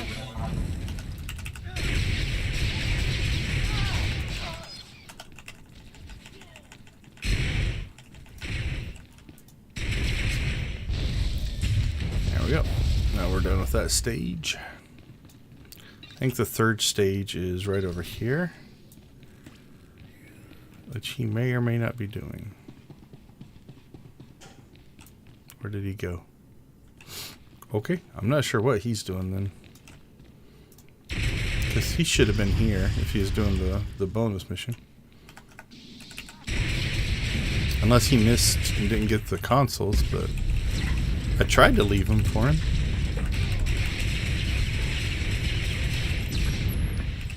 A: Now we're done with that stage. I think the third stage is right over here, which he may or may not be doing. Where did he go? Okay, I'm not sure what he's doing then. Because he should have been here if he was doing the bonus mission. Unless he missed and didn't get the consoles, but I tried to leave them for him.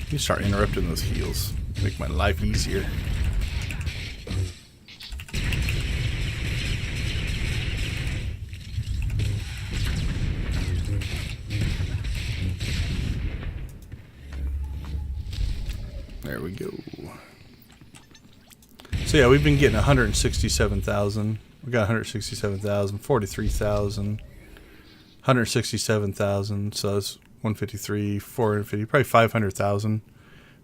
A: You start interrupting those heals. Make my life easier. There we go. So yeah, we've been getting 167,000. We got 167,000, 43,000, 167,000. So that's 153, 450, probably 500,000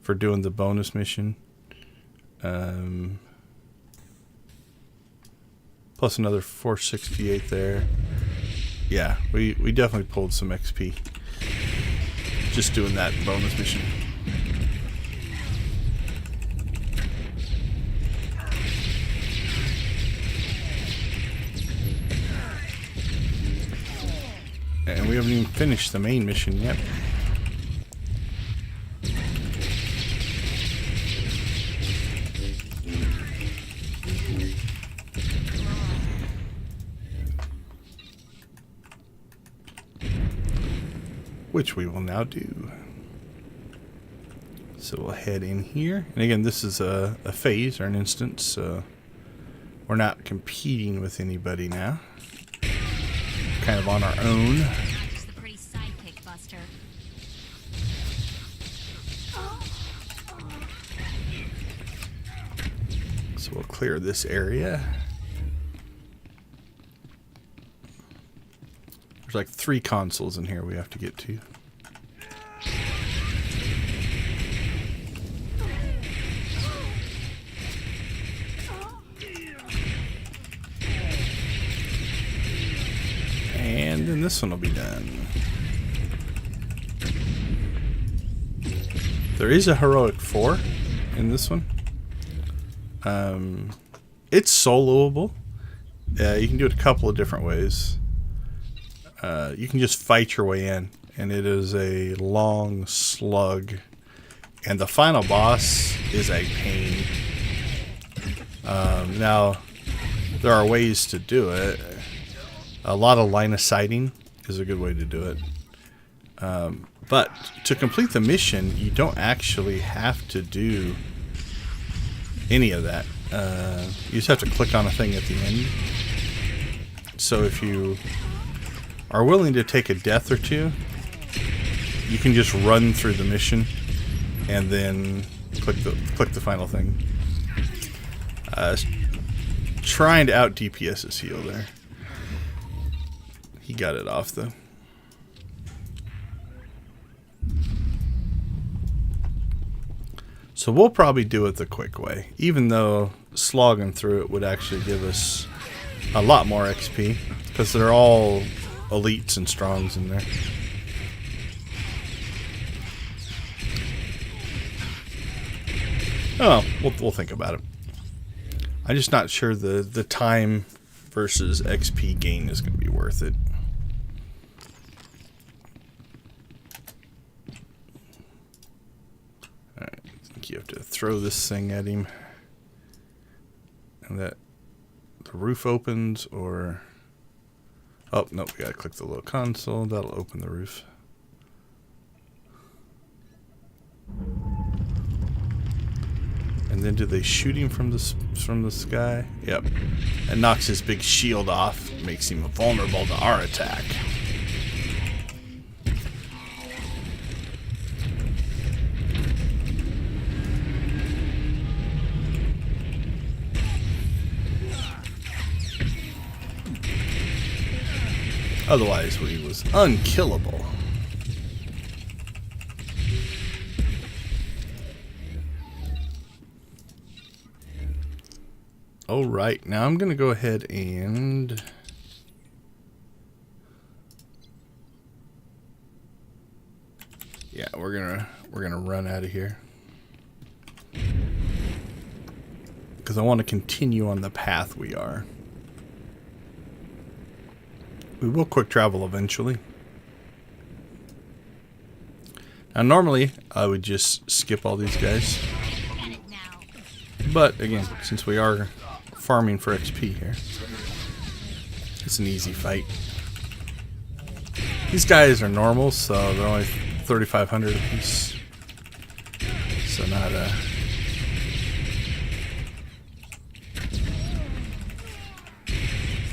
A: for doing the bonus mission. Plus another 468 there. Yeah, we definitely pulled some XP. just doing that bonus mission. And we haven't even finished the main mission yet. Which we will now do. So we'll head in here. And again, this is a phase or an instance, so we're not competing with anybody now. Kind of on our own.
D: Not just the pretty sidekick, Buster.
A: So we'll clear this area. There's like 3 consoles in here we have to get to. And then this one will be done. There is a heroic 4 in this one. It's soloable. You can do it a couple of different ways. You can just fight your way in, and it is a long slug. And the final boss is a pain. Now, there are ways to do it. A lot of line of sighting is a good way to do it. But to complete the mission, you don't actually have to do any of that. You just have to click on a thing at the end. So if you are willing to take a death or two, you can just run through the mission and then click the final thing. Trying to out DPS his heal there. He got it off though. So we'll probably do it the quick way, even though slogging through it would actually give us a lot more XP, because they're all elites and strongs in there. Oh, we'll think about it. I'm just not sure the time versus XP gain is going to be worth it. Alright, I think you have to throw this thing at him. And that the roof opens, or... Oh, nope, we gotta click the little console. That'll open the roof. And then do they shoot him from the sky? Yep. It knocks his big shield off, makes him vulnerable to our attack. Otherwise, he was unkillable. Alright, now I'm going to go ahead and... Yeah, we're gonna run out of here. Because I want to continue on the path we are. We will quick travel eventually. Now normally I would just skip all these guys. But again, since we are farming for XP here, it's an easy fight. These guys are normal, so they're only 3,500 apiece. So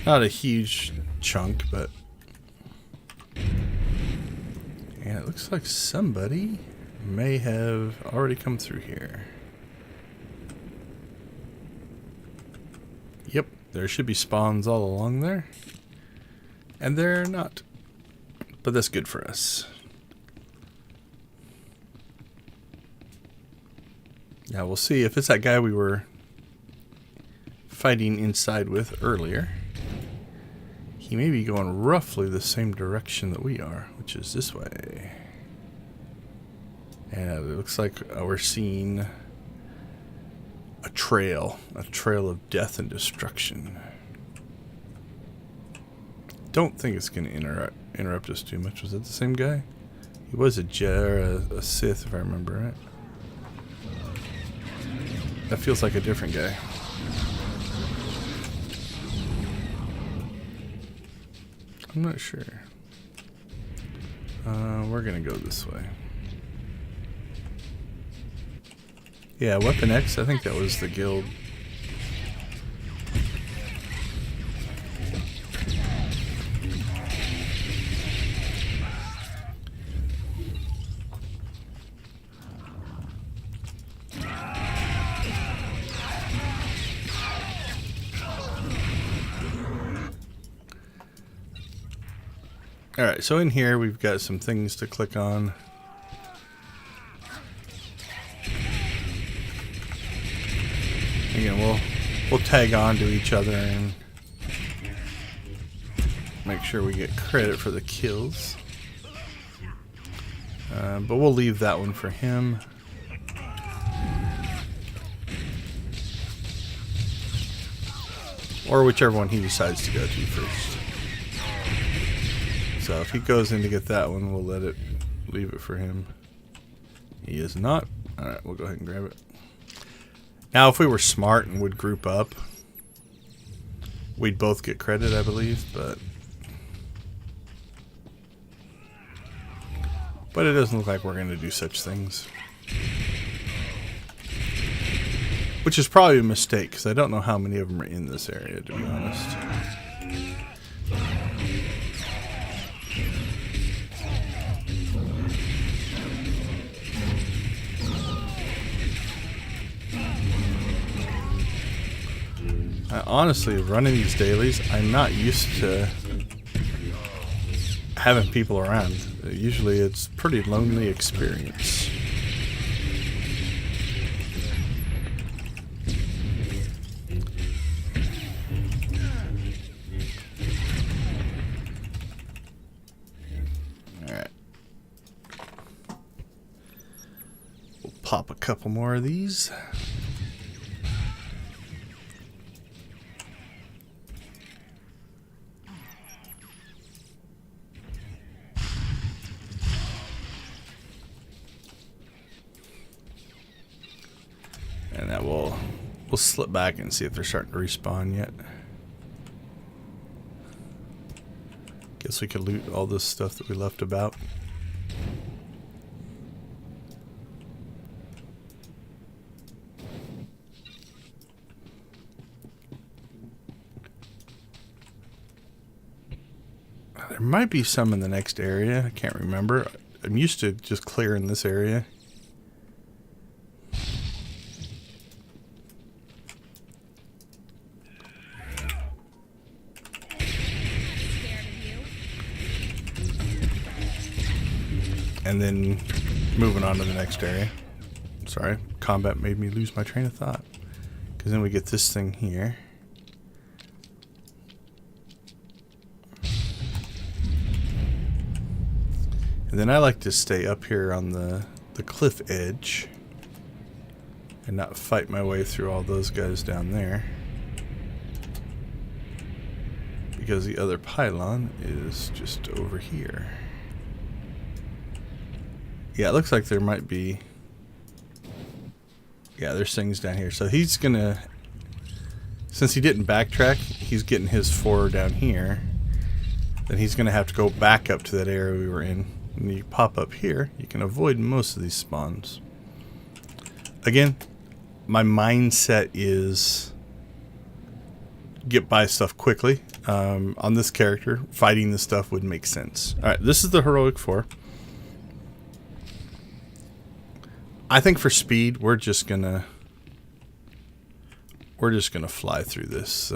A: not a huge chunk, but and it looks like somebody may have already come through here. Yep, there should be spawns all along there, and they're not, but that's good for us. Now we'll see if it's that guy we were fighting inside with earlier. He may be going roughly the same direction that we are, which is this way. And it looks like we're seeing a trail of death and destruction. Don't think it's going to interrupt us too much. Was that the same guy? He was a Jedi or a Sith, if I remember right. That feels like a different guy. I'm not sure. We're gonna go this way. Yeah, Weapon X, I think that was the guild. Alright, so in here we've got some things to click on. Again, we'll tag on to each other and make sure we get credit for the kills. But we'll leave that one for him. Or whichever one he decides to go to first. So if he goes in to get that one, we'll leave it for him. He is not. Alright, we'll go ahead and grab it. Now if we were smart and would group up, we'd both get credit, I believe, but it doesn't look like we're going to do such things. Which is probably a mistake, because I don't know how many of them are in this area, to be honest. Honestly, running these dailies, I'm not used to having people around. Usually it's a pretty lonely experience. Alright. We'll pop a couple more of these. And that we'll slip back and see if they're starting to respawn yet. Guess we could loot all this stuff that we left about. There might be some in the next area. I can't remember. I'm used to just clearing this area. And then moving on to the next area. Sorry, combat made me lose my train of thought. Because then we get this thing here. And then I like to stay up here on the cliff edge and not fight my way through all those guys down there. Because the other pylon is just over here. Yeah, it looks like there might be... Yeah, there's things down here. So he's gonna... Since he didn't backtrack, he's getting his 4 down here. Then he's gonna have to go back up to that area we were in. When you pop up here, you can avoid most of these spawns. Again, my mindset is... get by stuff quickly. On this character, fighting this stuff would make sense. Alright, this is the Heroic 4. I think for speed, we're just gonna fly through this.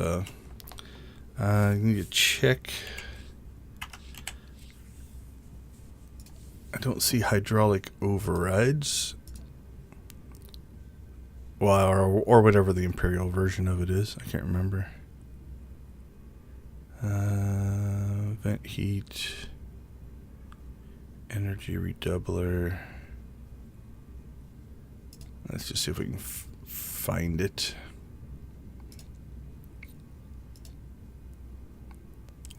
A: I need to check. I don't see hydraulic overrides. Well, or whatever the Imperial version of it is. I can't remember. Vent heat, energy redoubler. Let's just see if we can find it.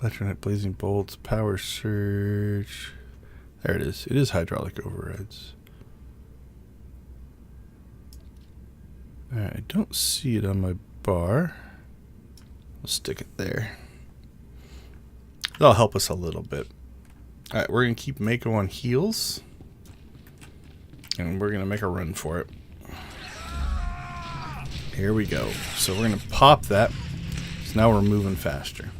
A: Electronic blazing bolts, power surge. There it is. It is hydraulic overrides. Alright, I don't see it on my bar. I'll stick it there. That'll help us a little bit. Alright, we're going to keep Mako on heals. And we're going to make a run for it. Here we go. So we're going to pop that. So now we're moving faster.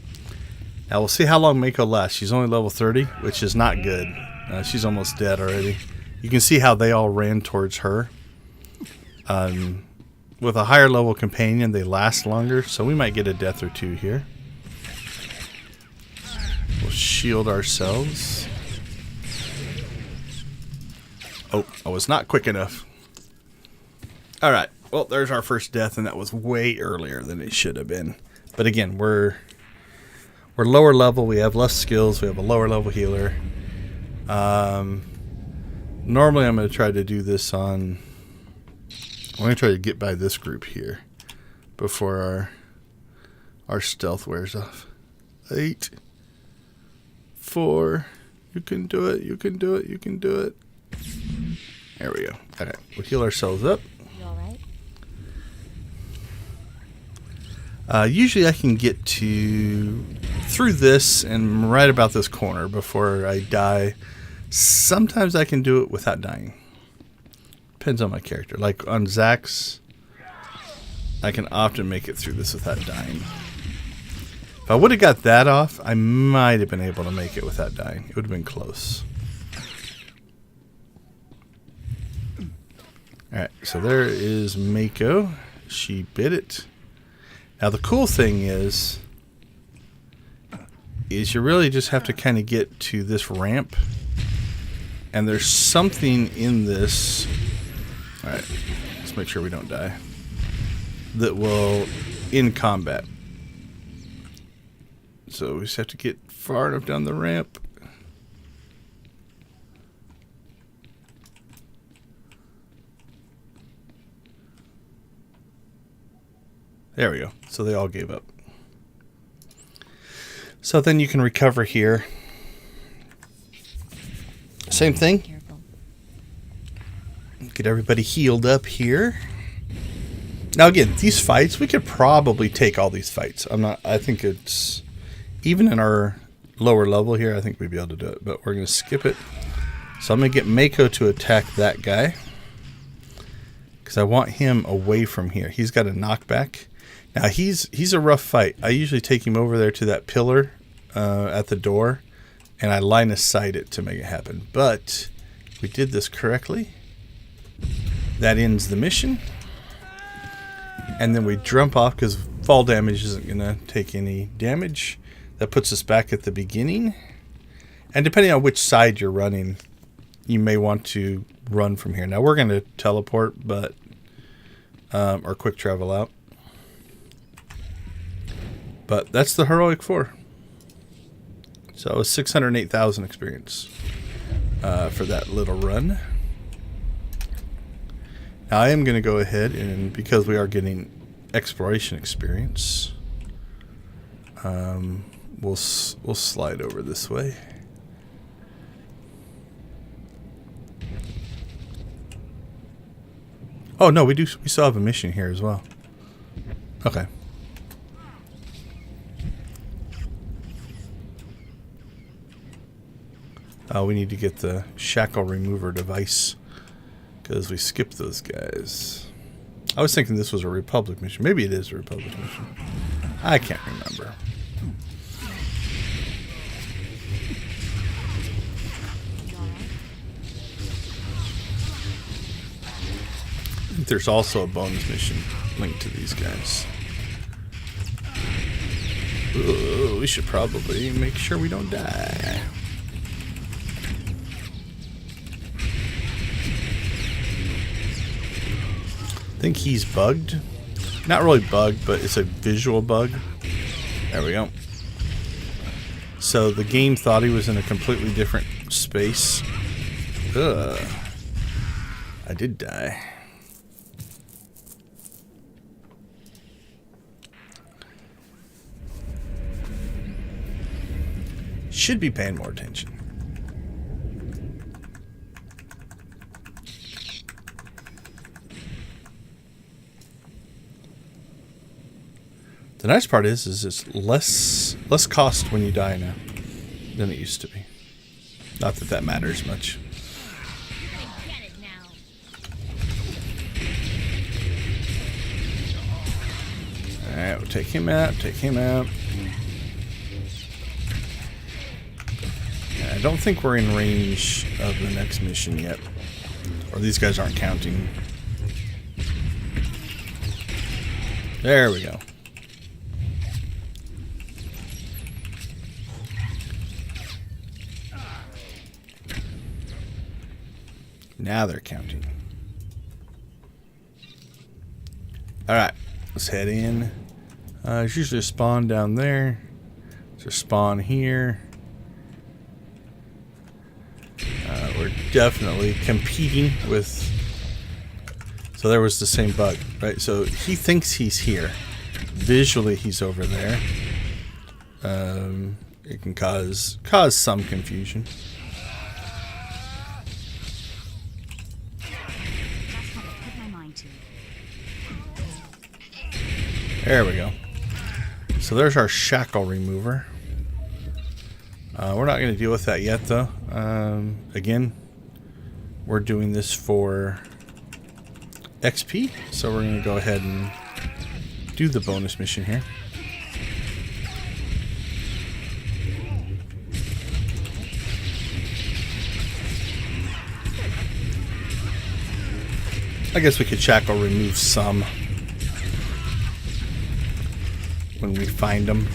A: Now we'll see how long Mako lasts. She's only level 30, which is not good. She's almost dead already. You can see how they all ran towards her. With a higher level companion, they last longer, so we might get a death or two here. We'll shield ourselves. Oh, I was not quick enough. Alright, well, there's our first death, and that was way earlier than it should have been. But again, we're lower level, we have less skills, we have a lower level healer. Normally I'm going to try to do this on... I'm going to try to get by this group here before our stealth wears off. 8, 4, you can do it, you can do it, you can do it. There we go. Okay, we'll heal ourselves up.
D: You alright?
A: Usually I can get through this and right about this corner before I die. Sometimes I can do it without dying. Depends on my character. Like on Zach's, I can often make it through this without dying. If I would have got that off, I might have been able to make it without dying. It would have been close. Alright, so there is Mako. She bit it. Now the cool thing is you really just have to kind of get to this ramp. And there's something in this... Alright, let's make sure we don't die. That will end combat. So we just have to get far enough down the ramp. There we go. So they all gave up. So then you can recover here. Same thing.
D: Careful.
A: Get everybody healed up here. Now again, these fights, we could probably take all these fights. I think it's, even in our lower level here, I think we'd be able to do it. But we're going to skip it. So I'm going to get Mako to attack that guy. Because I want him away from here. He's got a knockback. Now he's a rough fight. I usually take him over there to that pillar at the door. And I line of sight it to make it happen. But we did this correctly. That ends the mission. And then we jump off because fall damage isn't going to take any damage. That puts us back at the beginning. And depending on which side you're running, you may want to run from here. Now we're going to teleport, but or quick travel out. But that's the Heroic 4. So it was 608,000 experience for that little run. Now I am going to go ahead and, because we are getting exploration experience, we'll slide over this way. Oh no, we still have a mission here as well. Okay. We need to get the shackle remover device because we skipped those guys. I was thinking this was a Republic mission. Maybe it is a Republic mission. I can't remember. I think there's also a bonus mission linked to these guys. Ooh, we should probably make sure we don't die. I think he's bugged. Not really bugged, but it's a visual bug. There we go. So the game thought he was in a completely different space. Ugh. I did die. should be paying more attention. The nice part is it's less cost when you die now than it used to be. Not that that matters much.
D: Get it now.
A: Alright, we'll take him out, take him out. I don't think we're in range of the next mission yet. Or these guys aren't counting. There we go. Now they're counting. Alright, let's head in. There's usually a spawn down there. There's a spawn here. We're definitely competing with... So there was the same bug, right? So he thinks he's here. Visually he's over there. It can cause some confusion.
D: That's what I put my mind to.
A: There we go. So there's our shackle remover. We're not going to deal with that yet, though. Again, we're doing this for XP, so we're going to go ahead and do the bonus mission here. I guess we could shackle remove some when we find them.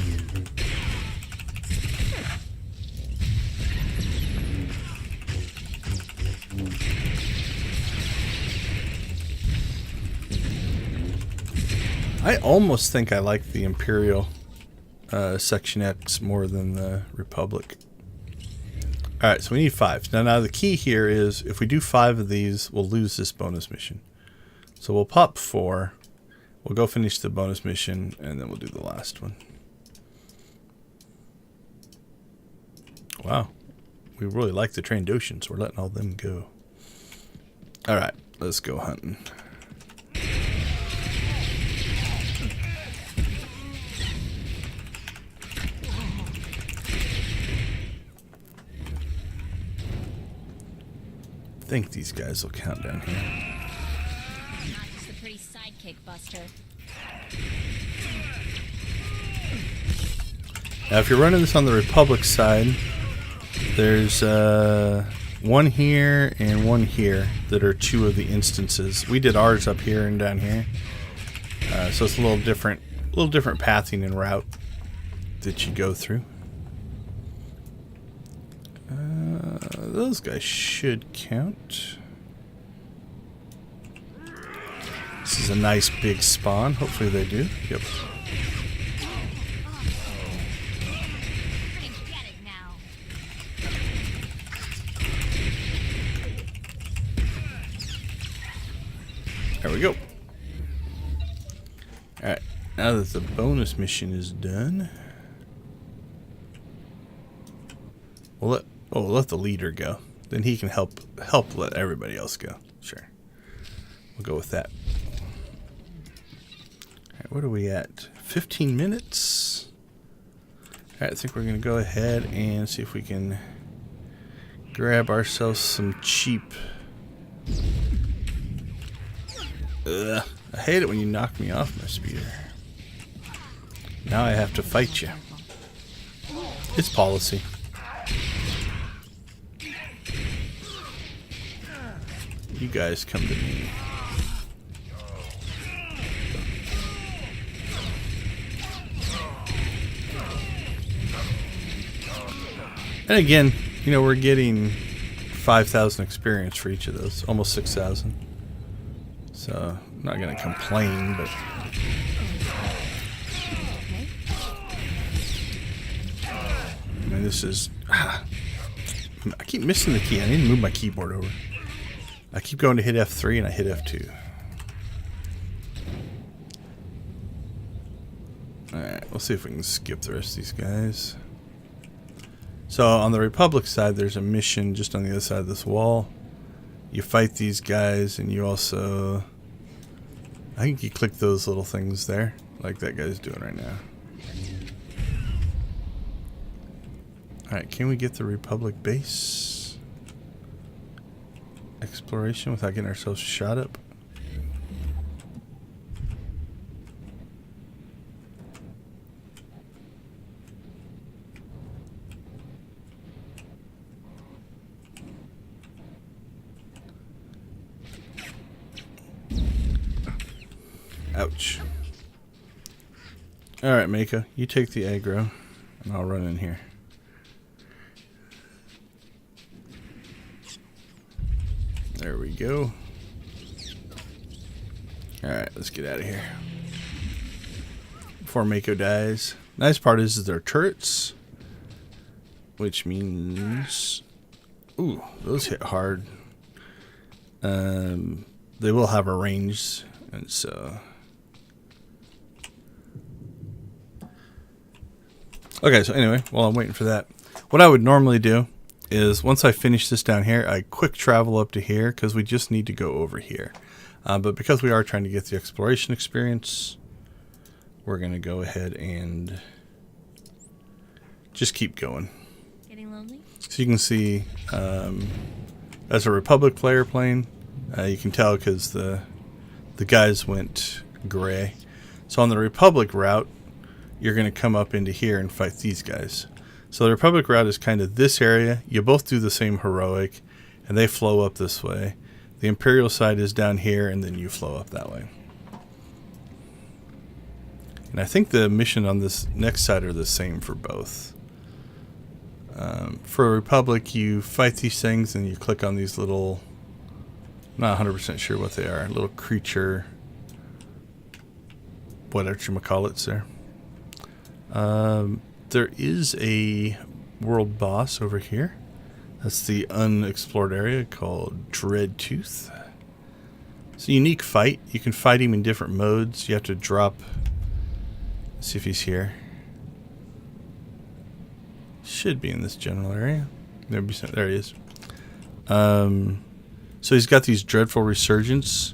A: I almost think I like the Imperial Section X more than the Republic. Alright, so we need 5. Now the key here is if we do 5 of these, we'll lose this bonus mission. So we'll pop 4. We'll go finish the bonus mission, and then we'll do the last one. Wow. We really like the Trandoshans. We're letting all them go. Alright, let's go hunting. I think these guys will count down here.
D: Not just a pretty sidekick, Buster.
A: Now, if you're running this on the Republic side, there's one here and one here that are 2 of the instances. We did ours up here and down here, so it's a little different pathing and route that you go through. Those guys should count. This is a nice big spawn. Hopefully they do. Yep.
D: Get it now.
A: There we go. Alright, now that the bonus mission is done, we'll let the leader go. Then he can help let everybody else go. Sure. We'll go with that. Alright, what are we at? 15 minutes? Alright, I think we're going to go ahead and see if we can grab ourselves some cheap... Ugh, I hate it when you knock me off my speeder. Now I have to fight you. It's policy. You guys come to me. And again, you know, we're getting 5,000 experience for each of those. Almost 6,000. So, I'm not going to complain, but... I mean, this is... I keep missing the key. I need to move my keyboard over. I keep going to hit F3 and I hit F2. Alright, we'll see if we can skip the rest of these guys. So on the Republic side, there's a mission just on the other side of this wall. You fight these guys, and you also... I think you click those little things there, like that guy's doing right now. Alright, can we get the Republic base? Exploration without getting ourselves shot up? Ouch. Alright, Mako, you take the aggro, and I'll run in here. There we go. Alright, let's get out of here. Before Mako dies. Nice part is they're turrets. Which means... Ooh, those hit hard. They will have a range, and so... Okay, so anyway, while I'm waiting for that, what I would normally do is once I finish this down here, I quick travel up to here because we just need to go over here. But because we are trying to get the exploration experience, we're going to go ahead and just keep going.
D: Getting lonely?
A: So you can see as a Republic player playing, you can tell because the guys went gray. So on the Republic route, you're going to come up into here and fight these guys. So the Republic route is kind of this area. You both do the same heroic, and they flow up this way. The Imperial side is down here, and then you flow up that way. And I think the mission on this next side are the same for both. For Republic, you fight these things, and you click on these little... I'm not 100% sure what they are. Little creature... whatchamacallits there. There is a world boss over here. That's the unexplored area called Dreadtooth. It's a unique fight. You can fight him in different modes. You have to drop... Let's see if he's here. Should be in this general area. There he is. So he's got these dreadful resurgence.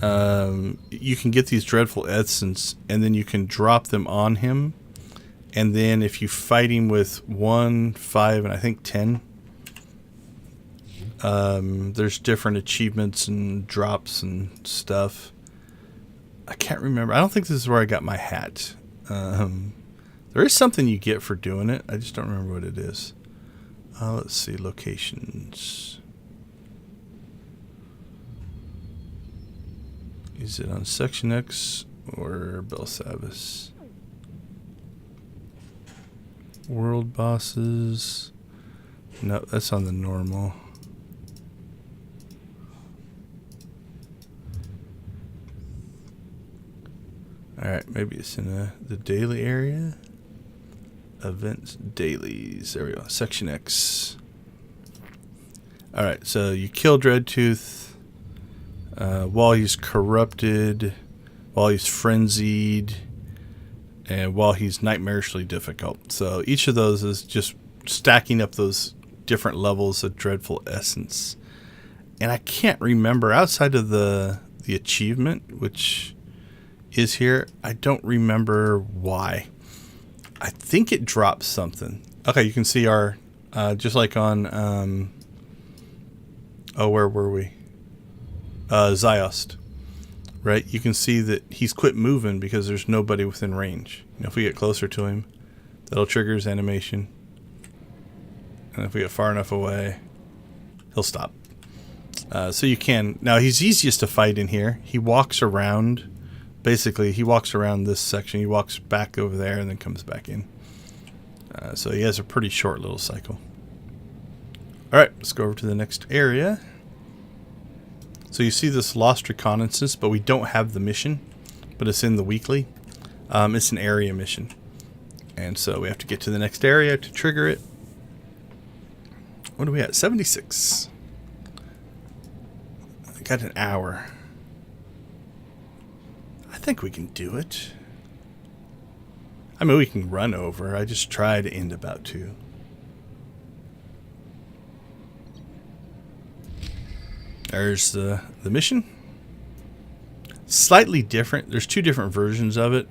A: You can get these dreadful essence, and then you can drop them on him. And then if you fight him with 1, 5, and I think 10, there's different achievements and drops and stuff. I can't remember. I don't think this is where I got my hat. There is something you get for doing it. I just don't remember what it is. Let's see. Locations. Is it on Section X or Belsavis? World bosses. No, that's on the normal. Alright, maybe it's in the daily area. Events dailies. There we go. Section X. Alright, so you kill Dreadtooth while he's corrupted, while he's frenzied, and while he's nightmarishly difficult. So each of those is just stacking up those different levels of dreadful essence. And I can't remember, outside of the achievement, which is here, I don't remember why. I think it drops something. Okay, you can see our, just like on, where were we? Ziost. Right, you can see that he's quit moving because there's nobody within range. You know, if we get closer to him, that'll trigger his animation. And if we get far enough away, he'll stop. So you can... Now, he's easiest to fight in here. He walks around. Basically, he walks around this section. He walks back over there and then comes back in. So he has a pretty short little cycle. Alright, let's go over to the next area. So you see this Lost Reconnaissance, but we don't have the mission, but it's in the weekly. It's an area mission. And so we have to get to the next area to trigger it. What are we at? 76. I got an hour. I think we can do it. I mean, we can run over. I just try to end about 2. There's the mission. Slightly different. There's two different versions of it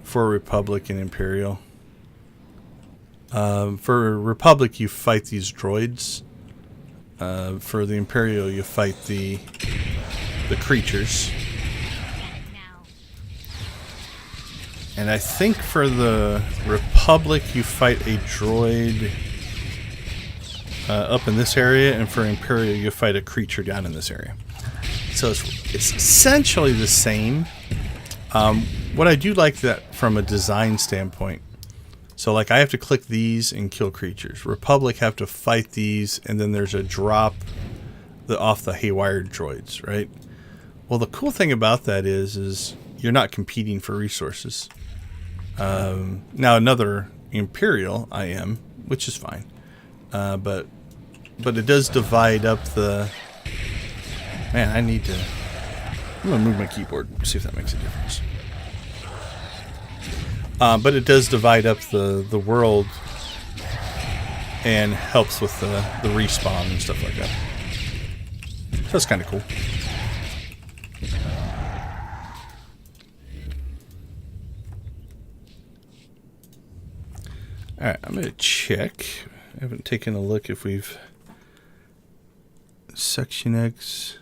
A: for Republic and Imperial. For Republic, you fight these droids. For the Imperial, you fight the creatures. And I think for the Republic, you fight a droid up in this area, and for Imperial, you fight a creature down in this area. So it's essentially the same. What I do like that from a design standpoint. So like I have to click these and kill creatures. Republic have to fight these, and then there's a drop off the haywired droids, right? Well, the cool thing about that is you're not competing for resources. Now another Imperial I am, which is fine. But it does divide up the... Man, I'm going to move my keyboard, see if that makes a difference. But it does divide up the world and helps with the respawn and stuff like that. So that's kind of cool. Alright, I'm going to check. I haven't taken a look if we've... Section X...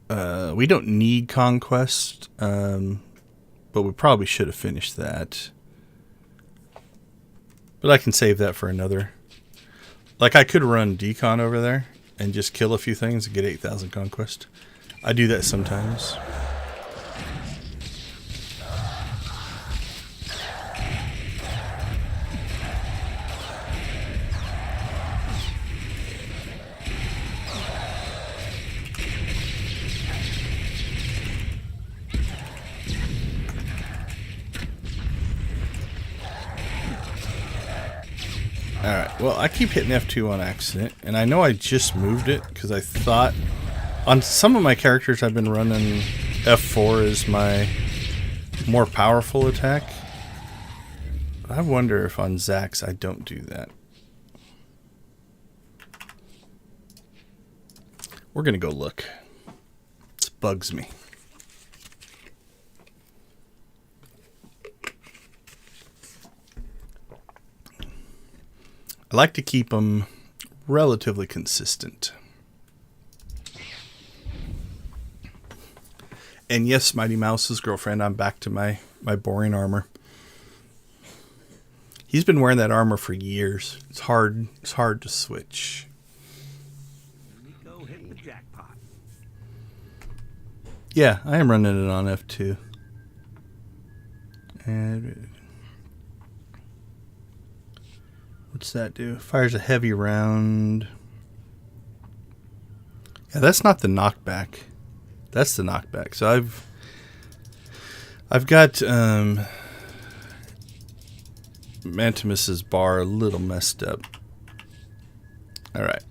A: we don't need Conquest, but we probably should have finished that. But I can save that for another. Like, I could run Decon over there and just kill a few things and get 8,000 Conquest. I do that sometimes. Alright, well, I keep hitting F2 on accident, and I know I just moved it, because I thought... On some of my characters, I've been running F4 as my more powerful attack. I wonder if on Zax I don't do that. We're going to go look. This bugs me. I like to keep them relatively consistent. And yes, Mighty Mouse's girlfriend, I'm back to my boring armor. He's been wearing that armor for years. It's hard to switch.
C: Go hit the jackpot.
A: Yeah, I am running it on F2. And what's that do? Fires a heavy round. Yeah, that's not the knockback. That's the knockback. So I've got Mantimus's bar a little messed up. All right.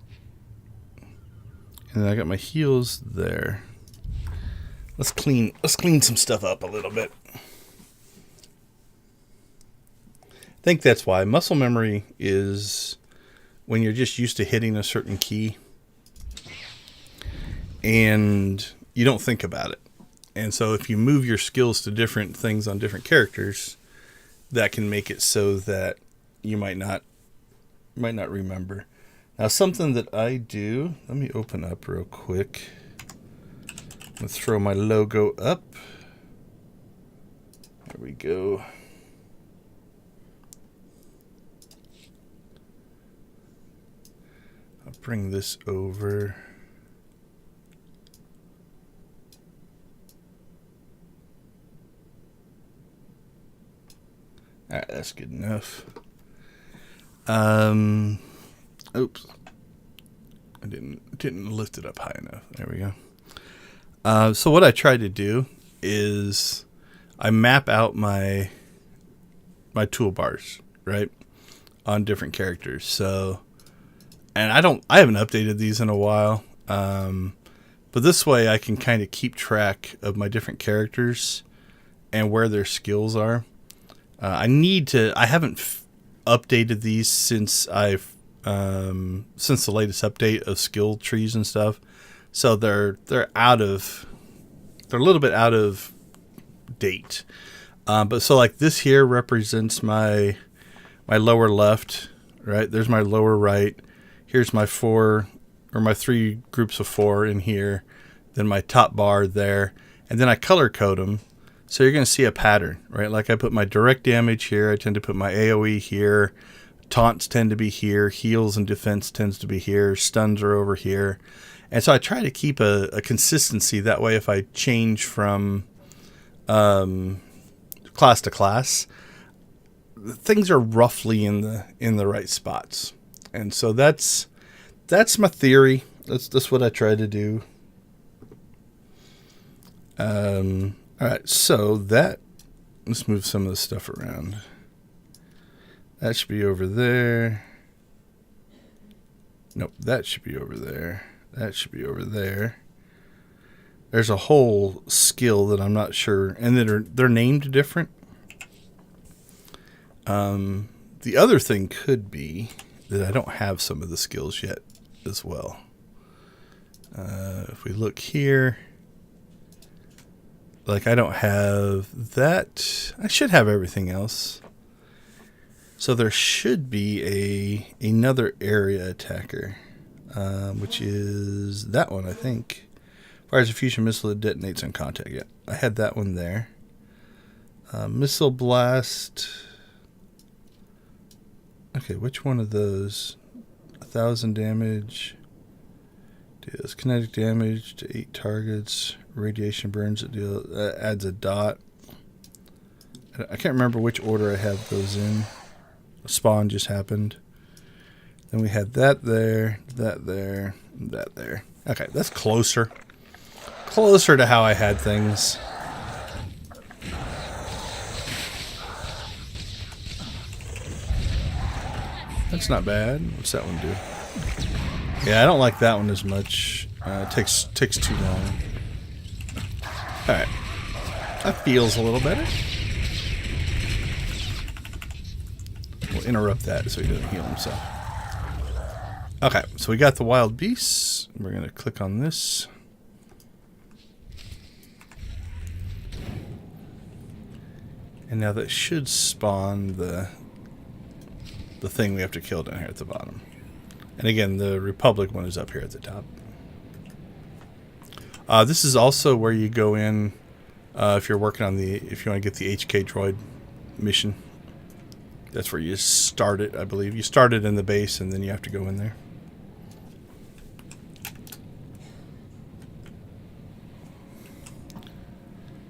A: And then I got my heals there. Let's clean some stuff up a little bit. I think that's why muscle memory is when you're just used to hitting a certain key and you don't think about it. And so if you move your skills to different things on different characters, that can make it so that you might not remember. Now, something that I do, let me open up real quick. I'm going to throw my logo up. There we go. I'll bring this over. Alright, that's good enough. Oops. I didn't lift it up high enough. There we go. So what I try to do is I map out my toolbars, right, on different characters. So, and I haven't updated these in a while. But this way I can kind of keep track of my different characters and where their skills are. I haven't updated these since I've since the latest update of skill trees and stuff. So they're a little bit out of date. But so like this here represents my lower left, right? There's my lower right. Here's my 3 groups of 4 in here. Then my top bar there. And then I color code them. So you're going to see a pattern, right? Like I put my direct damage here. I tend to put my AoE here. Taunts tend to be here. Heals and defense tends to be here. Stuns are over here. And so I try to keep a consistency. That way if I change from class to class, things are roughly in the right spots. And so that's my theory. That's what I try to do. All right, so let's move some of the stuff around. That should be over there. Nope, that should be over there. That should be over there. There's a whole skill that I'm not sure, and they're named different. The other thing could be that I don't have some of the skills yet as well. If we look here, like I don't have that. I should have everything else. So there should be another area attacker, which is that one, I think. Fires a fusion missile that detonates on contact. Yeah, I had that one there. Missile blast. Okay, which one of those? 1,000 damage. Deals kinetic damage to 8 targets. Radiation burns. Adds a dot. I can't remember which order I have those in. A spawn just happened. Then we had that there, that there, that there. Okay, that's closer. Closer to how I had things. That's not bad. What's that one do? Yeah, I don't like that one as much. It takes too long. Alright. That feels a little better. We'll interrupt that so he doesn't heal himself. Okay, so we got the wild beasts. We're going to click on this. And now that should spawn the thing we have to kill down here at the bottom. And again, the Republic one is up here at the top. This is also where you go in if you're working on if you want to get the HK droid mission. That's where you start it, I believe. You start it in the base and then you have to go in there.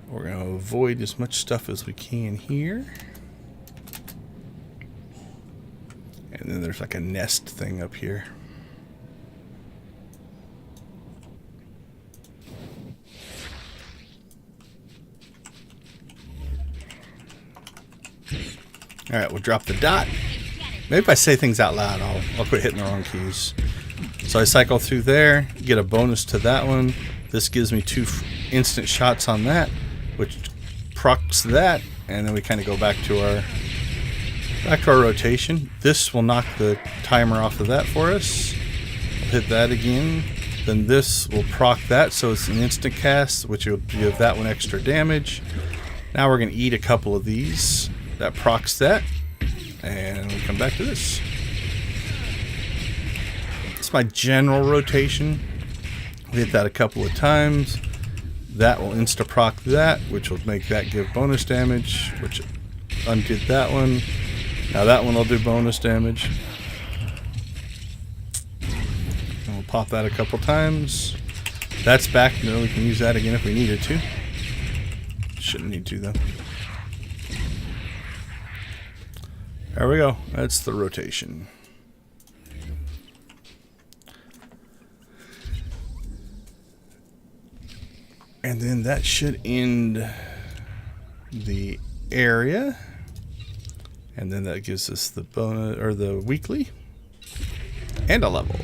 A: We're going to avoid as much stuff as we can here. And then there's like a nest thing up here. Alright, we'll drop the dot. Maybe if I say things out loud, I'll quit hitting the wrong keys. So I cycle through there, get a bonus to that one. This gives me 2 instant shots on that, which procs that, and then we kind of go back to our rotation. This will knock the timer off of that for us. We'll hit that again. Then this will proc that, so it's an instant cast, which will give that one extra damage. Now we're going to eat a couple of these. That procs that, and we come back to this. It's my general rotation. We hit that a couple of times. That will insta-proc that, which will make that give bonus damage, which undid that one. Now that one will do bonus damage. And we'll pop that a couple times. That's back. No, we can use that again if we needed to. Shouldn't need to, though. There we go. That's the rotation. And then that should end the area. And then that gives us the bonus or the weekly and a level.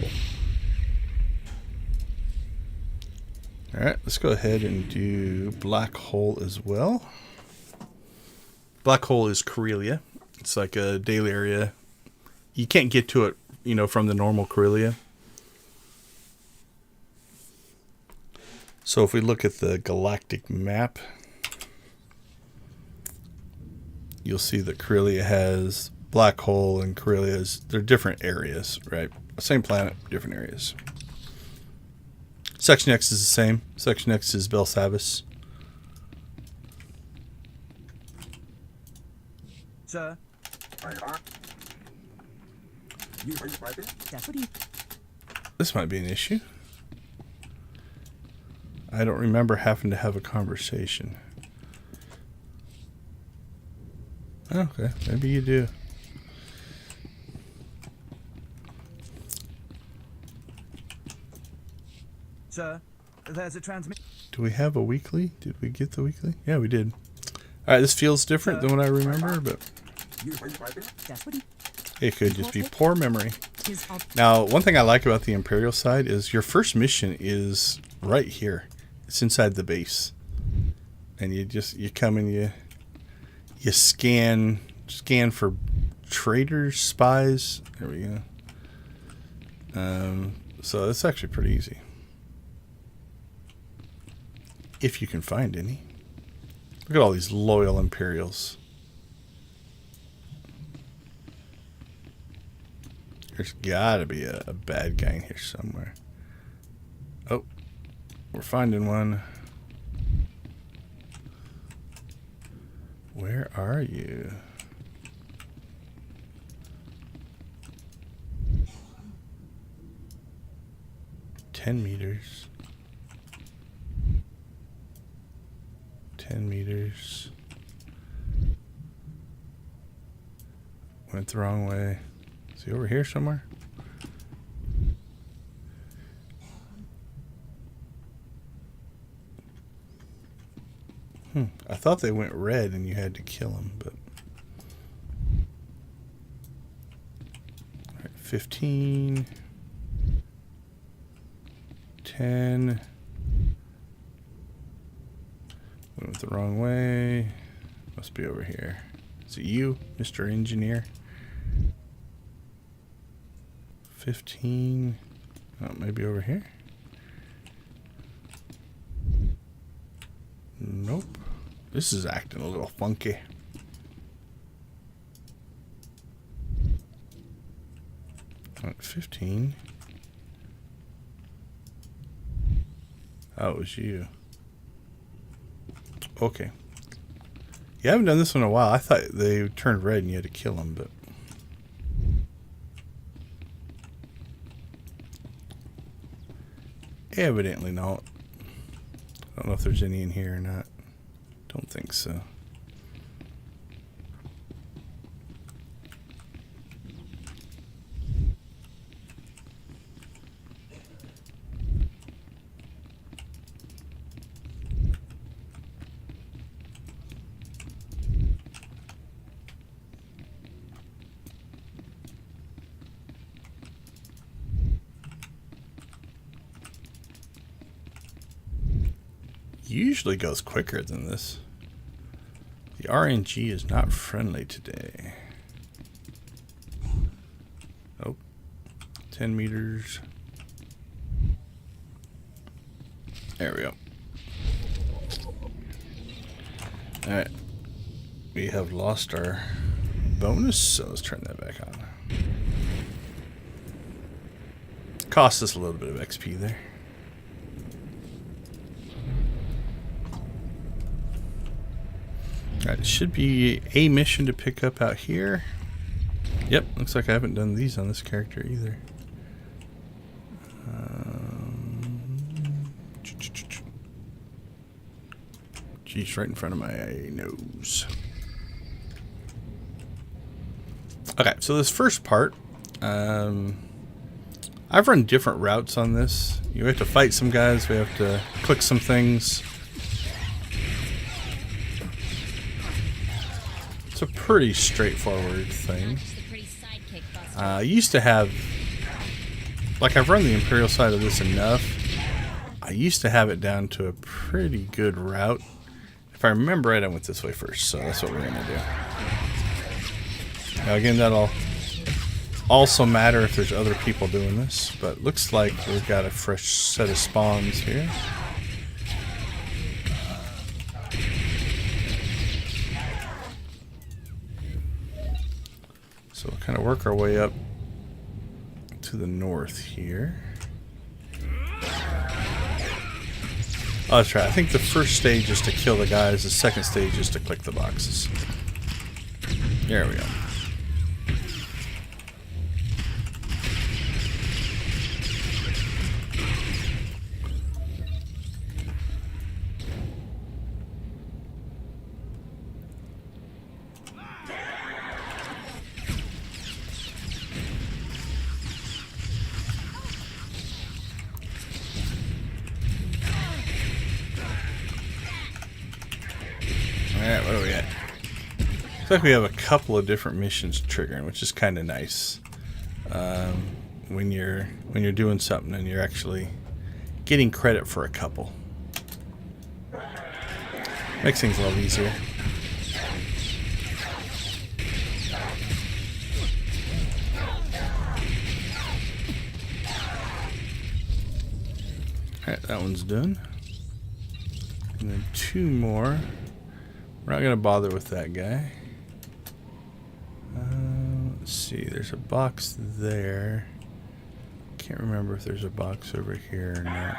A: Alright, let's go ahead and do Black Hole as well. Black Hole is Corellia. It's like a daily area. You can't get to it you know, from the normal Corellia. So if we look at the galactic map, you'll see that Corellia has Black Hole and Corellia's, they're different areas, right? Same planet, different areas. Section X is the same. Section X is Belsavis.
F: Sir? Deputy?
A: This might be an issue. I don't remember having to have a conversation. Okay, maybe you do.
F: Sir, there's a transmit.
A: Do we have a weekly? Did we get the weekly? Yeah, we did. All right, this feels different than what I remember, but
F: Deputy?
A: it could just be poor memory. Now, one thing I like about the Imperial side is your first mission is right here. It's inside the base, and you come and you scan for traitors, spies. There we go. So it's actually pretty easy if you can find any. Look at all these loyal Imperials. There's gotta be a bad guy in here somewhere. Oh, we're finding one. Where are you? $10 meters. 10 meters. Went the wrong way. Is he over here somewhere? I thought they went red and you had to kill them, but... All right, 15. 10. Went the wrong way. Must be over here. Is it you, Mr. Engineer? 15. Oh, maybe over here? Nope. This is acting a little funky. All right, 15. Oh, it was you. Okay. You haven't done this one in a while. I thought they turned red and you had to kill them, but... Evidently not. I don't know if there's any in here or not. Don't think so. Usually goes quicker than this. The RNG is not friendly today. Oh, 10 meters. There we go. Alright. We have lost our bonus, so let's turn that back on. Cost us a little bit of XP there. Alright, it should be a mission to pick up out here. Yep, looks like I haven't done these on this character either. Geez, right in front of my nose. Okay, so this first part, I've run different routes on this. You have to fight some guys, we have to click some things. It's a pretty straightforward thing. I used to have, like, I've run the Imperial side of this enough. I used to have it down to a pretty good route. If I remember right, I went this way first, so that's what we're gonna do. Now again, that'll also matter if there's other people doing this, but looks like we've got a fresh set of spawns here. So we'll kind of work our way up to the north here. Oh, that's right. I think the first stage is to kill the guys. The second stage is to click the boxes. There we go. Alright, what are we at? Looks like we have a couple of different missions triggering, which is kind of nice. When you're doing something and you're actually getting credit for a couple. Makes things a little easier. Alright, that one's done. And then two more. We're not going to bother with that guy. Let's see, there's a box there. Can't remember if there's a box over here or not.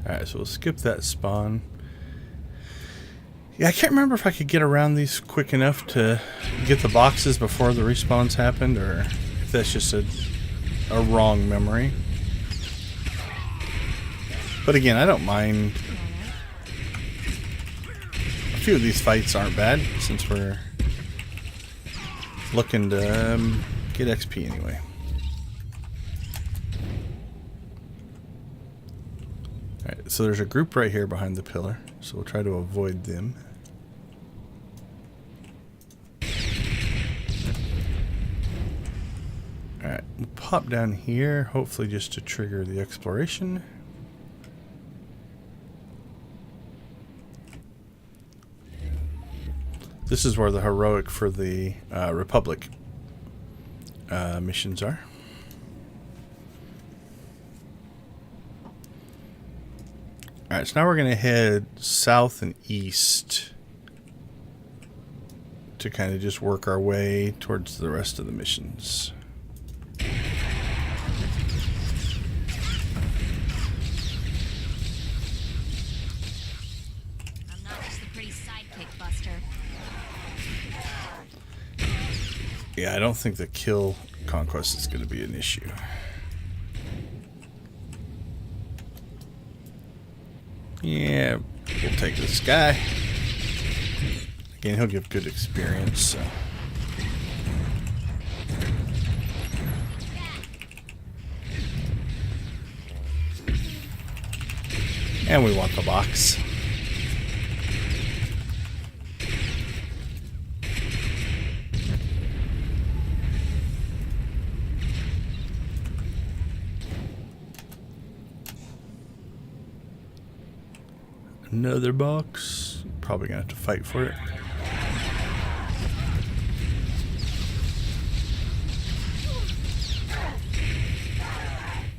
A: Alright, so we'll skip that spawn. Yeah, I can't remember if I could get around these quick enough to get the boxes before the respawns happened, or if that's just a wrong memory. But again, I don't mind. A few of these fights aren't bad, since we're looking to get XP anyway. Alright, so there's a group right here behind the pillar, so we'll try to avoid them. Alright, we'll pop down here, hopefully just to trigger the exploration. This is where the heroic for the Republic missions are. Alright, so now we're going to head south and east to kind of just work our way towards the rest of the missions.
D: I'm not just the pretty sidekick, Buster.
A: Yeah, I don't think the kill conquest is going to be an issue. Yeah, we'll take this guy. Again, he'll give good experience, so. And we want the box. Another box. Probably gonna have to fight for it.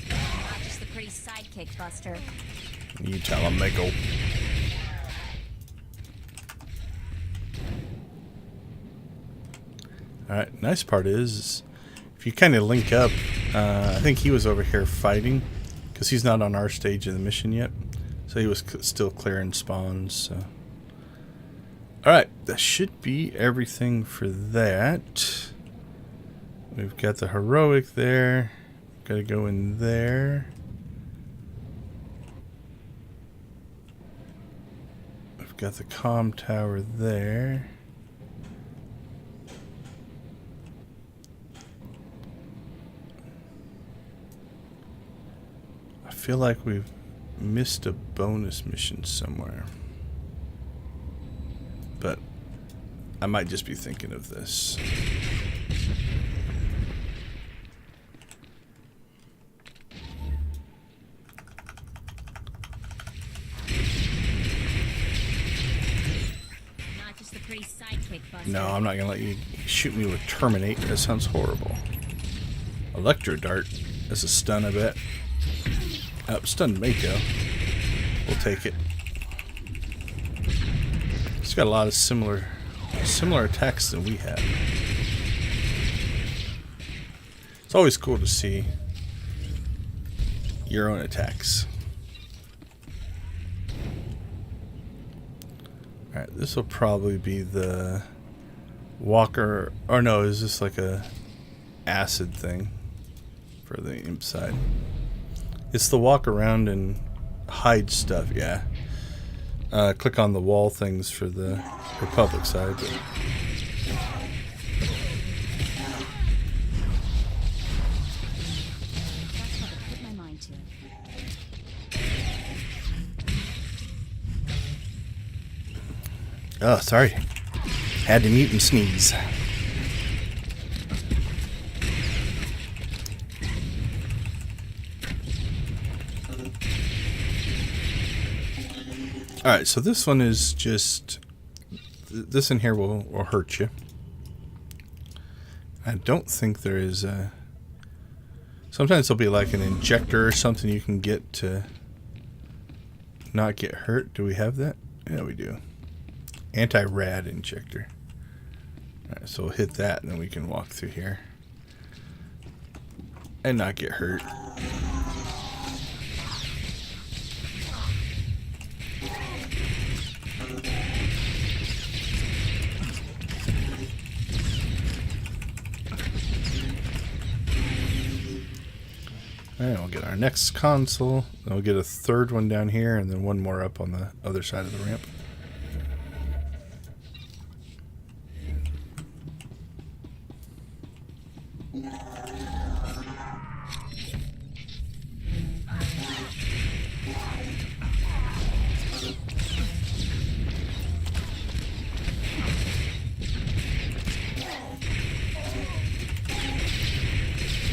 D: Not just the pretty sidekick, Buster.
A: You tell him, Mako. Alright, nice part is if you kind of link up, I think he was over here fighting because he's not on our stage of the mission yet. So he was still clearing spawns. So. Alright, that should be everything for that. We've got the heroic there. Got to go in there. We've got the comm tower there. I feel like we've missed a bonus mission somewhere, but I might just be thinking of this.
D: Take fast.
A: No, I'm not gonna let you shoot me with Terminate. That sounds horrible. Electro Dart. That's a stun, I bet. Stunned Mako. We'll take it. It's got a lot of similar attacks than we have. It's always cool to see your own attacks. Alright, this will probably be the walker, or no, is this like a acid thing for the imp side? It's the walk around and hide stuff, yeah. Click on the wall things for the Republic side. But
D: That's what I put my mind to.
A: oh, sorry. Had to mute and sneeze. Alright, so this one is just... This in here will hurt you. I don't think there is a... Sometimes there'll be like an injector or something you can get to not get hurt. Do we have that? Yeah, we do. Anti-rad injector. Alright, so we'll hit that and then we can walk through here. And not get hurt. Alright, we'll get our next console. Then we'll get a third one down here and then one more up on the other side of the ramp.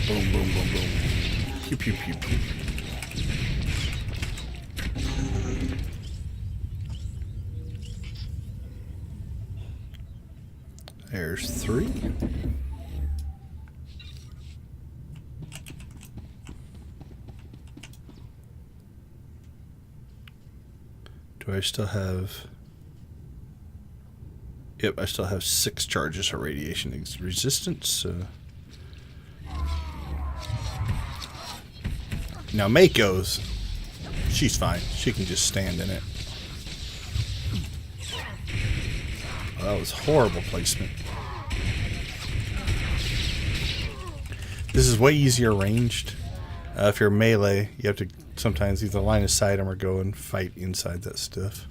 A: Boom, boom, boom, boom. Pew, pew, pew, pew. There's 3. Do I still have... Yep, I still have 6 charges of radiation resistance, so... Now Mako's, she's fine. She can just stand in it. Oh, that was horrible placement. This is way easier ranged. If you're melee, you have to sometimes either line of sight them or go and fight inside that stuff.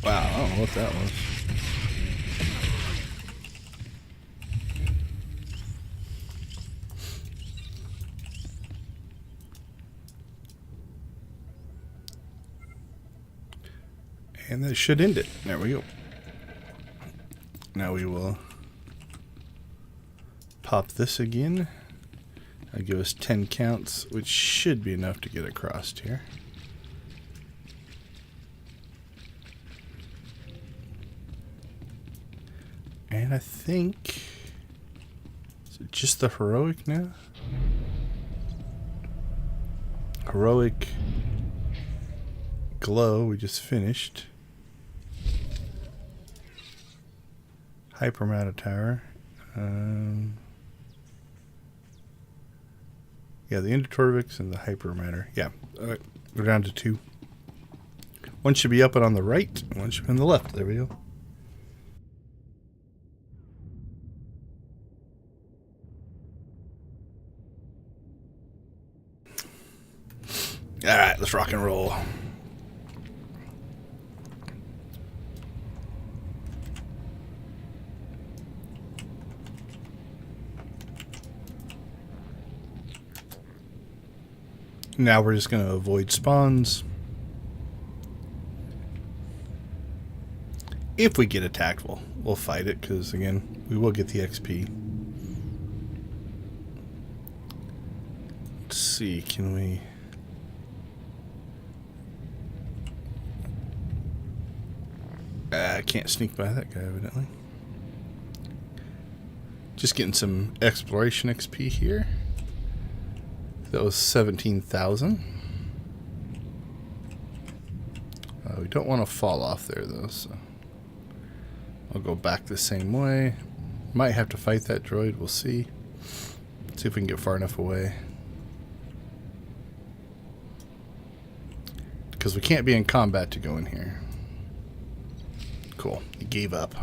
A: Wow, I don't know what that was. And that should end it. There we go. Now we will pop this again. That'll give us 10 counts, which should be enough to get across here. And I think... Is it just the heroic now? Heroic glow we just finished. Hypermatter tower. Yeah, the Endotorvix and the Hypermatter. Yeah, alright, we're down to 2. One should be up and on the right, and one should be on the left. There we go. Alright, let's rock and roll. Now we're just going to avoid spawns. If we get attacked, we'll fight it, because again, we will get the XP. Let's see, can we... I can't sneak by that guy, evidently. Just getting some exploration XP here. That was 17,000. We don't want to fall off there, though, so I'll go back the same way. Might have to fight that droid, we'll see. See if we can get far enough away. Because we can't be in combat to go in here. Cool, he gave up.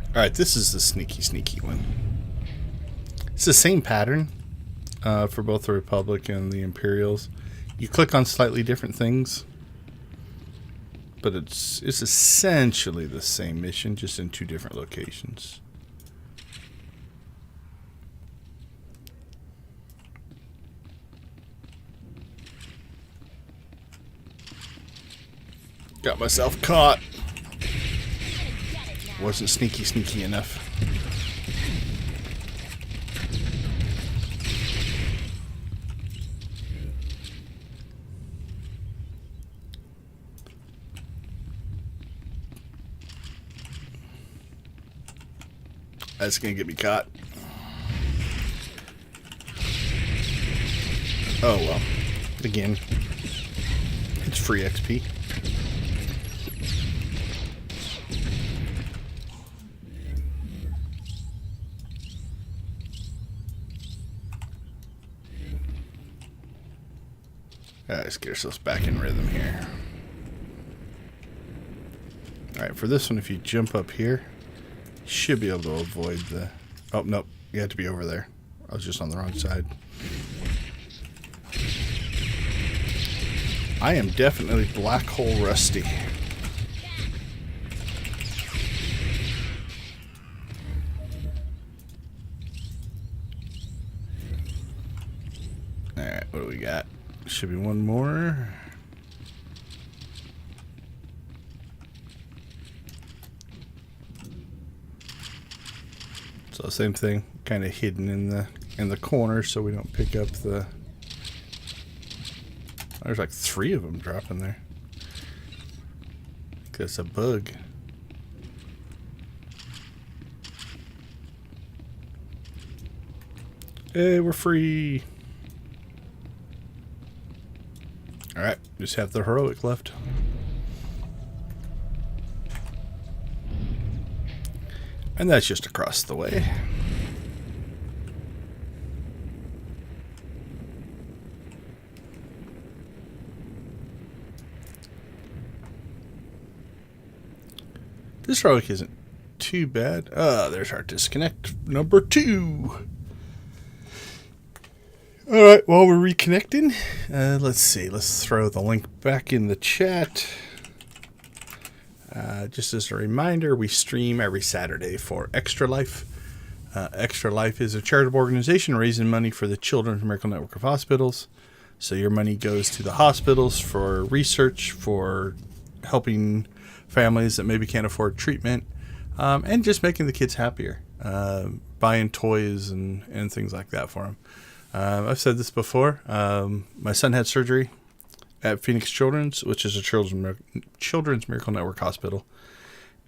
A: Alright, this is the sneaky one. It's the same pattern for both the Republic and the Imperials. You click on slightly different things, but it's essentially the same mission, just in 2 different locations. Got myself caught. Wasn't sneaky enough. That's gonna get me caught. Oh well. Again, it's free XP. Let's get ourselves back in rhythm here. Alright, for this one, if you jump up here, you should be able to avoid the... Oh, nope. You have to be over there. I was just on the wrong side. I am definitely black hole rusty. Alright, what do we got? Should be one more. So same thing, kind of hidden in the corner, so we don't pick up the. There's like 3 of them dropping there. I think that's a bug. Hey, we're free. Alright, just have the heroic left. And that's just across the way. This heroic isn't too bad. There's our disconnect number 2. Alright, while we're reconnecting, let's see. Let's throw the link back in the chat. Just as a reminder, we stream every Saturday for Extra Life. Extra Life is a charitable organization raising money for the Children's Miracle Network of Hospitals. So your money goes to the hospitals for research, for helping families that maybe can't afford treatment, and just making the kids happier, buying toys and things like that for them. I've said this before. My son had surgery at Phoenix Children's, which is a Children's Miracle Network hospital.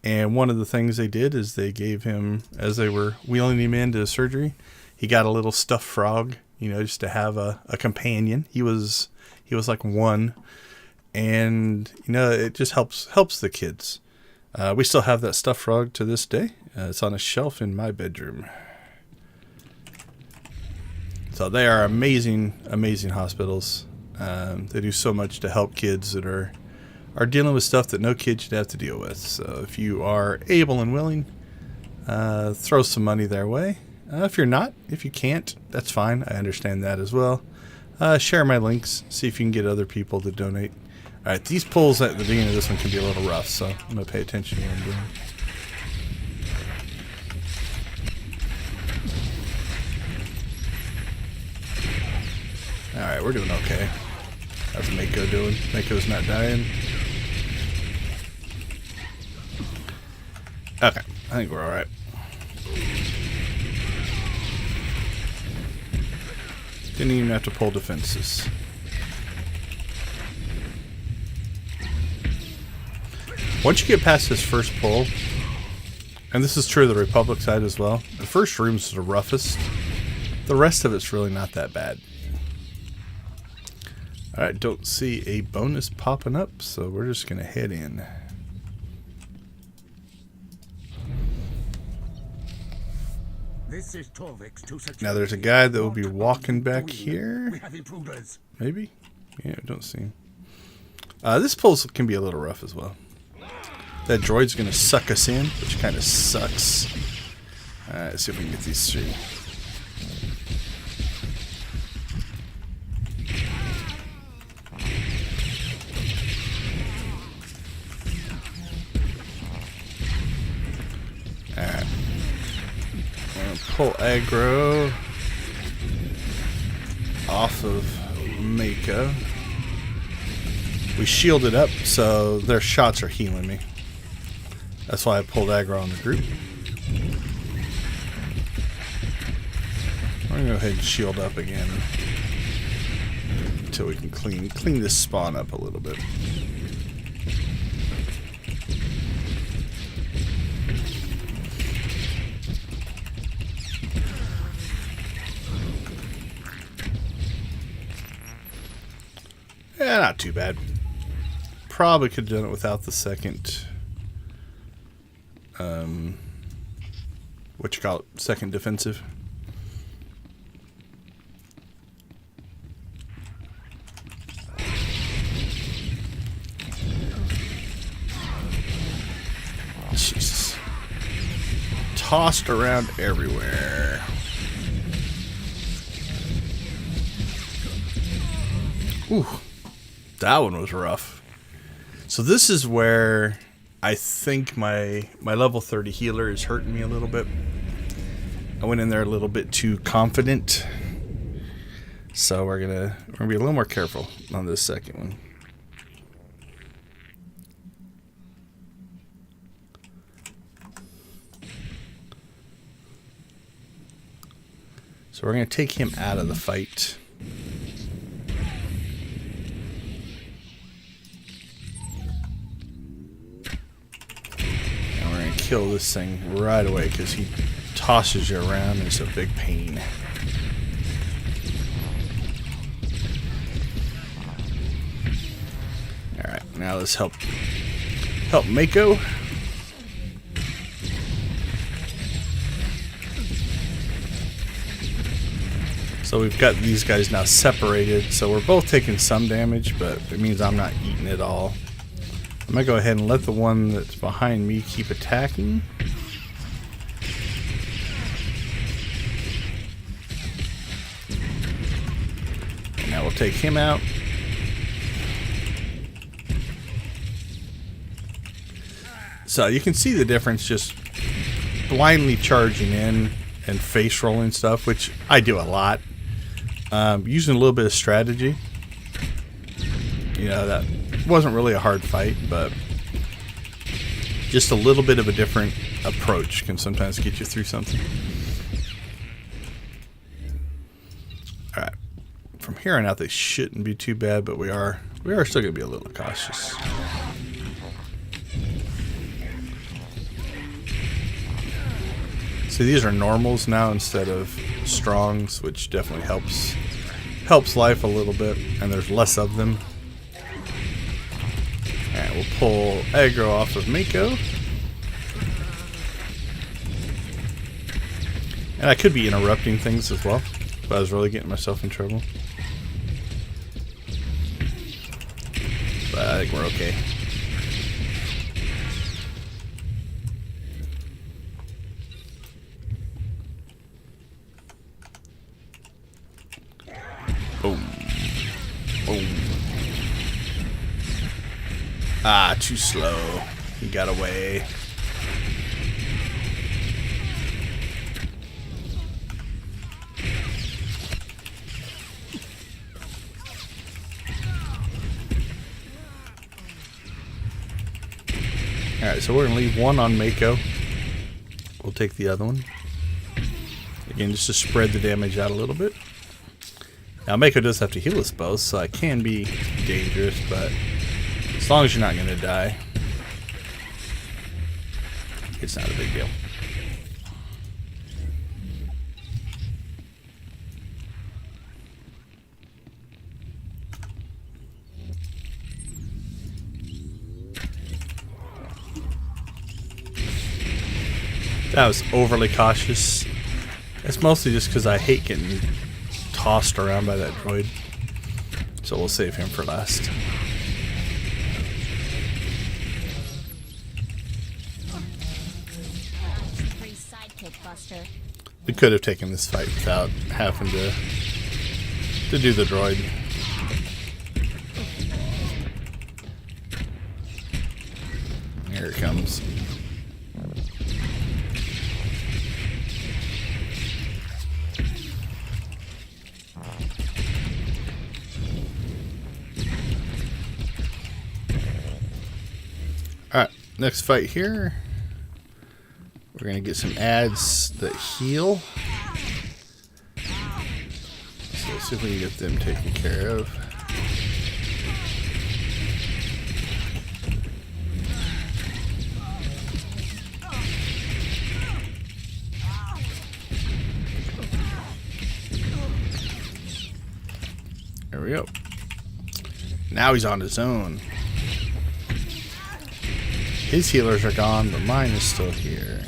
A: And one of the things they did is they gave him, as they were wheeling him into surgery, he got a little stuffed frog, just to have a companion. He was like 1. And, it just helps the kids. We still have that stuffed frog to this day. It's on a shelf in my bedroom. So they are amazing, amazing hospitals. They do so much to help kids that are dealing with stuff that no kid should have to deal with. So if you are able and willing, throw some money their way. If you're not, if you can't, that's fine. I understand that as well. Share my links. See if you can get other people to donate. All right, these pulls at the beginning of this one can be a little rough, so I'm going to pay attention to what I'm doing. Alright, we're doing okay. How's Mako doing? Mako's not dying. Okay, I think we're alright. Didn't even have to pull defenses. Once you get past this first pull, and this is true of the Republic side as well, the first room's the roughest. The rest of it's really not that bad. Alright, don't see a bonus popping up, so we're just going to head in.
C: This is Torvik's to security.
A: Now there's a guy that will be walking back here.
C: We have intruders.
A: Maybe? Yeah, I don't see him. This pull can be a little rough as well. That droid's going to suck us in, which kind of sucks. Alright, let's see if we can get these through. Alright. I'm going to pull aggro off of Mako. We shielded up, so their shots are healing me. That's why I pulled aggro on the group. I'm going to go ahead and shield up again until we can clean this spawn up a little bit. Yeah, not too bad. Probably could have done it without the second, what you call it, second defensive. Jesus. Tossed around everywhere. Ooh. That one was rough. So this is where I think my level 30 healer is hurting me a little bit. I went in there a little bit too confident. So we're gonna be a little more careful on this second one. So we're gonna take him out of the fight. Kill this thing right away because he tosses you around and it's a big pain. Alright, now let's help Mako. So we've got these guys now separated, so we're both taking some damage, but it means I'm not eating it all. I'm going to go ahead and let the one that's behind me keep attacking. And now we'll take him out. So you can see the difference just blindly charging in and face rolling stuff, which I do a lot. Using a little bit of strategy. You know, that wasn't really a hard fight, but just a little bit of a different approach can sometimes get you through something. Alright. From here on out they shouldn't be too bad, but we are still gonna be a little cautious. So these are normals now instead of strongs, which definitely helps life a little bit, and there's less of them. Alright, we'll pull aggro off of Mako. And I could be interrupting things as well, if I was really getting myself in trouble. But I think we're okay. Boom. Boom. Ah, too slow. He got away. Alright, so we're going to leave one on Mako. we'll take the other one. Again, just to spread the damage out a little bit. Now, Mako does have to heal us both, so it can be dangerous, but as long as you're not going to die, it's not a big deal. That was overly cautious. It's mostly just because I hate getting tossed around by that droid. So we'll save him for last.
I: Free sidekick, Buster.
A: We could have taken this fight without having to do the droid. Here it comes. Alright, next fight here. We're going to get some ads that heal. So let's see if we can get them taken care of. There we go. Now he's on his own. His healers are gone, but mine is still here.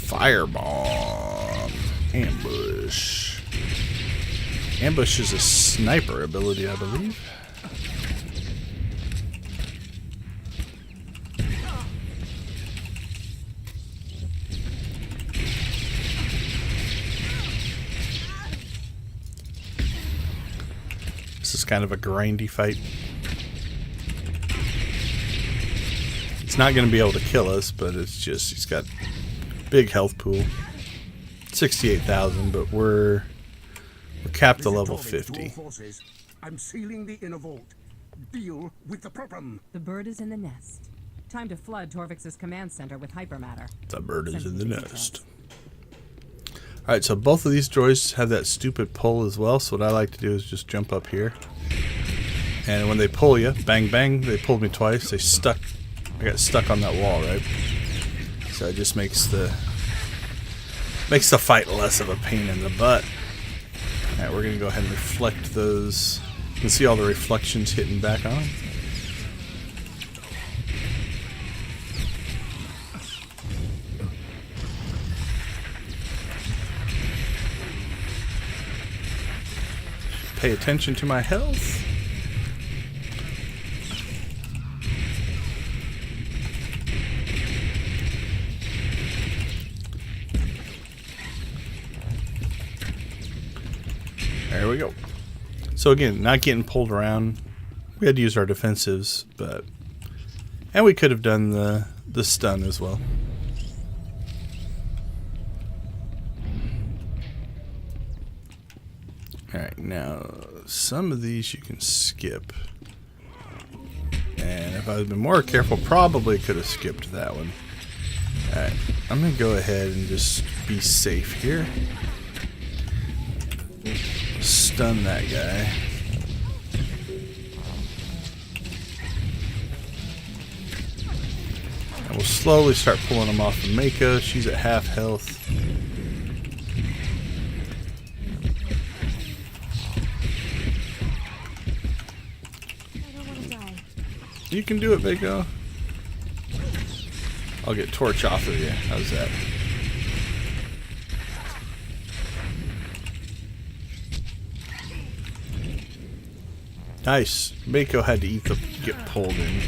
A: Firebomb. Ambush. Ambush is a sniper ability, I believe. This is kind of a grindy fight. It's not going to be able to kill us, but it's just, he's got big health pool. 68,000, but we're capped to level 50.
C: I'm sealing the inner vault. Deal with the problem.
J: The bird is in the nest. Time to flood Torvix's command center with hypermatter.
A: The bird is in the nest. Alright, so both of these droids have that stupid pull as well, so what I like to do is just jump up here. And when they pull you, bang bang, they pulled me twice, I got stuck on that wall, right? So it just makes the fight less of a pain in the butt. Alright, we're going to go ahead and reflect those. You can see all the reflections hitting back on. Pay attention to my health. There we go. So again, not getting pulled around. We had to use our defensives, and we could have done the stun as well. Alright, now some of these you can skip. And if I had been more careful, probably could have skipped that one. Alright, I'm going to go ahead and just be safe here. Stun that guy. And we'll slowly start pulling him off of Mako. She's at half health. You can do it, Mako. I'll get Torch off of you. How's that? Nice. Mako had to get pulled in.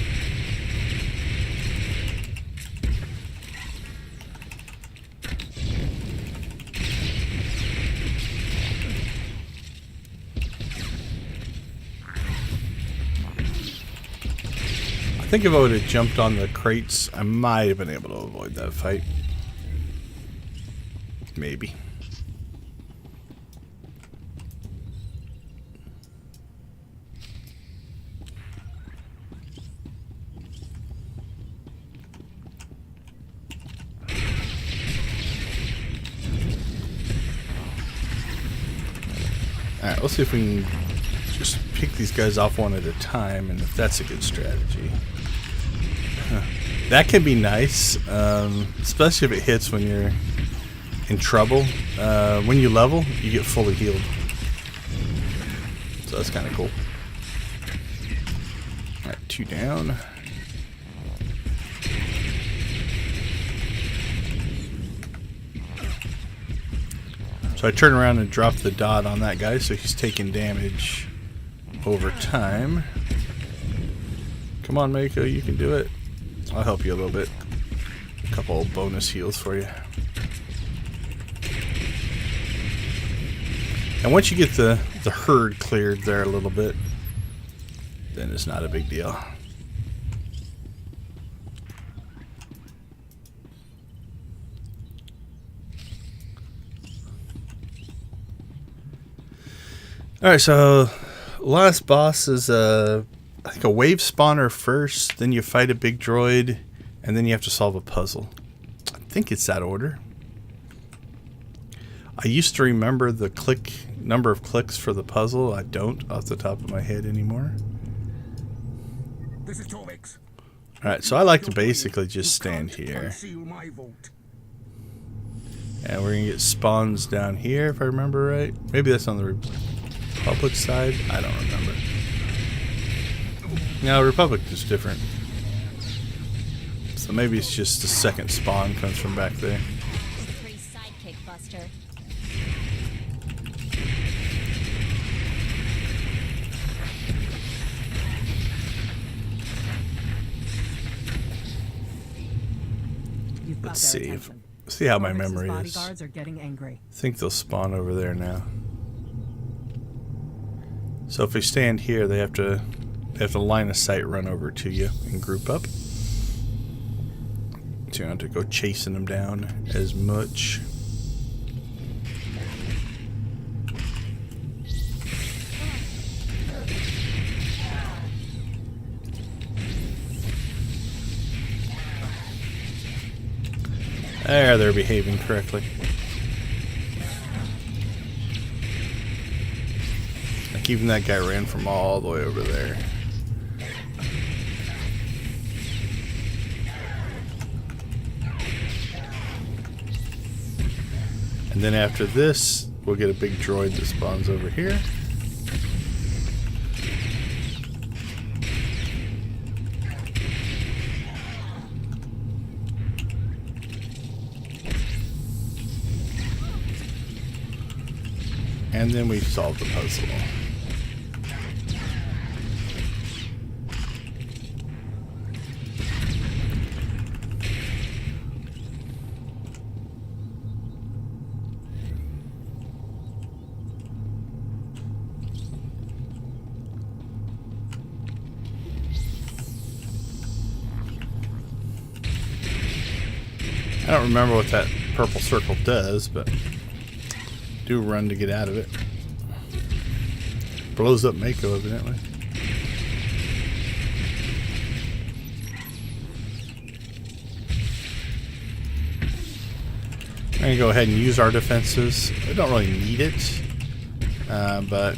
A: I think if I would have jumped on the crates, I might have been able to avoid that fight. Maybe. Alright, let's see if we can just pick these guys off one at a time, and if that's a good strategy. That can be nice, especially if it hits when you're in trouble. When you level, you get fully healed. So that's kind of cool. Alright, 2 down. So I turn around and drop the dot on that guy, so he's taking damage over time. Come on, Mako, you can do it. I'll help you a little bit. A couple bonus heals for you. And once you get the herd cleared there a little bit, then it's not a big deal. Alright, so last boss is I think a wave spawner first, then you fight a big droid, and then you have to solve a puzzle. I think it's that order. I used to remember the number of clicks for the puzzle. I don't off the top of my head anymore.
C: This is Torvix.
A: Alright, so I like to basically just stand here.
C: Conceal my vault.
A: And we're going to get spawns down here, if I remember right. Maybe that's on the Republic side? I don't remember. No, Republic is different. So maybe it's just the second spawn comes from back there.
I: Free sidekick, Buster.
J: You've got
A: Let's
J: their
A: see.
J: attention.
A: See how my
J: Torvix's
A: memory is.
J: bodyguards are getting angry.
A: I think they'll spawn over there now. So if they stand here, they have to line of sight run over to you and group up. So you don't have to go chasing them down as much. There, they're behaving correctly. Like even that guy ran from all the way over there. And then after this, we'll get a big droid that spawns over here. And then we solve the puzzle. I don't remember what that purple circle does, but do run to get out of it. Blows up Mako, evidently. I'm going to go ahead and use our defenses. I don't really need it, but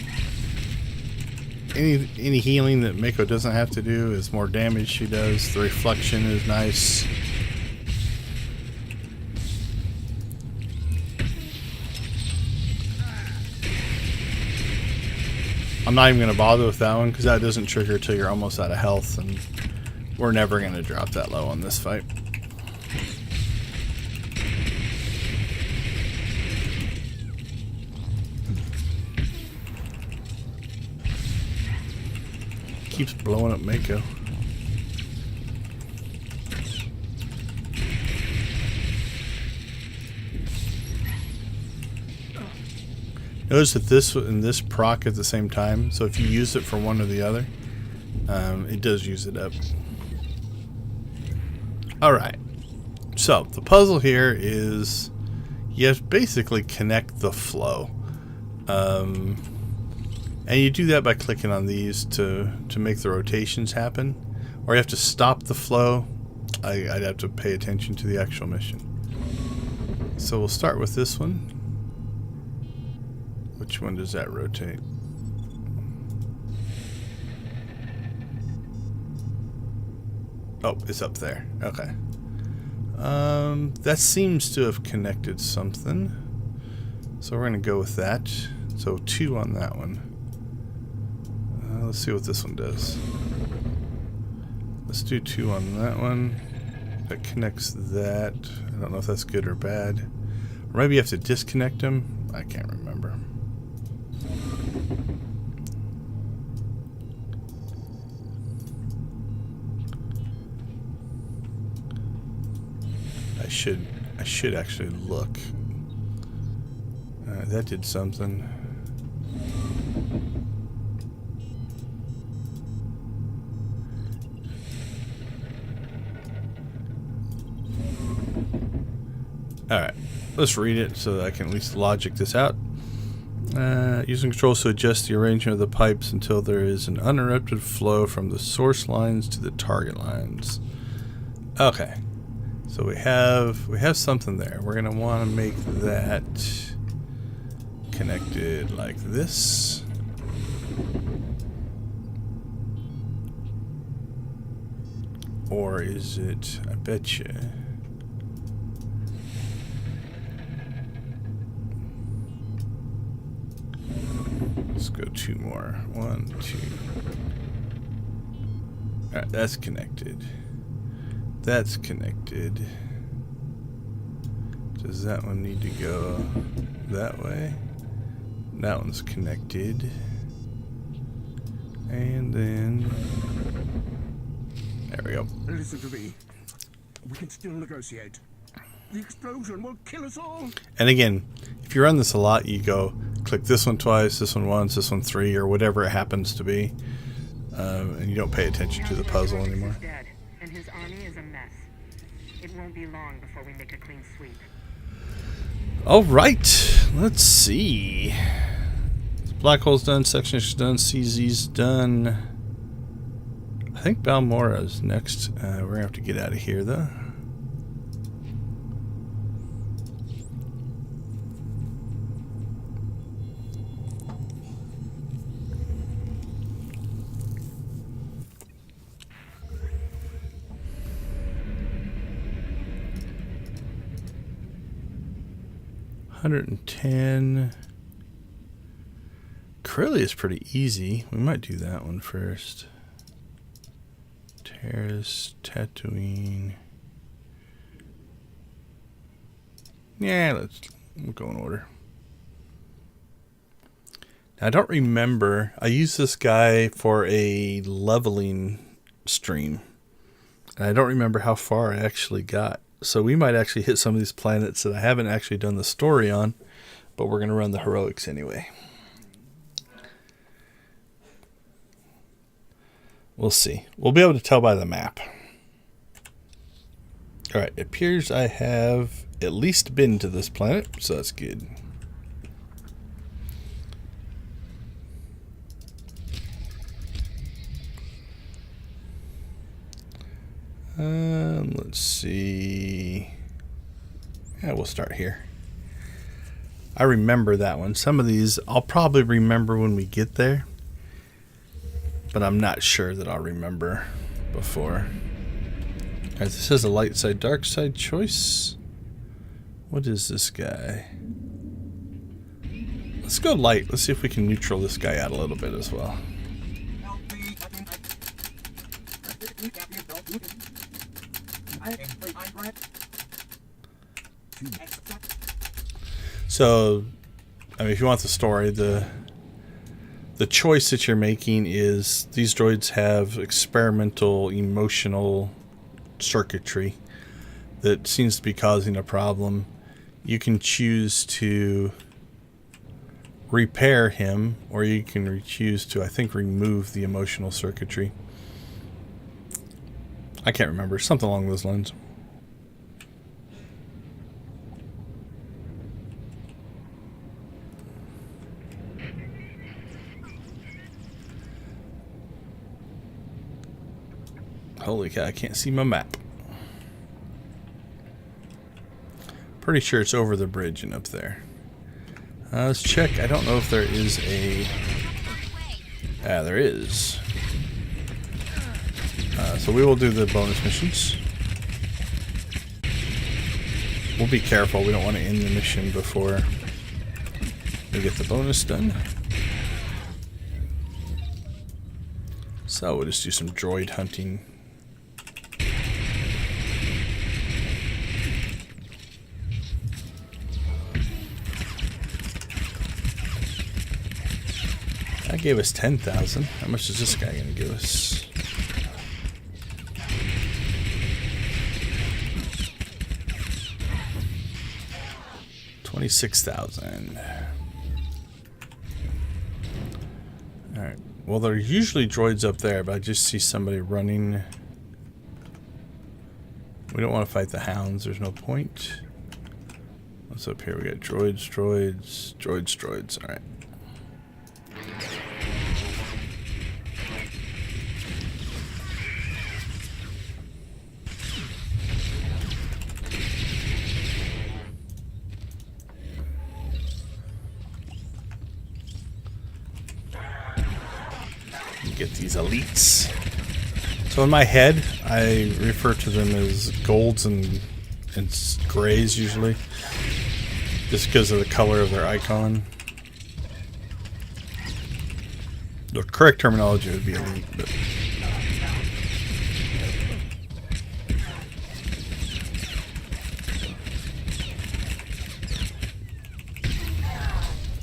A: any healing that Mako doesn't have to do is more damage she does. The reflection is nice. I'm not even going to bother with that one because that doesn't trigger till you're almost out of health, and we're never going to drop that low on this fight. Keeps blowing up Mako. Notice that this and this proc at the same time, so if you use it for one or the other, it does use it up. Alright, so the puzzle here is you have to basically connect the flow. And you do that by clicking on these to make the rotations happen. Or you have to stop the flow. I'd have to pay attention to the actual mission. So we'll start with this one. Which one does that rotate? Oh, it's up there. Okay. That seems to have connected something. So we're going to go with that. So 2 on that one. Let's see what this one does. Let's do 2 on that one. That connects that. I don't know if that's good or bad. Or maybe you have to disconnect them. I can't remember. I should actually look. That did something. Alright, let's read it so that I can at least logic this out. Using controls to adjust the arrangement of the pipes until there is an uninterrupted flow from the source lines to the target lines. Okay. So we have something there. We're going to want to make that connected like this. Or is it, I bet you. Let's go 2 more. 1, 2. Alright, that's connected. That's connected. Does that one need to go that way? That one's connected. And then... there we go.
C: Listen to me. We can still negotiate. The explosion will kill us all.
A: And again, if you run this a lot, you go click this one twice, this one once, this one 3, or whatever it happens to be. And you don't pay attention to the puzzle anymore.
K: Dead, and his army is a mess. It won't be long before we make a clean sweep.
A: Alright, let's see. Black hole's done, section is done, CZ's done. I think Balmora's next. We're going to have to get out of here, though. $110. Corellia is pretty easy. We might do that one first. Terrace, Tatooine. Yeah, we'll go in order. Now, I don't remember. I used this guy for a leveling stream. And I don't remember how far I actually got. So we might actually hit some of these planets that I haven't actually done the story on, but we're going to run the heroics anyway. We'll see. We'll be able to tell by the map. Alright, it appears I have at least been to this planet, so that's good. Let's see. Yeah, we'll start here. I remember that one. Some of these I'll probably remember when we get there, but I'm not sure that I'll remember before. Alright, this is a light side, dark side choice. What is this guy? Let's go light. Let's see if we can neutral this guy out a little bit as well. So, I mean, if you want the story, the choice that you're making is these droids have experimental emotional circuitry that seems to be causing a problem. You can choose to repair him, or you can choose to, I think, remove the emotional circuitry. I can't remember. Something along those lines. Holy cow, I can't see my map. Pretty sure it's over the bridge and up there. Let's check. I don't know if there is a... Ah, there is. So we will do the bonus missions. We'll be careful. We don't want to end the mission before we get the bonus done. So we'll just do some droid hunting. That gave us 10,000. How much is this guy going to give us? $26,000. Alright. Well, there are usually droids up there, but I just see somebody running. We don't want to fight the hounds. There's no point. What's up here? We got droids, droids, droids, droids. Alright. Get these elites. So in my head, I refer to them as golds and grays usually, just because of the color of their icon. The correct terminology would be elite, but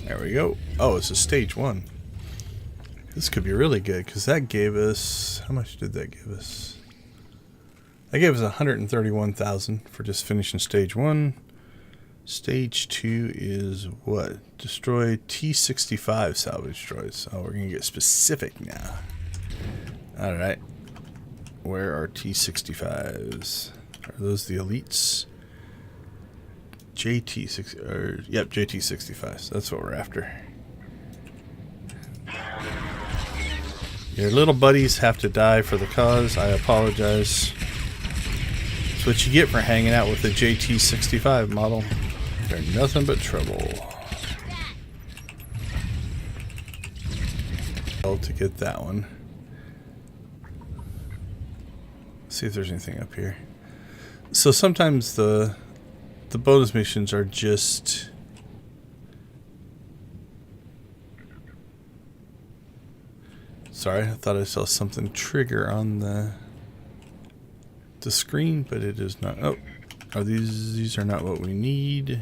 A: there we go. Oh, it's a stage 1. This could be really good, because that gave us... How much did that give us? That gave us 131,000 for just finishing stage 1. Stage 2 is what? Destroy T-65 salvage droids. Oh, we're going to get specific now. Alright. Where are T-65s? Are those the elites? JT-60... Or, yep, JT-65s. That's what we're after. Your little buddies have to die for the cause. I apologize. That's what you get for hanging out with the JT-65 model. They're nothing but trouble. To get that one. Let's see if there's anything up here. So sometimes the bonus missions are just... Sorry, I thought I saw something trigger on the screen, but it is not. Oh, are these are not what we need.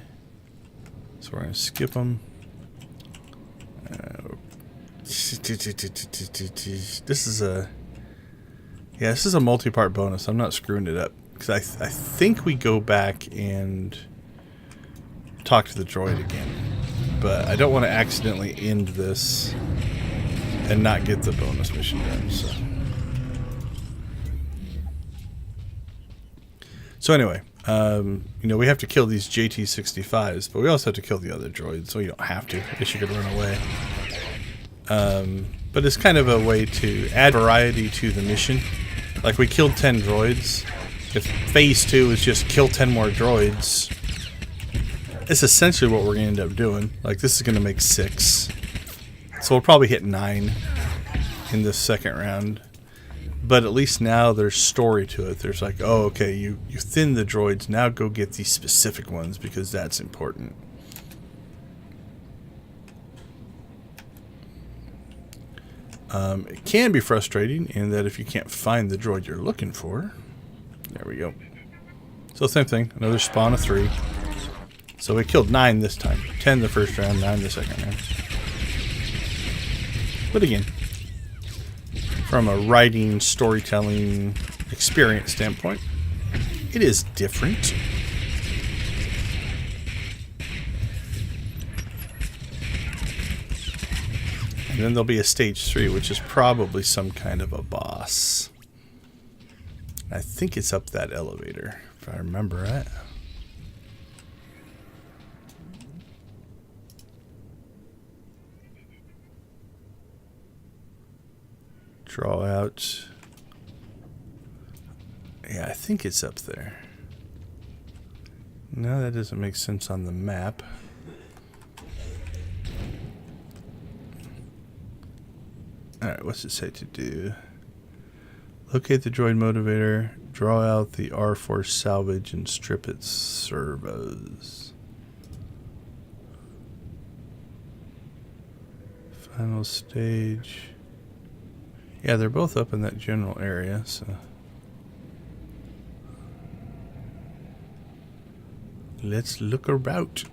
A: So we're gonna skip them. This is a multi-part bonus. I'm not screwing it up because I think we go back and talk to the droid again, but I don't want to accidentally end this and not get the bonus mission done. So anyway, you know, we have to kill these JT-65s, but we also have to kill the other droids, so you don't have to. I guess you could run away. But it's kind of a way to add variety to the mission. Like, we killed 10 droids. If phase 2 is just kill 10 more droids, it's essentially what we're going to end up doing. Like, this is going to make 6. So we'll probably hit 9 in this second round. But at least now there's story to it. There's like, oh, okay, you thin the droids. Now go get these specific ones because that's important. It can be frustrating in that if you can't find the droid you're looking for. There we go. So same thing. Another spawn of 3. So we killed 9 this time. 10 the first round, 9 the second round. But again, from a writing, storytelling, experience standpoint, it is different. And then there'll be a stage 3, which is probably some kind of a boss. I think it's up that elevator, if I remember right. Draw out. Yeah, I think it's up there. No, that doesn't make sense on the map. Alright, what's it say to do? Locate the droid motivator, draw out the R-Force salvage, and strip its servos. Final stage. Yeah, they're both up in that general area, so. Let's look about.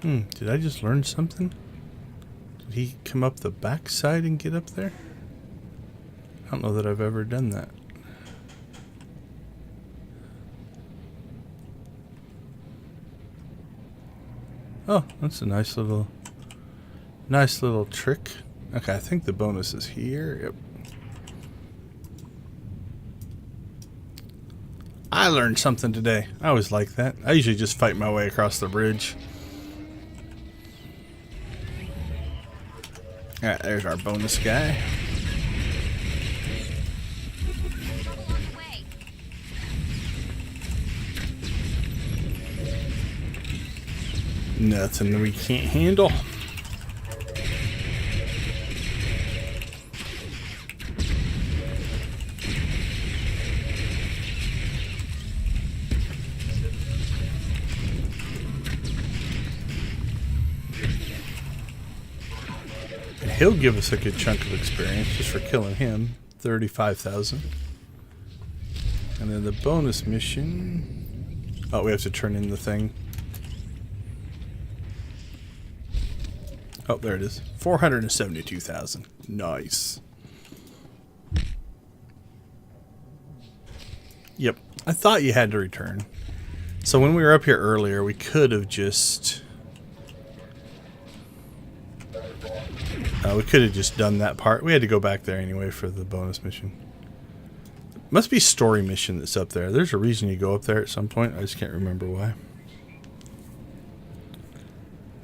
A: Did I just learn something? Did he come up the backside and get up there? I don't know that I've ever done that. Oh, that's a nice little trick. Okay, I think the bonus is here. Yep. I learned something today. I always like that. I usually just fight my way across the bridge. Alright, there's our bonus guy. Nothing we can't handle. He'll give us a good chunk of experience just for killing him. 35,000. And then the bonus mission. Oh, we have to turn in the thing. Oh, there it is. 472,000. Nice. Yep. I thought you had to return. So when we were up here earlier, we could have just... we could have just done that part. We had to go back there anyway for the bonus mission. Must be story mission that's up there. There's a reason you go up there at some point. I just can't remember why.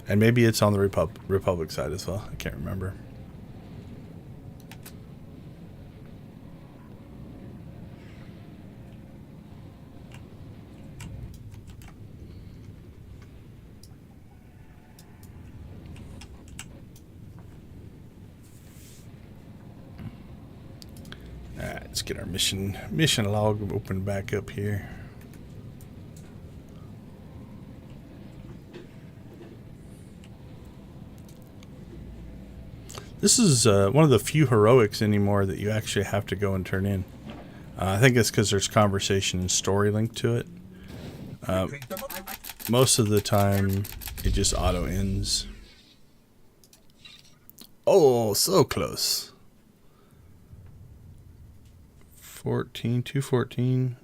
A: And maybe it's on the Republic side as well. I can't remember. Alright, let's get our mission log open back up here. This is one of the few heroics anymore that you actually have to go and turn in. I think it's because there's conversation and story linked to it. Most of the time, it just auto ends. Oh, so close. 214.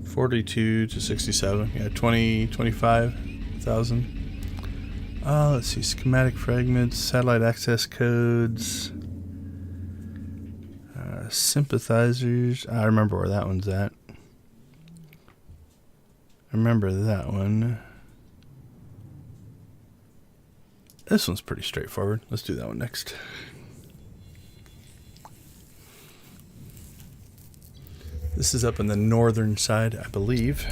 A: 42 to 67. Yeah, 25,000. Let's see. Schematic fragments, satellite access codes, sympathizers. I remember where that one's at. I remember that one. This one's pretty straightforward. Let's do that one next. This is up in the northern side, I believe.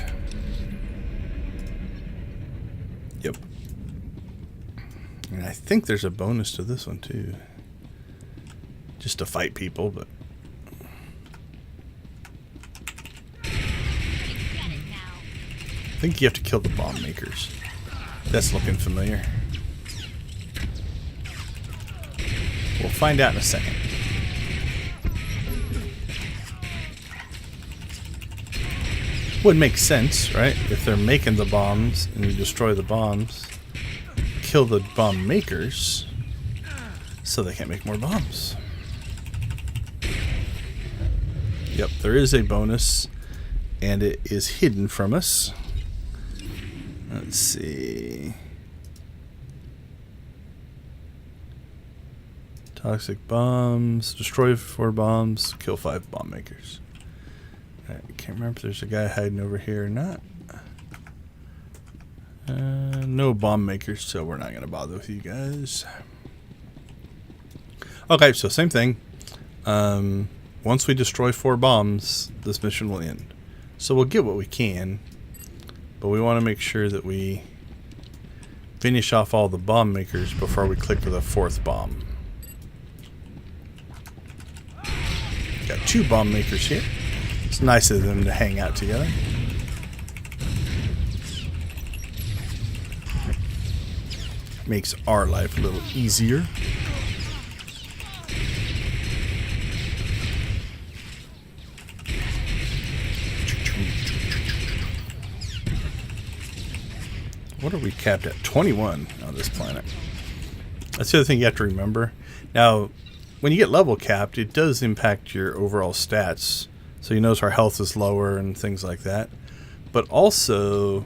A: Yep. And I think there's a bonus to this one too. Just to fight people, but... I think you have to kill the bomb makers. That's looking familiar. We'll find out in a second. Would make sense, right? If they're making the bombs and you destroy the bombs, kill the bomb makers so they can't make more bombs. Yep, there is a bonus and it is hidden from us. Let's see. Toxic bombs, destroy 4 bombs, kill 5 bomb makers. I can't remember if there's a guy hiding over here or not. No bomb makers, so we're not going to bother with you guys. Okay, so same thing. Once we destroy 4 bombs, this mission will end. So we'll get what we can. But we want to make sure that we finish off all the bomb makers before we click the 4th bomb. Got 2 bomb makers here. It's nice of them to hang out together. Makes our life a little easier. What are we capped at? 21 on this planet. That's the other thing you have to remember. Now, when you get level capped, it does impact your overall stats. So you notice our health is lower and things like that. But also,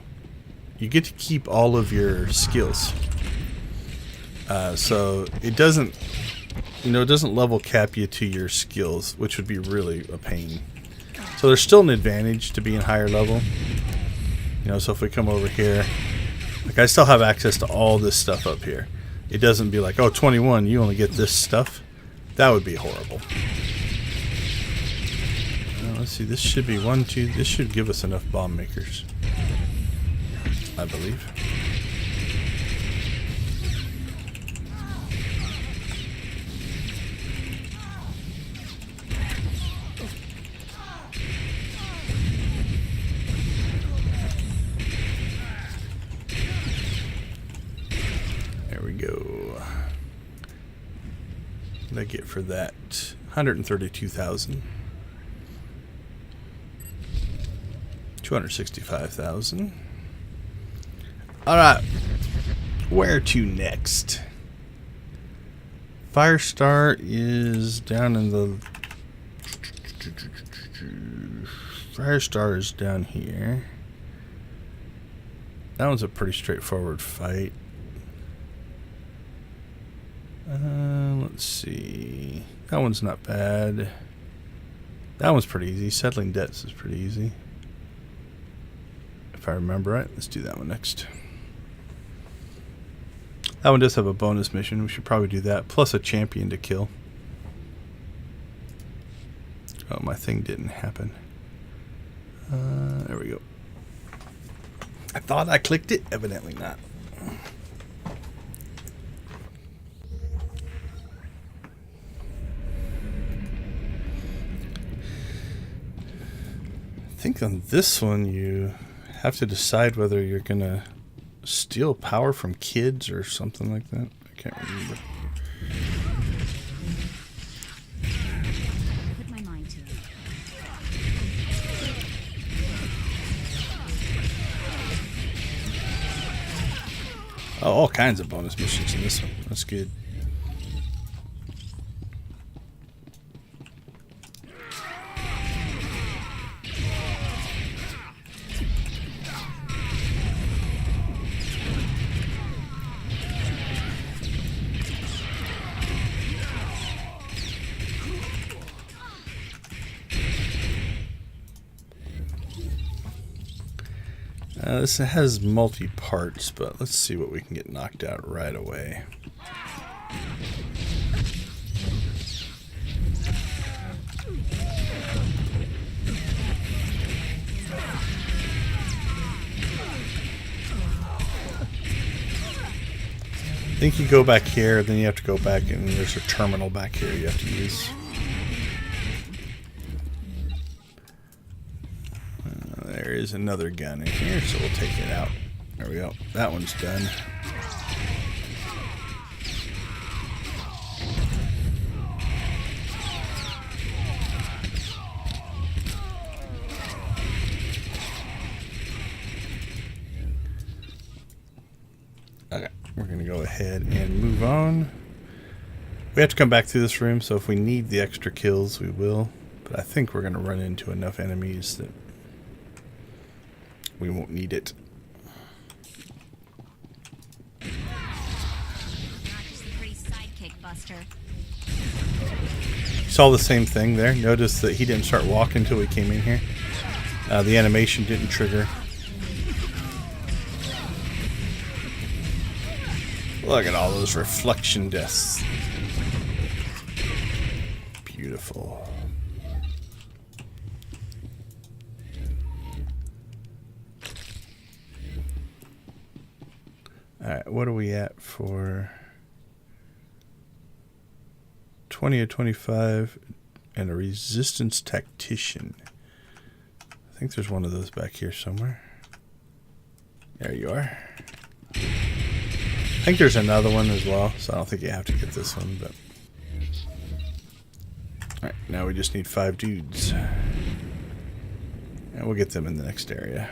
A: you get to keep all of your skills. So it doesn't, it doesn't level cap you to your skills, which would be really a pain. So there's still an advantage to being higher level. So if we come over here, like I still have access to all this stuff up here. It doesn't be like, oh, 21, you only get this stuff. That would be horrible. Let's see, this should be 1, 2. This should give us enough bomb makers, I believe. What did I get for that? 132,000. 265,000. Alright. Where to next? Firestar is down in the... Firestar is down here. That one's a pretty straightforward fight. Let's see. That one's not bad. That one's pretty easy. Settling debts is pretty easy. If I remember right. Let's do that one next. That one does have a bonus mission. We should probably do that. Plus a champion to kill. Oh, my thing didn't happen. There we go. I thought I clicked it. Evidently not. I think on this one you have to decide whether you're gonna steal power from kids or something like that. I can't remember.
I: Put my mind to it.
A: Oh, all kinds of bonus missions in this one. That's good. This has multi-parts, but let's see what we can get knocked out right away. I think you go back here, then you have to go back, and there's a terminal back here you have to use. There is another gun in here, so we'll take it out. There we go. That one's done. Okay, we're going to go ahead and move on. We have to come back through this room, so if we need the extra kills, we will. But I think we're going to run into enough enemies that we won't need it. Saw the same thing there. Notice that he didn't start walking until we came in here. The animation didn't trigger. Look at all those reflection deaths. Beautiful. Alright, what are we at for 20 of 25 and a resistance tactician? I think there's one of those back here somewhere. There you are. I think there's another one as well, so I don't think you have to get this one, but alright, now we just need 5 dudes. And we'll get them in the next area.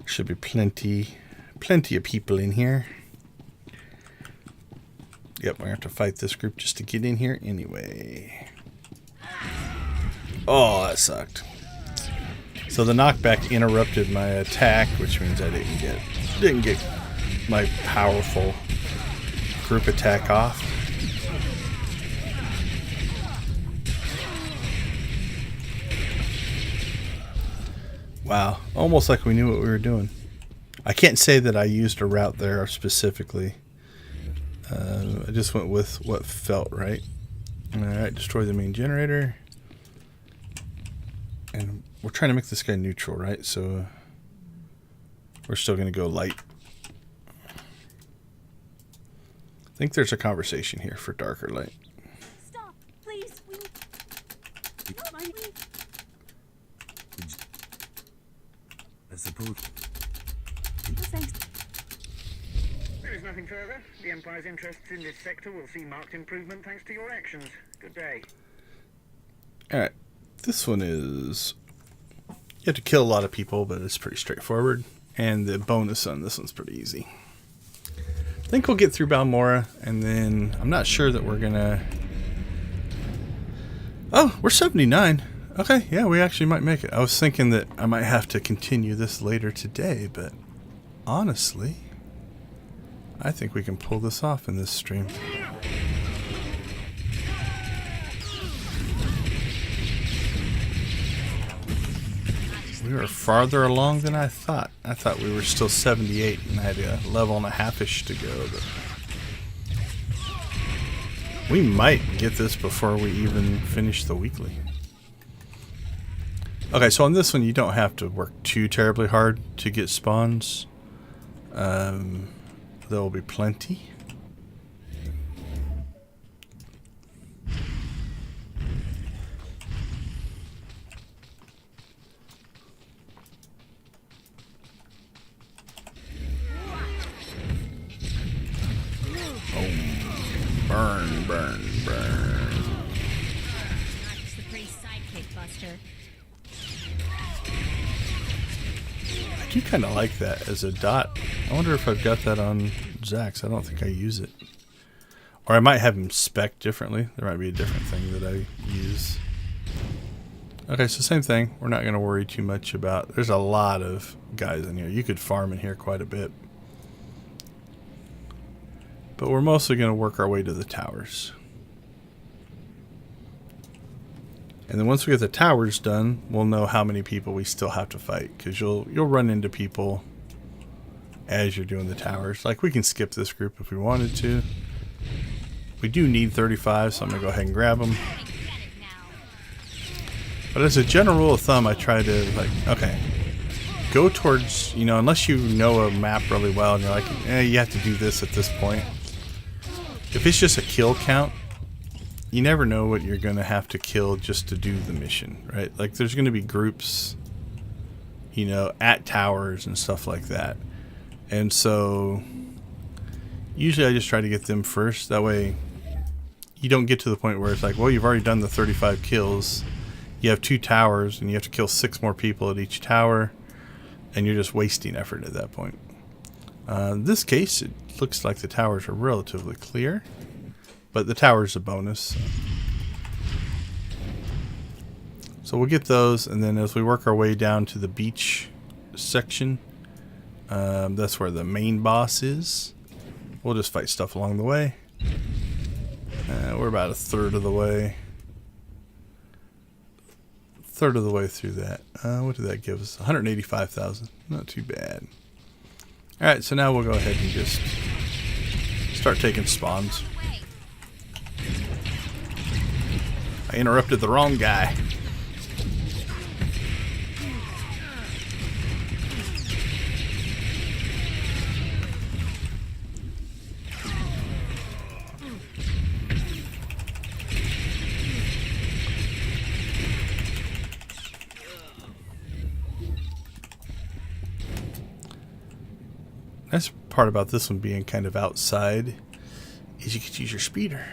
A: Should be plenty of people in here. Yep, we're gonna have to fight this group just to get in here anyway. Oh, that sucked. So the knockback interrupted my attack, which means I didn't get my powerful group attack off. Wow, almost like we knew what we were doing. I can't say that I used a route there specifically. I just went with what felt right. Alright, destroy the main generator. And we're trying to make this guy neutral, right? So we're still going to go light. I think there's a conversation here for dark or light.
I: Stop, please.
C: I suppose.
I: Thanks.
K: There is nothing further. The Empire's interests in this sector will see marked improvement thanks to your actions. Good day.
A: Alright, this one is... You have to kill a lot of people, but it's pretty straightforward. And the bonus on this one's pretty easy. I think we'll get through Balmora, and then I'm not sure that we're gonna... Oh, we're 79. Okay, yeah, we actually might make it. I was thinking that I might have to continue this later today, but honestly, I think we can pull this off in this stream. We were farther along than I thought. I thought we were still 78 and had a level and a half-ish to go. But we might get this before we even finish the weekly. Okay, so on this one, you don't have to work too terribly hard to get spawns. There will be plenty. Burn, burn, burn.
I: That's the pretty sidekick, Buster.
A: I do kind of like that as a dot. I wonder if I've got that on Zax. I don't think I use it. Or I might have him spec differently. There might be a different thing that I use. Okay, so same thing. We're not going to worry too much about... There's a lot of guys in here. You could farm in here quite a bit. But we're mostly going to work our way to the towers. And then once we get the towers done, we'll know how many people we still have to fight. Because you'll run into people as you're doing the towers. Like, we can skip this group if we wanted to. We do need 35, so I'm going to go ahead and grab them. But as a general rule of thumb, I try to, like, okay, go towards, you know, unless you know a map really well and you're like, you have to do this at this point. If it's just a kill count, you never know what you're going to have to kill just to do the mission, right? Like, there's going to be groups, you know, at towers and stuff like that. And so, usually I just try to get them first. That way, you don't get to the point where it's like, well, you've already done the 35 kills. You have 2 towers, and you have to kill 6 more people at each tower. And you're just wasting effort at that point. In this case, it looks like the towers are relatively clear. But the tower is a bonus. So we'll get those, and then as we work our way down to the beach section, that's where the main boss is. We'll just fight stuff along the way. We're about a third of the way. Third of the way through that. What did that give us? 185,000. Not too bad. Alright, so now we'll go ahead and just start taking spawns. I interrupted the wrong guy. Nice part about this one being kind of outside is you could use your speeder.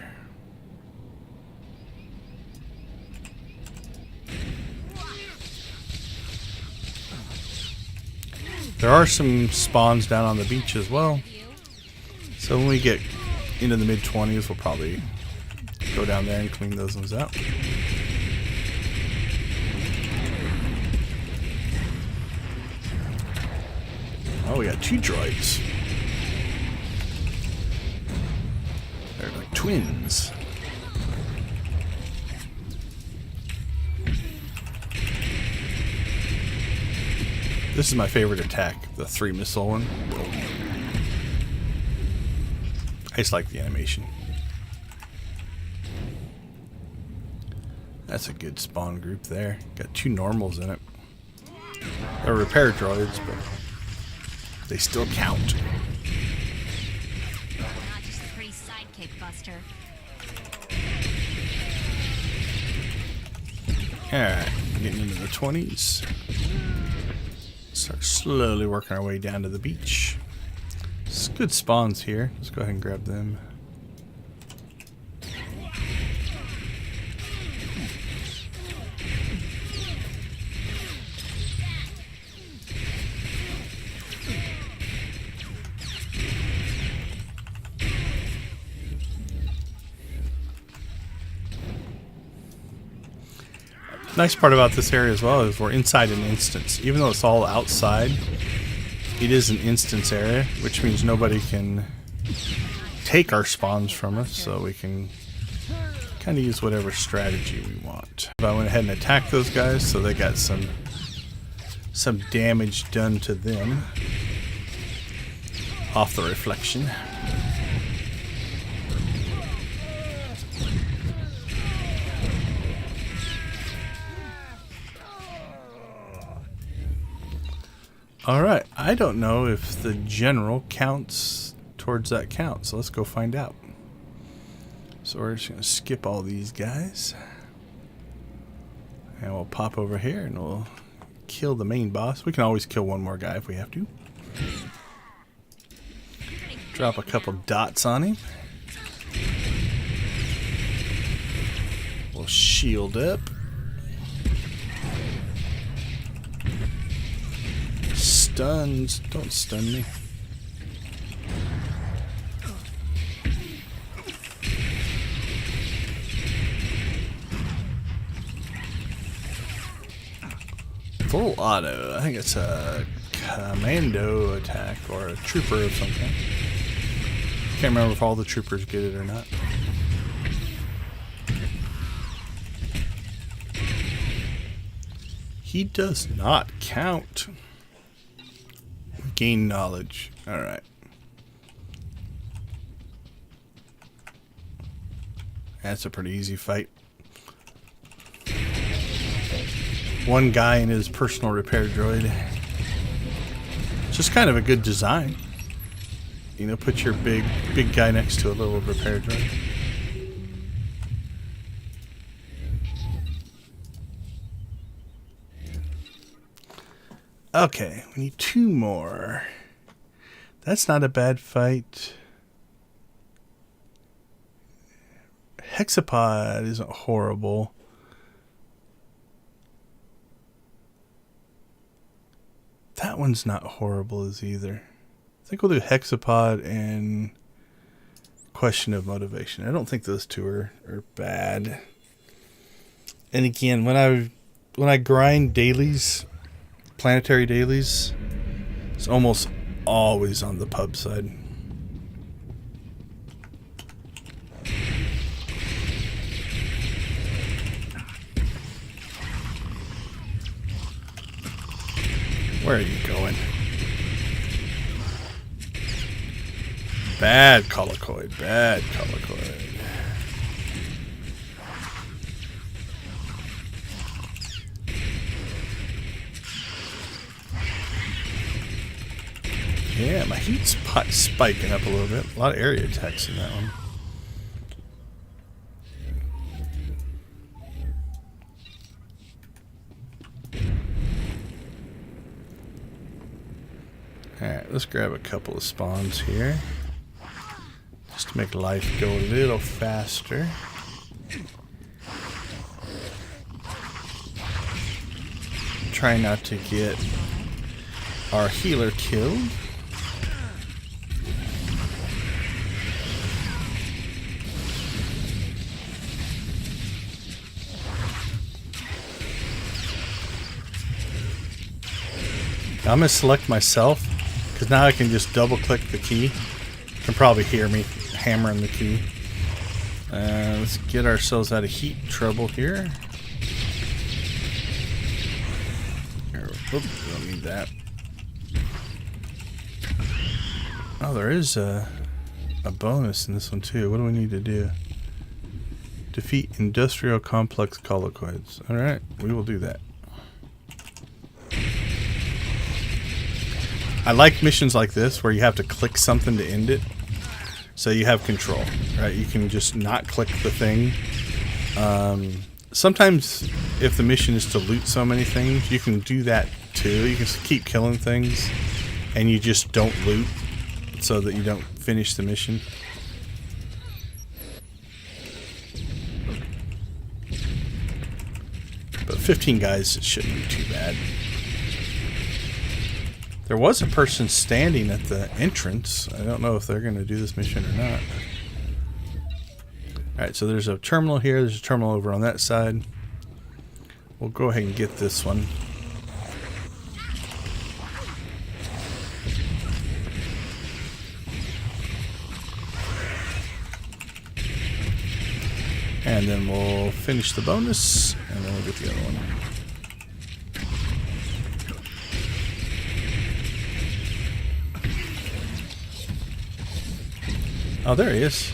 A: There are some spawns down on the beach as well. So when we get into the mid-20s, we'll probably go down there and clean those ones out. Oh, we got 2 droids. They're like twins. This is my favorite attack, the 3 missile one. I just like the animation. That's a good spawn group there. Got 2 normals in it. They're repair droids, but they still count.
I: Not just a pretty sidekick, Buster.
A: Alright, getting into the 20s. Start slowly working our way down to the beach. It's good spawns here. Let's go ahead and grab them. Nice part about this area as well is we're inside an instance. Even though it's all outside, it is an instance area, which means nobody can take our spawns from us, so we can kind of use whatever strategy we want. But I went ahead and attacked those guys, so they got some damage done to them off the reflection. Alright, I don't know if the general counts towards that count, so let's go find out. So we're just going to skip all these guys. And we'll pop over here and we'll kill the main boss. We can always kill one more guy if we have to. Drop a couple dots on him. We'll shield up. Stuns. Don't stun me. Full auto. I think it's a commando attack or a trooper of some kind. Can't remember if all the troopers get it or not. He does not count. Gain knowledge. Alright. That's a pretty easy fight. One guy in his personal repair droid. Just kind of a good design. You know, put your big guy next to a little repair droid. Okay, we need 2 more. That's not a bad fight. Hexapod isn't horrible. That one's not horrible as either. I think we'll do Hexapod and Question of Motivation. I don't think those 2 are bad. And again, when I grind dailies, planetary dailies, it's almost always on the pub side. Where are you going? Bad colloquy, bad colloquy. Yeah, my heat's spiking up a little bit. A lot of area attacks in that one. Alright, let's grab a couple of spawns here. Just to make life go a little faster. Try not to get our healer killed. I'm going to select myself, because now I can just double click the key. You can probably hear me hammering the key. Let's get ourselves out of heat trouble here. Oops, don't need that. Oh, there is a bonus in this one too. What do we need to do? Defeat industrial complex colloquids. Alright, we will do that. I like missions like this where you have to click something to end it, so you have control, right? You can just not click the thing. Sometimes if the mission is to loot so many things, you can do that too. You can keep killing things and you just don't loot so that you don't finish the mission. But 15 guys shouldn't be too bad. There was a person standing at the entrance. I don't know if they're going to do this mission or not. Alright, so there's a terminal here. There's a terminal over on that side. We'll go ahead and get this one. And then we'll finish the bonus, and then we'll get the other one. Oh, there he is.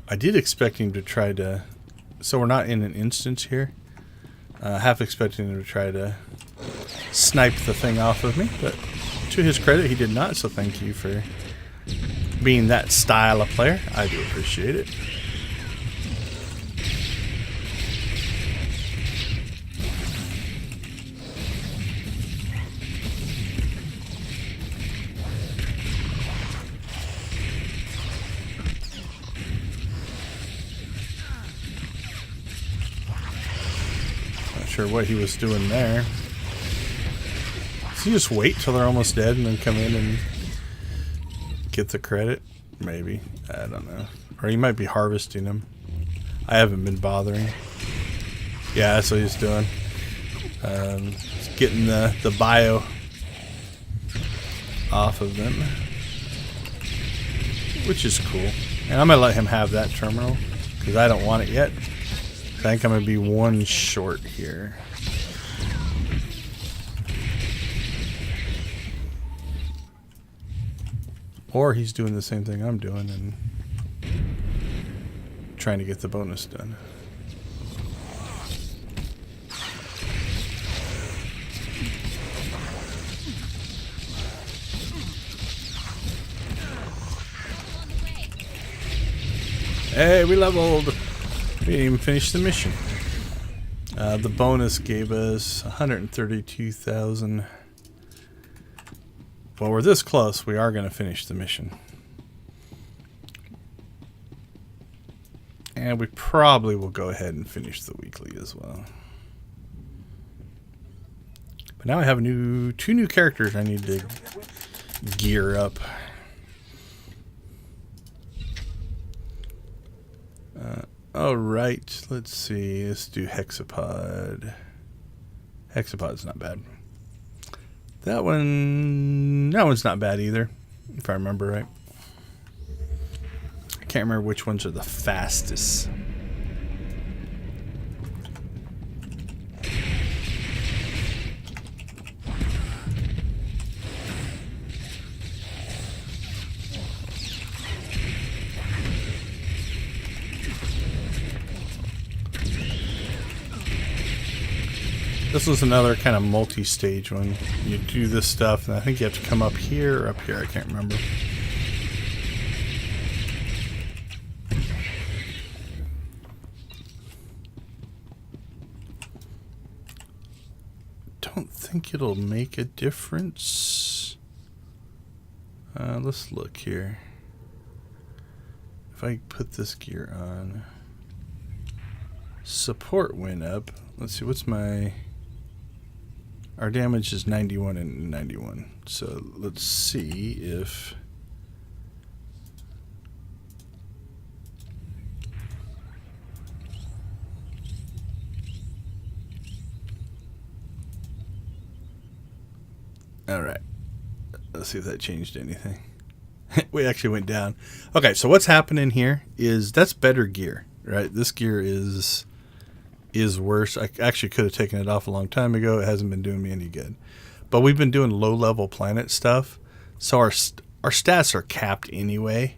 A: I did expect him to try to... So we're not in an instance here. Half expecting him to try to snipe the thing off of me, but to his credit, he did not, so thank you for being that style of player. I do appreciate it. Sure what he was doing there. Does he just wait till they're almost dead and then come in and get the credit? Maybe. I don't know. Or he might be harvesting them. I haven't been bothering. Yeah, that's what he's doing. He's getting the bio off of them, which is cool. And I'm going to let him have that terminal because I don't want it yet. I think I'm going to be one short here. Or he's doing the same thing I'm doing and trying to get the bonus done. Hey, we leveled! We didn't even finish the mission. The bonus gave us 132,000. Well, we're this close. We are going to finish the mission. And we probably will go ahead and finish the weekly as well. But now I have two new characters I need to gear up. Alright, let's see. Let's do Hexapod. Hexapod's not bad. That one's not bad either, if I remember right. I can't remember which ones are the fastest. This was another kind of multi-stage one. You do this stuff, and I think you have to come up here or up here. I can't remember. Don't think it'll make a difference. Let's look here. If I put this gear on, support went up. Let's see, what's my... Our damage is 91 and 91. So let's see if... Alright. Let's see if that changed anything. We actually went down. Okay, so what's happening here is that's better gear, right? This gear is worse. I actually could have taken it off a long time ago. It hasn't been doing me any good. But we've been doing low-level planet stuff, so our stats are capped anyway.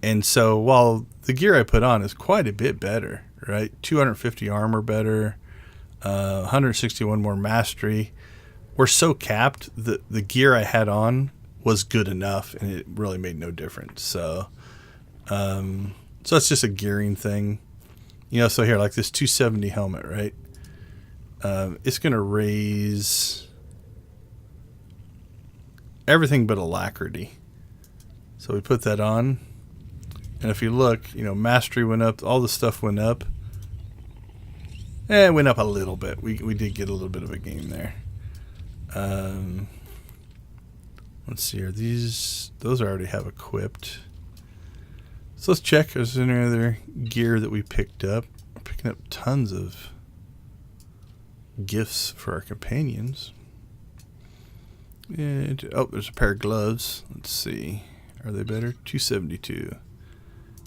A: And so while the gear I put on is quite a bit better, right? 250 armor better, 161 more mastery. We're so capped that the gear I had on was good enough, and it really made no difference. So, so it's just a gearing thing. You know, so here, like this 270 helmet, right? It's going to raise everything but alacrity. So we put that on. And if you look, you know, mastery went up. All the stuff went up. It went up a little bit. We did get a little bit of a gain there. Let's see, are these... Those I already have equipped. So let's check. Is there any other gear that we picked up? We're picking up tons of gifts for our companions. And, oh, there's a pair of gloves. Let's see. Are they better? 272.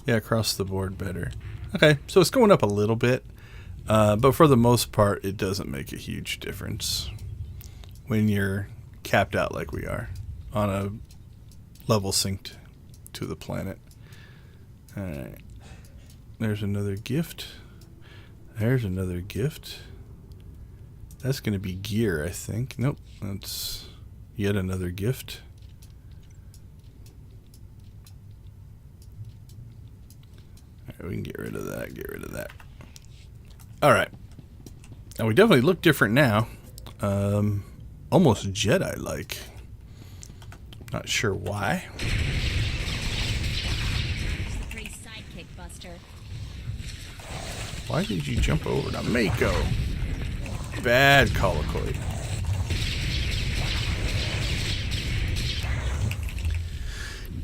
A: Yeah, across the board better. Okay, so it's going up a little bit. But for the most part, it doesn't make a huge difference when you're capped out like we are on a level synced to the planet. Alright. There's another gift. There's another gift. That's going to be gear, I think. Nope. That's yet another gift. Alright, we can get rid of that. Get rid of that. Alright. Now we definitely look different now. Almost Jedi-like. Not sure why. Why did you jump over to Mako? Bad Colicoid.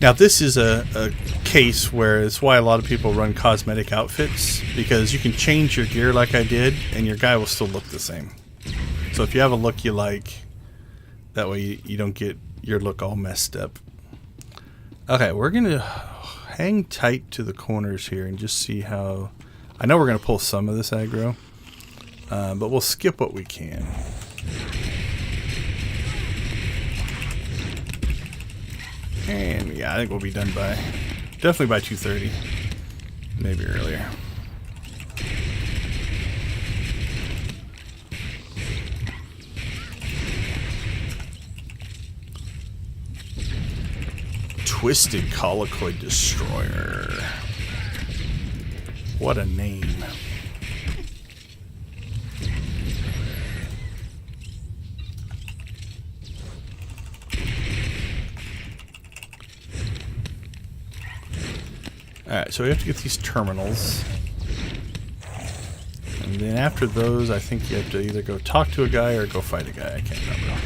A: Now this is a case where it's why a lot of people run cosmetic outfits, because you can change your gear like I did and your guy will still look the same. So if you have a look you like, that way you don't get your look all messed up. Okay, we're going to hang tight to the corners here and just see how... I know we're going to pull some of this aggro, but we'll skip what we can. And yeah, I think we'll be done by... Definitely by 2:30. Maybe earlier. Twisted Colicoid Destroyer. What a name. Alright, so we have to get these terminals. And then after those, I think you have to either go talk to a guy or go fight a guy. I can't remember.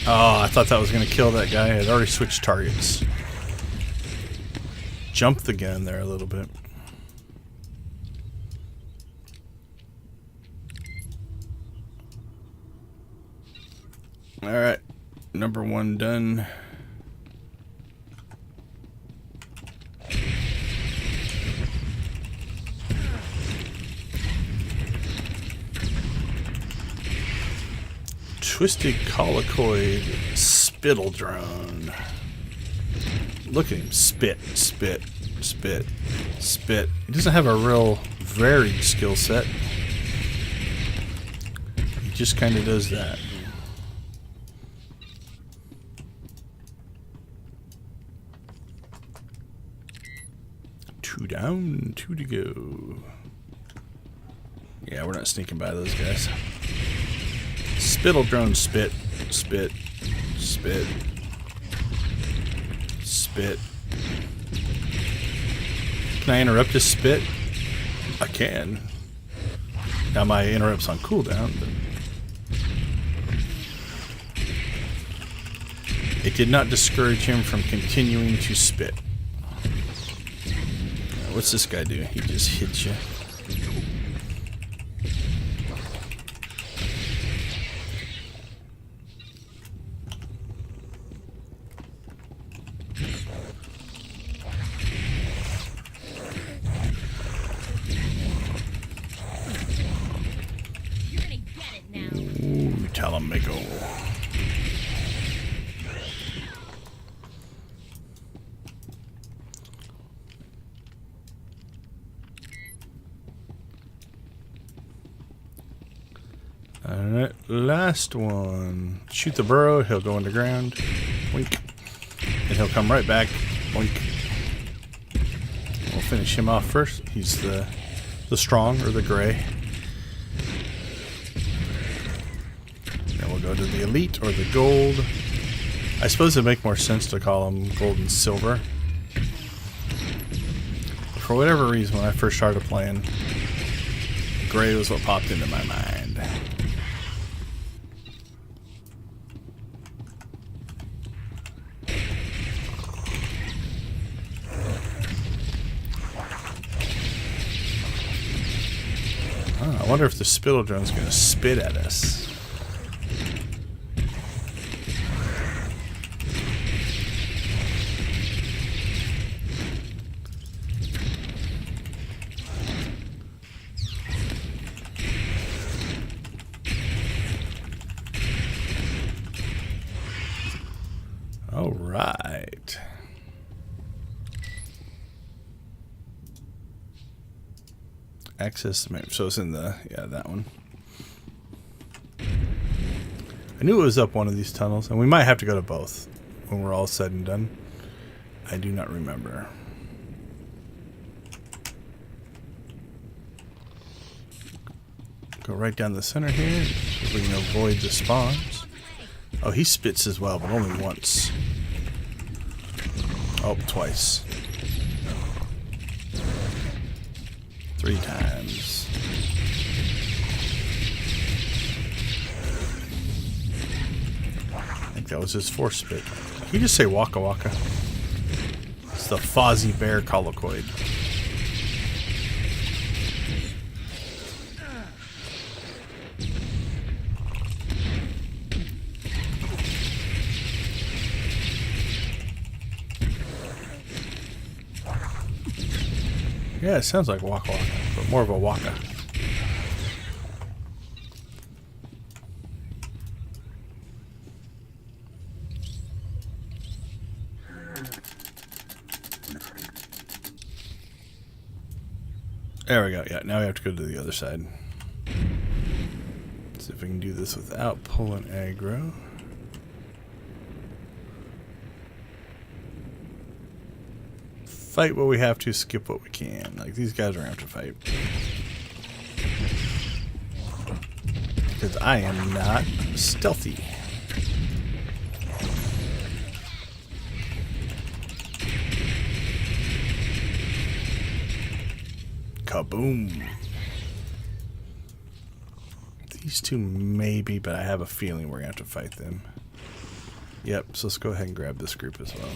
A: Oh, I thought that was going to kill that guy. I had already switched targets. Jumped the gun there a little bit. Alright. Number 1 done. Twisted Colicoid Spittle Drone. Look at him spit, spit, spit, Spit. He doesn't have a real varied skill set. He just kind of does that. Two down, two to go. Yeah, we're not sneaking by those guys. Spittle drone, spit, spit, spit, spit. Can I interrupt his spit? I can. Now my interrupt's on cooldown, but it did not discourage him from continuing to spit. What's this guy do? He just hits you.
I: You're gonna get it now.
A: Ooh, Talamigo. Alright, last one. Shoot the burrow, he'll go underground. Boink. And he'll come right back. Boink. We'll finish him off first. He's the strong, or the gray. Then we'll go to the elite, or the gold. I suppose it'd make more sense to call them gold and silver. But for whatever reason, when I first started playing, gray was what popped into my mind. I wonder if the spittle drone's going to spit at us. All right. Access the map. So it's in the, yeah, that one. I knew it was up one of these tunnels, and we might have to go to both when we're all said and done. I do not remember. Go right down the center here so we can avoid the spawns. Oh, he spits as well, but only once. Oh, twice. 3 times. I think that was his 4th spit. Can you just say Waka Waka? It's the Fozzie Bear colloquoid. Yeah, it sounds like Waka Waka, but more of a Waka. There we go. Yeah, now we have to go to the other side. See if we can do this without pulling aggro. Fight what we have to, skip what we can. Like, these guys are going to have to fight. Because I am not stealthy. Kaboom. These two maybe, but I have a feeling we're going to have to fight them. Yep, so let's go ahead and grab this group as well.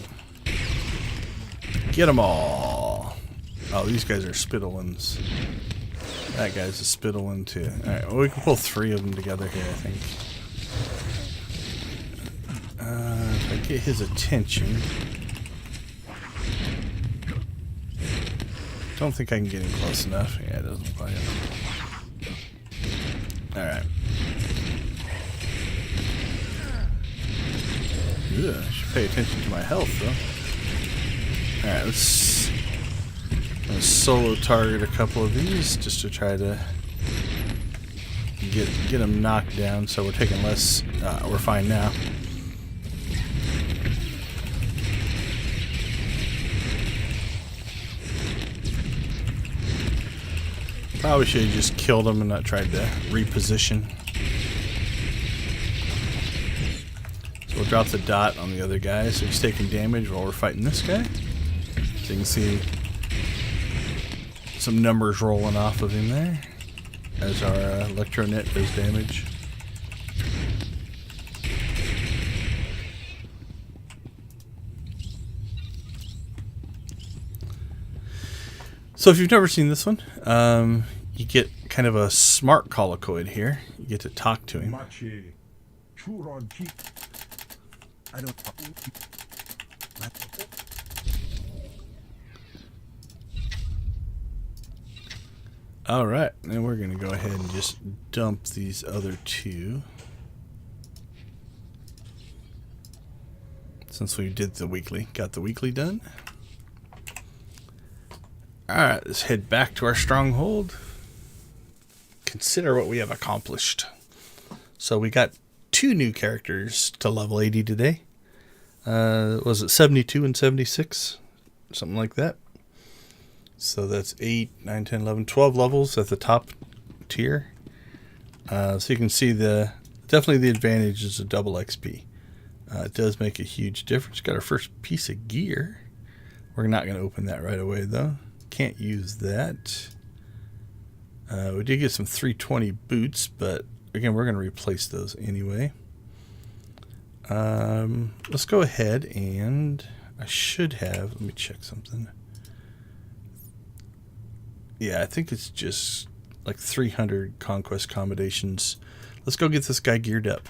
A: Get them all. Oh, these guys are spittlins. That guy's a spittlin too. Alright, well, we can pull 3 of them together here, I think. If I get his attention. Don't think I can get him close enough. Yeah, it doesn't look like it. Alright. Yeah, I should pay attention to my health, though. Alright, let's I'm gonna solo target a couple of these just to try to get them knocked down. So we're taking less. We're fine now. Probably should have just killed him and not tried to reposition. So we'll drop the dot on the other guy so he's taking damage while we're fighting this guy. So you can see some numbers rolling off of him there as our electronet does damage. So if you've never seen this one, you get kind of a smart colloquy here. You get to talk to him.
C: I don't.
A: All right, and we're going to go ahead and just dump these other two. Since we did the weekly, got the weekly done. All right, let's head back to our stronghold. Consider what we have accomplished. So we got 2 new characters to level 80 today. Was it 72 and 76? Something like that. So that's 8, 9, 10, 11, 12 levels at the top tier. So you can see definitely the advantage is a double XP. It does make a huge difference. Got our first piece of gear. We're not going to open that right away though. Can't use that. We did get some 320 boots, but again, we're going to replace those anyway. Let's go ahead and I should have, let me check something. Yeah, I think it's just like 300 conquest accommodations. Let's go get this guy geared up.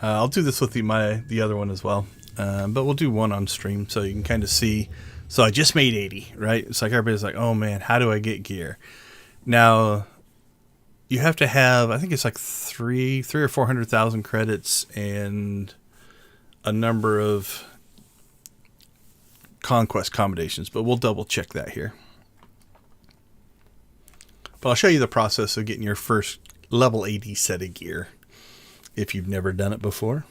A: I'll do this with the other one as well. But we'll do one on stream so you can kind of see. So I just made 80, right? It's like everybody's like, oh man, how do I get gear? Now, you have to have, I think it's like 300 or 400,000 credits and a number of conquest accommodations, but we'll double check that here. But I'll show you the process of getting your first level 80 set of gear if you've never done it before.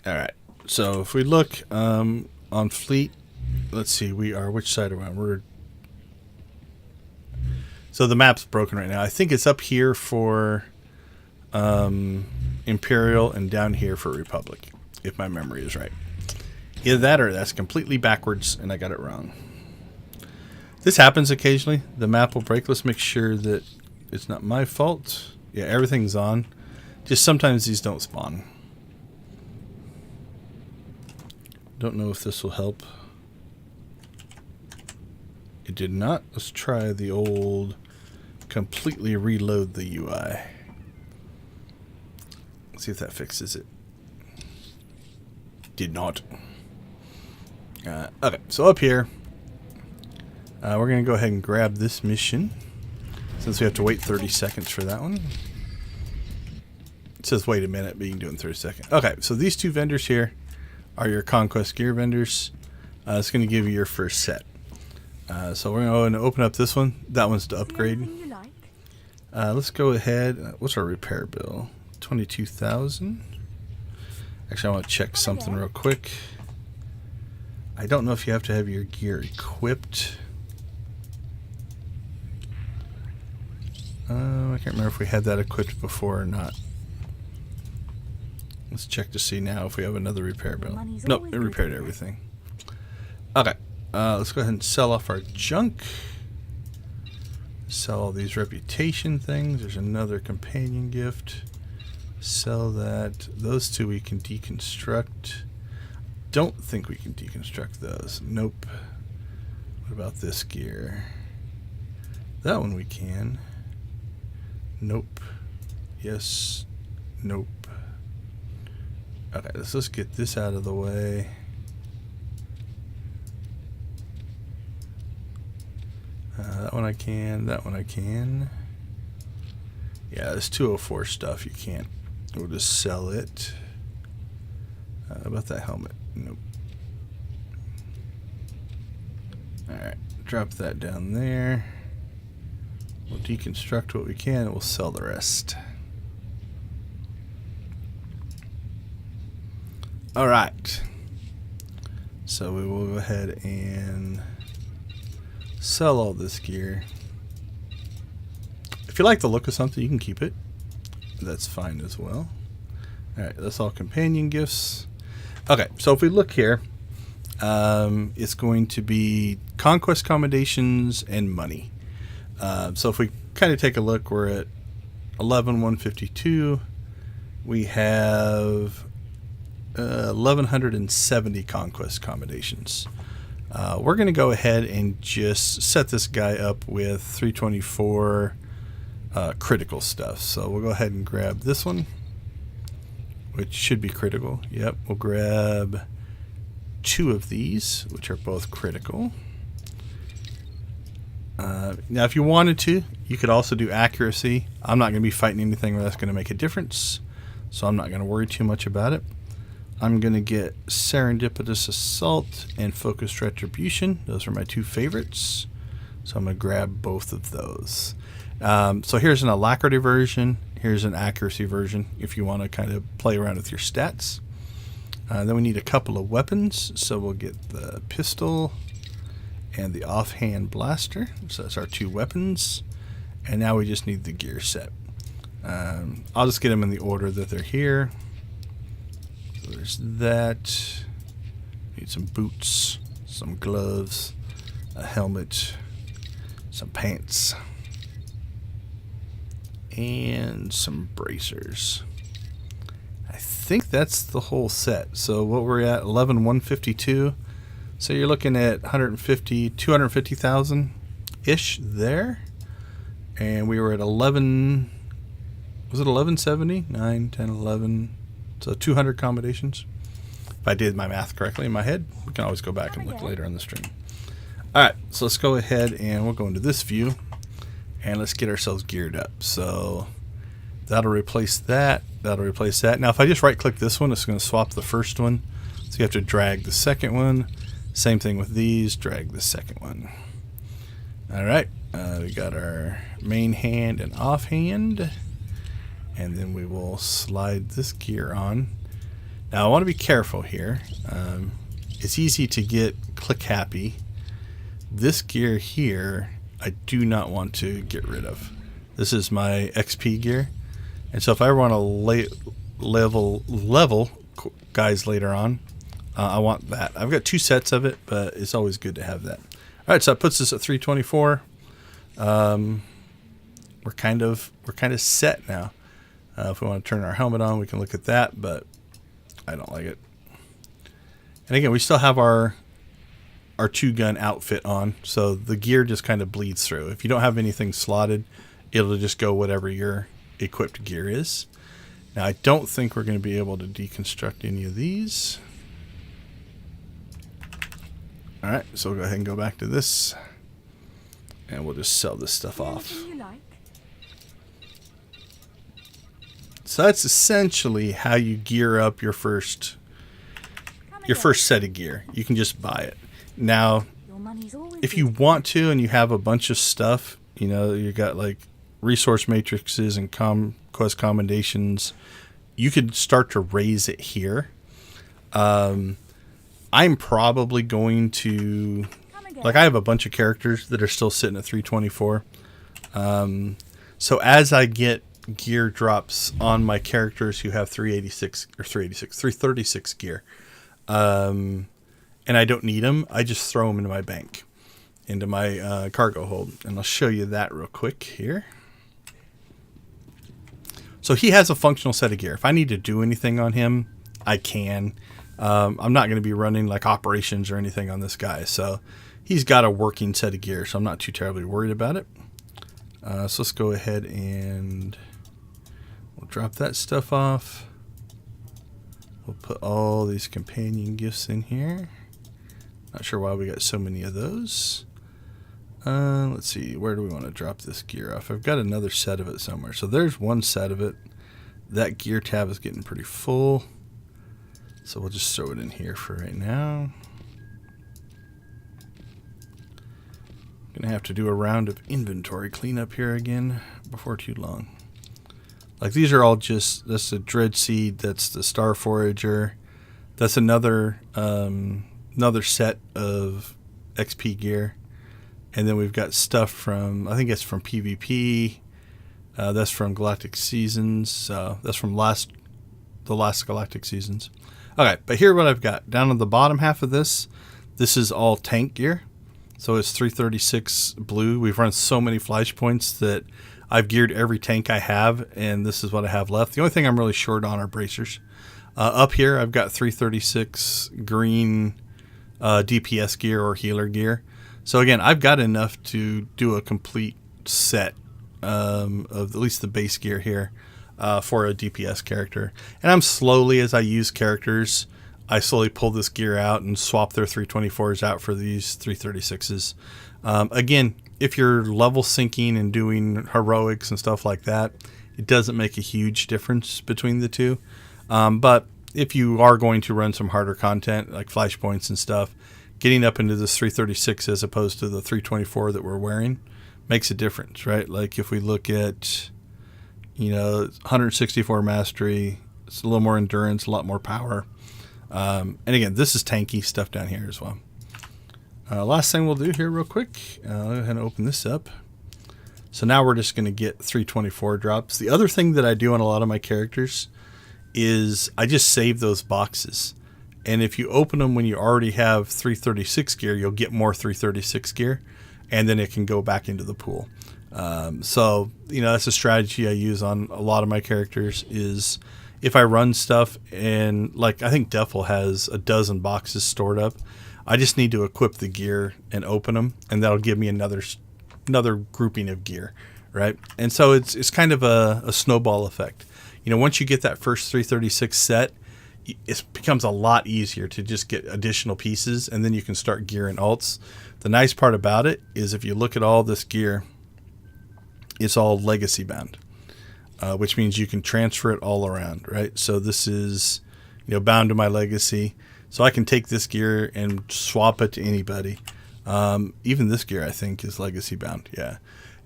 A: All right, so if we look on fleet, let's see, we are, which side are we on? So the map's broken right now. I think it's up here for Imperial and down here for Republic, if my memory is right. Either that or that's completely backwards and I got it wrong. This happens occasionally. The map will break. Let's make sure that it's not my fault. Yeah, everything's on. Just sometimes these don't spawn. Don't know if this will help. It did not. Let's try the old completely reload the UI. Let's see if that fixes it. Did not. Okay, so up here, we're going to go ahead and grab this mission since we have to wait 30 seconds for that one. It says wait a minute, but you can do it in 30 seconds. Okay, so these 2 vendors here are your conquest gear vendors. It's going to give you your first set. So we're going to open up this one. That one's to upgrade. Let's go ahead. What's our repair bill? 22,000. Actually, I want to check something real quick. I don't know if you have to have your gear equipped. I can't remember if we had that equipped before or not. Let's check to see now if we have another repair bill. Nope, it repaired everything. Okay, let's go ahead and sell off our junk. Sell all these reputation things. There's another companion gift. Sell that. Those 2 we can deconstruct. Don't think we can deconstruct those. Nope. What about this gear? That one we can. Nope. Yes. Nope. Okay, let's just get this out of the way. That one I can. That one I can. Yeah, this 204 stuff you can't. We'll just sell it. How about that helmet? Nope. Alright, drop that down there. We'll deconstruct what we can and we'll sell the rest. Alright. So we will go ahead and sell all this gear. If you like the look of something, you can keep it. That's fine as well. Alright, that's all companion gifts. Okay, so if we look here, it's going to be conquest commendations and money. So if we kind of take a look, we're at 11,152. We have 1,170 conquest commendations. We're going to go ahead and just set this guy up with 324 critical stuff. So we'll go ahead and grab this one, which should be critical. Yep, we'll grab 2 of these, which are both critical. Now, if you wanted to, you could also do accuracy. I'm not going to be fighting anything where that's going to make a difference, so I'm not going to worry too much about it. I'm going to get Serendipitous Assault and Focused Retribution. Those are my 2 favorites, so I'm going to grab both of those. So here's an alacrity version. Here's an accuracy version if you want to kind of play around with your stats. Then we need a couple of weapons, so we'll get the pistol and the offhand blaster. So that's our 2 weapons. And now we just need the gear set. I'll just get them in the order that they're here. So there's that. Need some boots, some gloves, a helmet, some pants, and some bracers. I think that's the whole set. So what we're at, 11,152. So you're looking at 250,000 ish there. And we were at 11, was it 1170? 9, 10, 11. So 200 accommodations. If I did my math correctly in my head, we can always go back and look later on the stream. Alright, so let's go ahead and we'll go into this view. And let's get ourselves geared up. So that'll replace that. That'll replace that. Now if I just right click this one, it's going to swap the first one. So you have to drag the second one. Same thing with these. Drag the second one. Alright. We got our main hand and offhand. And then we will slide this gear on. Now I want to be careful here. It's easy to get click happy. This gear here I do not want to get rid of. This is my XP gear. And so if I want to level guys later on, I want that. I've got 2 sets of it, but it's always good to have that. All right, so that puts us at 324. We're kind of set now. If we want to turn our helmet on, we can look at that, but I don't like it. And again, we still have our 2-gun outfit on, so the gear just kind of bleeds through. If you don't have anything slotted, it'll just go whatever your equipped gear is. Now, I don't think we're going to be able to deconstruct any of these. Alright, so we'll go ahead and go back to this. And we'll just sell this stuff off. So that's essentially how you gear up your first set of gear. You can just buy it. Now, if you want to and you have a bunch of stuff, you know, you got like resource matrices and conquest commendations, you could start to raise it here. I'm probably going to, like, I have a bunch of characters that are still sitting at 324. So as I get gear drops on my characters who have 336 gear, and I don't need them, I just throw them into my bank, into my cargo hold. And I'll show you that real quick here. So he has a functional set of gear. If I need to do anything on him, I can. I'm not going to be running like operations or anything on this guy. So he's got a working set of gear, so I'm not too terribly worried about it. So let's go ahead and we'll drop that stuff off. We'll put all these companion gifts in here. Not sure why we got so many of those. Let's see, where do we want to drop this gear off? I've got another set of it somewhere. So there's one set of it. That gear tab is getting pretty full. So we'll just throw it in here for right now. Gonna have to do a round of inventory cleanup here again before too long. Like these are all just, that's the Dread Seed, that's the Star Forager, that's another set of XP gear, and then we've got stuff from, I think it's from PvP, that's from Galactic Seasons, that's from the last Galactic Seasons. Okay, but here what I've got down on the bottom half of this is all tank gear. So it's 336 blue. We've run so many flashpoints that I've geared every tank I have, and this is what I have left. The only thing I'm really short on are bracers. Up here, I've got 336 green DPS gear or healer gear. So again, I've got enough to do a complete set of at least the base gear here for a DPS character. And I'm slowly, as I use characters, I slowly pull this gear out and swap their 324s out for these 336s. Again, if you're level syncing and doing heroics and stuff like that, it doesn't make a huge difference between the two. But if you are going to run some harder content like flashpoints and stuff, getting up into this 336 as opposed to the 324 that we're wearing makes a difference, right? Like if we look at, 164 mastery, it's a little more endurance, a lot more power. And again, this is tanky stuff down here as well. Last thing we'll do here real quick, I'll go ahead and open this up. So now we're just going to get 324 drops. The other thing that I do on a lot of my characters is I just save those boxes. And if you open them when you already have 336 gear, you'll get more 336 gear, and then it can go back into the pool. So, that's a strategy I use on a lot of my characters is if I run stuff and like I think Duffel has a dozen boxes stored up, I just need to equip the gear and open them, and that'll give me another grouping of gear, right? And so it's kind of a snowball effect. Once you get that first 336 set, it becomes a lot easier to just get additional pieces, and then you can start gearing alts. The nice part about it is if you look at all this gear, it's all legacy bound. Which means you can transfer it all around, right? So this is, bound to my legacy. So I can take this gear and swap it to anybody. Even this gear, I think, is legacy bound. Yeah.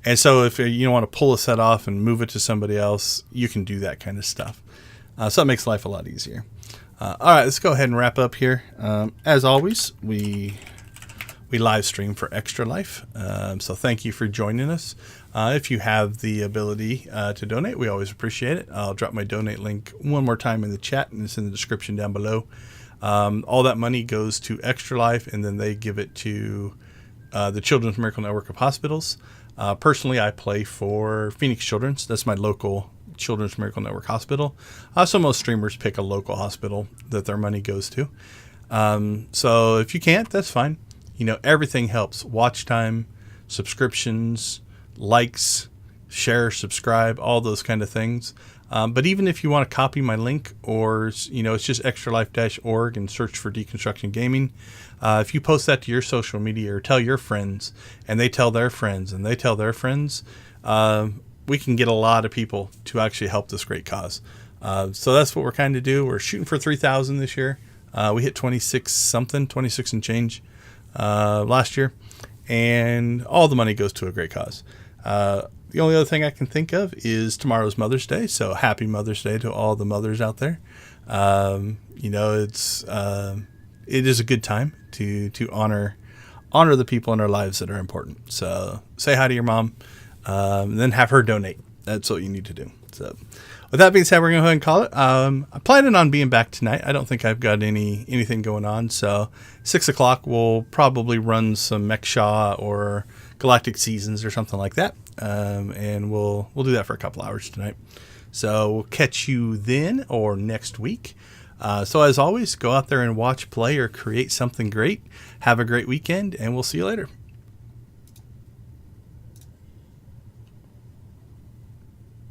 A: And so if you want to pull a set off and move it to somebody else, you can do that kind of stuff. So it makes life a lot easier. All right, let's go ahead and wrap up here. As always, we live stream for Extra Life. So thank you for joining us. If you have the ability to donate, we always appreciate it. I'll drop my donate link one more time in the chat, and it's in the description down below. All that money goes to Extra Life, and then they give it to the Children's Miracle Network of Hospitals. Personally, I play for Phoenix Children's. That's my local Children's Miracle Network hospital. So most streamers pick a local hospital that their money goes to. So if you can't, that's fine. Everything helps. Watch time, subscriptions, likes, share, subscribe, all those kind of things. But even if you want to copy my link, or it's just extralife.org and search for Deconstruction Gaming. If you post that to your social media or tell your friends, and they tell their friends, and they tell their friends, we can get a lot of people to actually help this great cause. So that's what we're kind of do. We're shooting for 3,000 this year. We hit 26 and change last year, and all the money goes to a great cause. The only other thing I can think of is tomorrow's Mother's Day, so happy Mother's Day to all the mothers out there. It is a good time to honor the people in our lives that are important. So say hi to your mom, and then have her donate. That's what you need to do. So with that being said, we're going to go ahead and call it. I'm planning on being back tonight. I don't think I've got anything going on. So 6 o'clock, we'll probably run some Mech Shaw or Galactic Seasons or something like that. And we'll do that for a couple hours tonight. So we'll catch you then or next week. So as always, go out there and watch, play, or create something great. Have a great weekend, and we'll see you later.